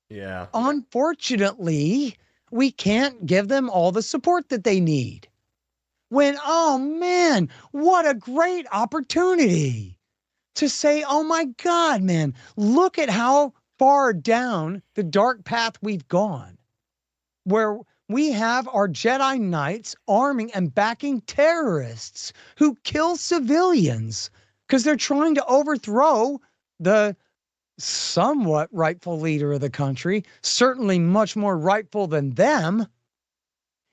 Yeah. Unfortunately, we can't give them all the support that they need. when, oh man, what a great opportunity to say, oh my God, man, look at how far down the dark path we've gone, where we have our Jedi Knights arming and backing terrorists who kill civilians because they're trying to overthrow the somewhat rightful leader of the country, certainly much more rightful than them.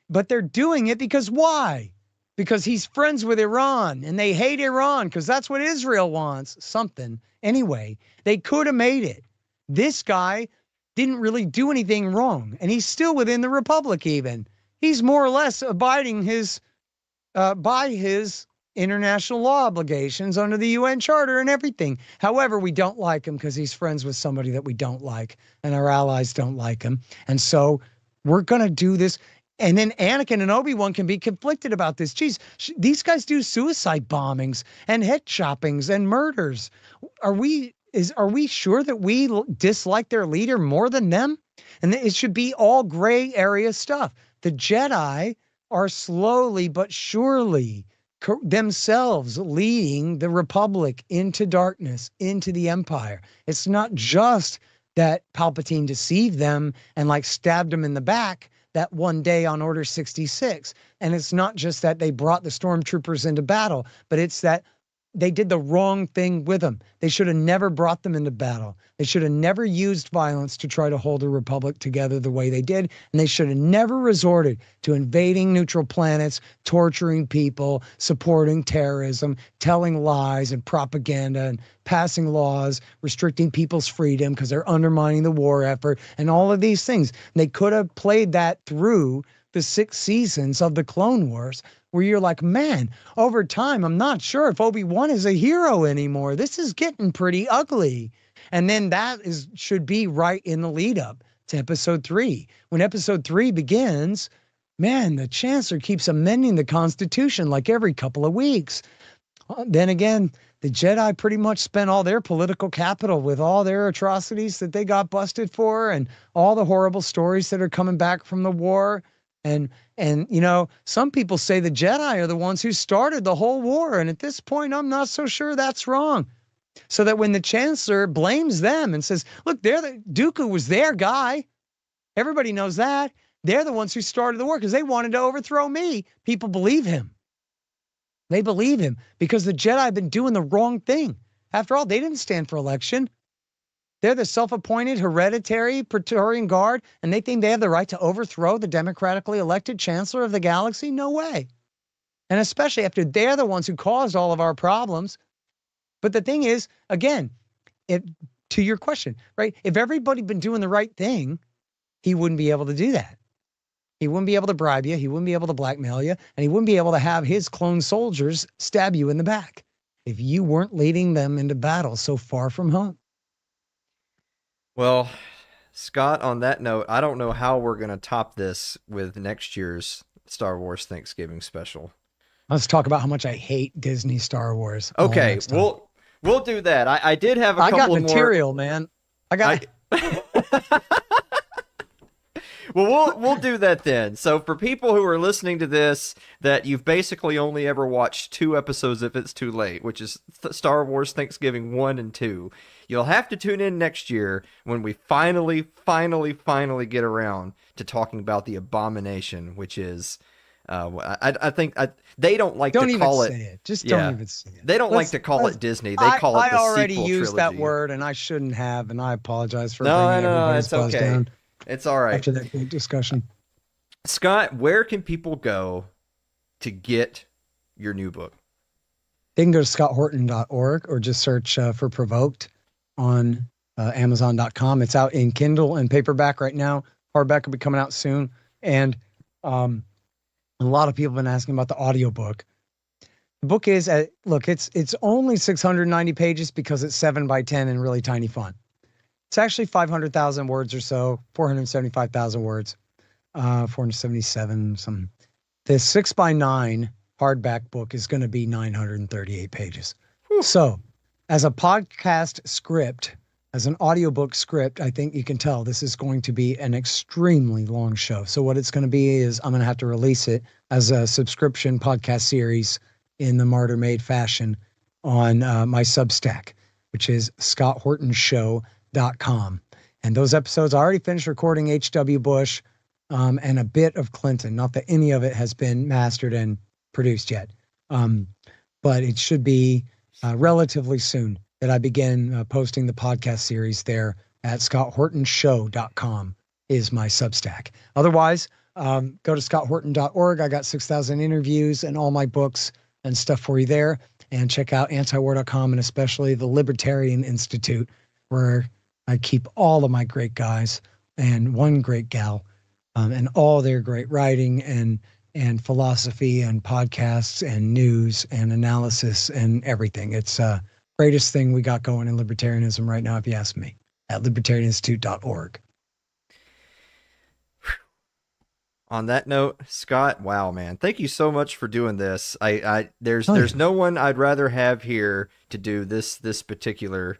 But they're doing it because why? Because he's friends with Iran and they hate Iran because that's what Israel wants. Something. Anyway, they could have made it. This guy didn't really do anything wrong, and he's still within the republic even. He's more or less abiding by his international law obligations under the UN Charter and everything. However, we don't like him because he's friends with somebody that we don't like, and our allies don't like him. And so we're going to do this. And then Anakin and Obi-Wan can be conflicted about this. Geez, these guys do suicide bombings and head choppings and murders. Are we sure that we dislike their leader more than them? And it should be all gray area stuff. The Jedi are slowly but surely themselves leading the Republic into darkness, into the Empire. It's not just that Palpatine deceived them and like stabbed them in the back that one day on Order 66. And it's not just that they brought the stormtroopers into battle, but it's that they did the wrong thing with them. They should have never brought them into battle. They should have never used violence to try to hold the Republic together the way they did. And they should have never resorted to invading neutral planets, torturing people, supporting terrorism, telling lies and propaganda, and passing laws, restricting people's freedom because they're undermining the war effort and all of these things. They could have played that through the 6 seasons of the Clone Wars, where you're like, man, over time, I'm not sure if Obi-Wan is a hero anymore. This is getting pretty ugly. And then that should be right in the lead up to episode 3. When episode 3 begins, man, the Chancellor keeps amending the Constitution like every couple of weeks. Then again, the Jedi pretty much spent all their political capital with all their atrocities that they got busted for and all the horrible stories that are coming back from the war. And you know, some people say the Jedi are the ones who started the whole war. And at this point, I'm not so sure that's wrong. So that when the Chancellor blames them and says, look, Dooku was their guy. Everybody knows that. They're the ones who started the war because they wanted to overthrow me. People believe him. They believe him because the Jedi have been doing the wrong thing. After all, they didn't stand for election. They're the self-appointed hereditary Praetorian Guard, and they think they have the right to overthrow the democratically elected Chancellor of the galaxy? No way. And especially after they're the ones who caused all of our problems. But the thing is, again, to your question, right? If everybody had been doing the right thing, he wouldn't be able to do that. He wouldn't be able to bribe you. He wouldn't be able to blackmail you. And he wouldn't be able to have his clone soldiers stab you in the back if you weren't leading them into battle so far from home. Well, Scott, on that note, I don't know how we're going to top this with next year's Star Wars Thanksgiving special. Let's talk about how much I hate Disney Star Wars. Okay, we'll do that. I did have a couple more. I got material, man. Well, we'll do that then. So for people who are listening to this, that you've basically only ever watched 2 episodes if it's too late, which is Star Wars Thanksgiving 1 and 2, you'll have to tune in next year when we finally get around to talking about the abomination, which is, I think they don't like to call it. Don't even say it. Just don't even say it. They don't like to call it Disney. They call it the sequel trilogy. I already used that word, and I shouldn't have, and I apologize for No, everybody's it's buzz okay. down. It's all right. After that great discussion. Scott, where can people go to get your new book? They can go to scotthorton.org or just search for Provoked on Amazon.com. It's out in Kindle and paperback right now. Hardback will be coming out soon. And a lot of people have been asking about the audiobook. The book is, it's only 690 pages because it's 7 by 10 and really tiny font. It's actually 500,000 words or so, 475,000 words, 477 something. The 6 by 9 hardback book is going to be 938 pages. Whew. So as a podcast script, as an audiobook script, I think you can tell this is going to be an extremely long show. So what it's going to be is I'm going to have to release it as a subscription podcast series in the Martyr Made fashion on my Substack, which is scotthortonshow.com. And those episodes, I already finished recording H.W. Bush and a bit of Clinton. Not that any of it has been mastered and produced yet. But it should be relatively soon that I begin posting the podcast series there at scotthortonshow.com is my Substack. Otherwise, go to scotthorton.org. I got 6,000 interviews and all my books and stuff for you there. And check out antiwar.com and especially the Libertarian Institute, where I keep all of my great guys and one great gal and all their great writing and philosophy and podcasts and news and analysis and everything. It's greatest thing we got going in libertarianism right now, if you ask me, at libertarianinstitute.org. On that note, Scott, wow, man, thank you so much for doing this. There's no one I'd rather have here to do this particular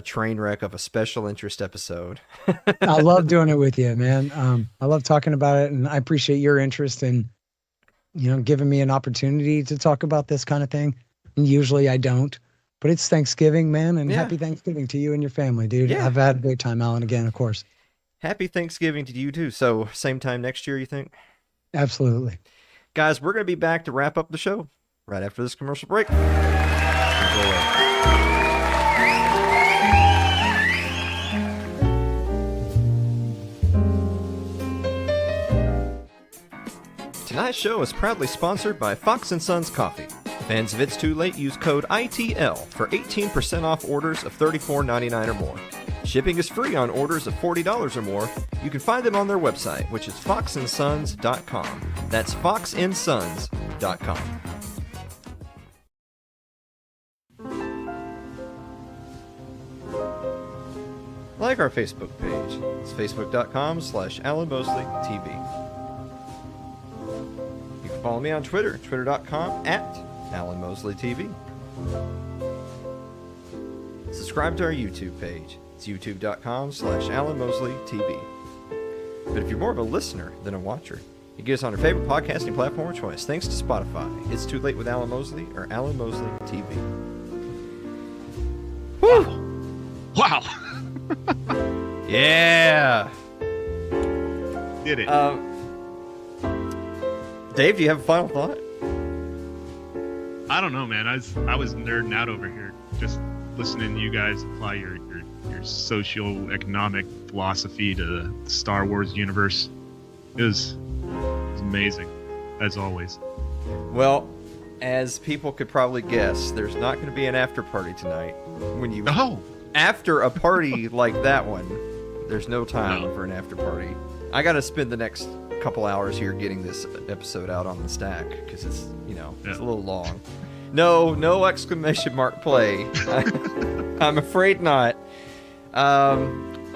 train wreck of a special interest episode. I love doing it with you, man. I love talking about it, and I appreciate your interest in, giving me an opportunity to talk about this kind of thing. And usually I don't, but it's Thanksgiving, man, and happy Thanksgiving to you and your family, dude. Yeah. I've had a great time, Alan, again, of course. Happy Thanksgiving to you too. So same time next year, you think? Absolutely. Guys, we're going to be back to wrap up the show right after this commercial break. Enjoy. Tonight's show is proudly sponsored by Fox & Sons Coffee. Fans of It's Too Late use code ITL for 18% off orders of $34.99 or more. Shipping is free on orders of $40 or more. You can find them on their website, which is foxandsons.com. That's foxandsons.com. Like our Facebook page. It's facebook.com/Alan Mosley TV. You can follow me on Twitter, twitter.com/Alan Mosley TV. Subscribe to our YouTube page. It's youtube.com/Alan Mosley TV. But if you're more of a listener than a watcher, you get us on your favorite podcasting platform of choice. Thanks to Spotify. It's Too Late with Alan Mosley or Alan Mosley TV. Woo! Wow. Yeah. Did it. Dave, do you have a final thought? I don't know, man. I was nerding out over here, just listening to you guys apply your socio-economic philosophy to the Star Wars universe. It was amazing, as always. Well, as people could probably guess, there's not going to be an after party tonight. After a party like that one, there's no time for an after party. I got to spend the next couple hours here getting this episode out on the stack because it's it's a little long. No exclamation mark play. I'm afraid not.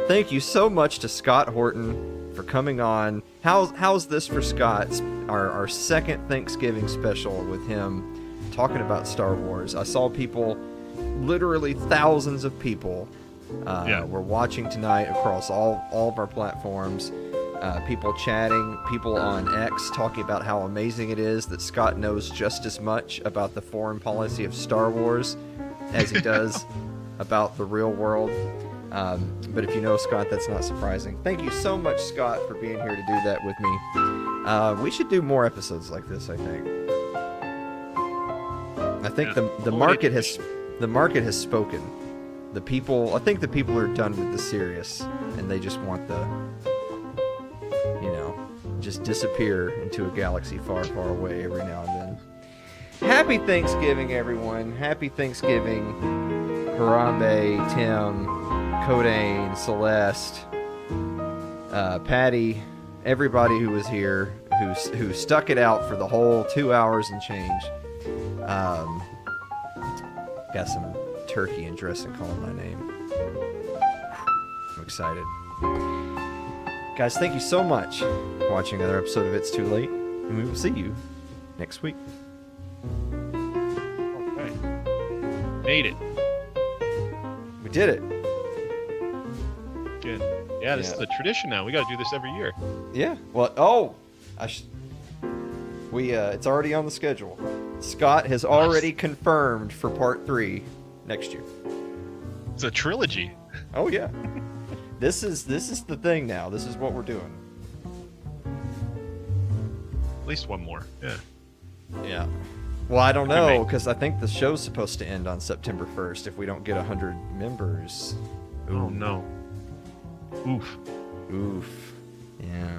Thank you so much to Scott Horton for coming on. How's this for Scott? Our second Thanksgiving special with him talking about Star Wars. I saw people, literally thousands of people, were watching tonight across all of our platforms. People chatting, people on X talking about how amazing it is that Scott knows just as much about the foreign policy of Star Wars as he does about the real world. But if you know Scott, that's not surprising. Thank you so much, Scott, for being here to do that with me. We should do more episodes like this, I think. I think the market has spoken. I think the people are done with the serious, and they just want just disappear into a galaxy far, far away every now and then. Happy Thanksgiving, everyone. Happy Thanksgiving. Harambe, Tim, Codain, Celeste, Patty, everybody who was here, who stuck it out for the whole 2 hours and change. Got some turkey and dressing calling my name. I'm excited. Guys, thank you so much for watching another episode of It's Too Late, and we will see you next week. Okay. Made it. We did it. weekend. Yeah, this is a tradition now. We got to do this every year. Yeah. Well, it's already on the schedule. Scott has already confirmed for part 3 next year. It's a trilogy. Oh yeah. This is the thing now. This is what we're doing. At least one more. Yeah. Yeah. Well, I don't know, because I think the show's supposed to end on September 1st if we don't get 100 members. Oh, no. Oof. Oof. Yeah.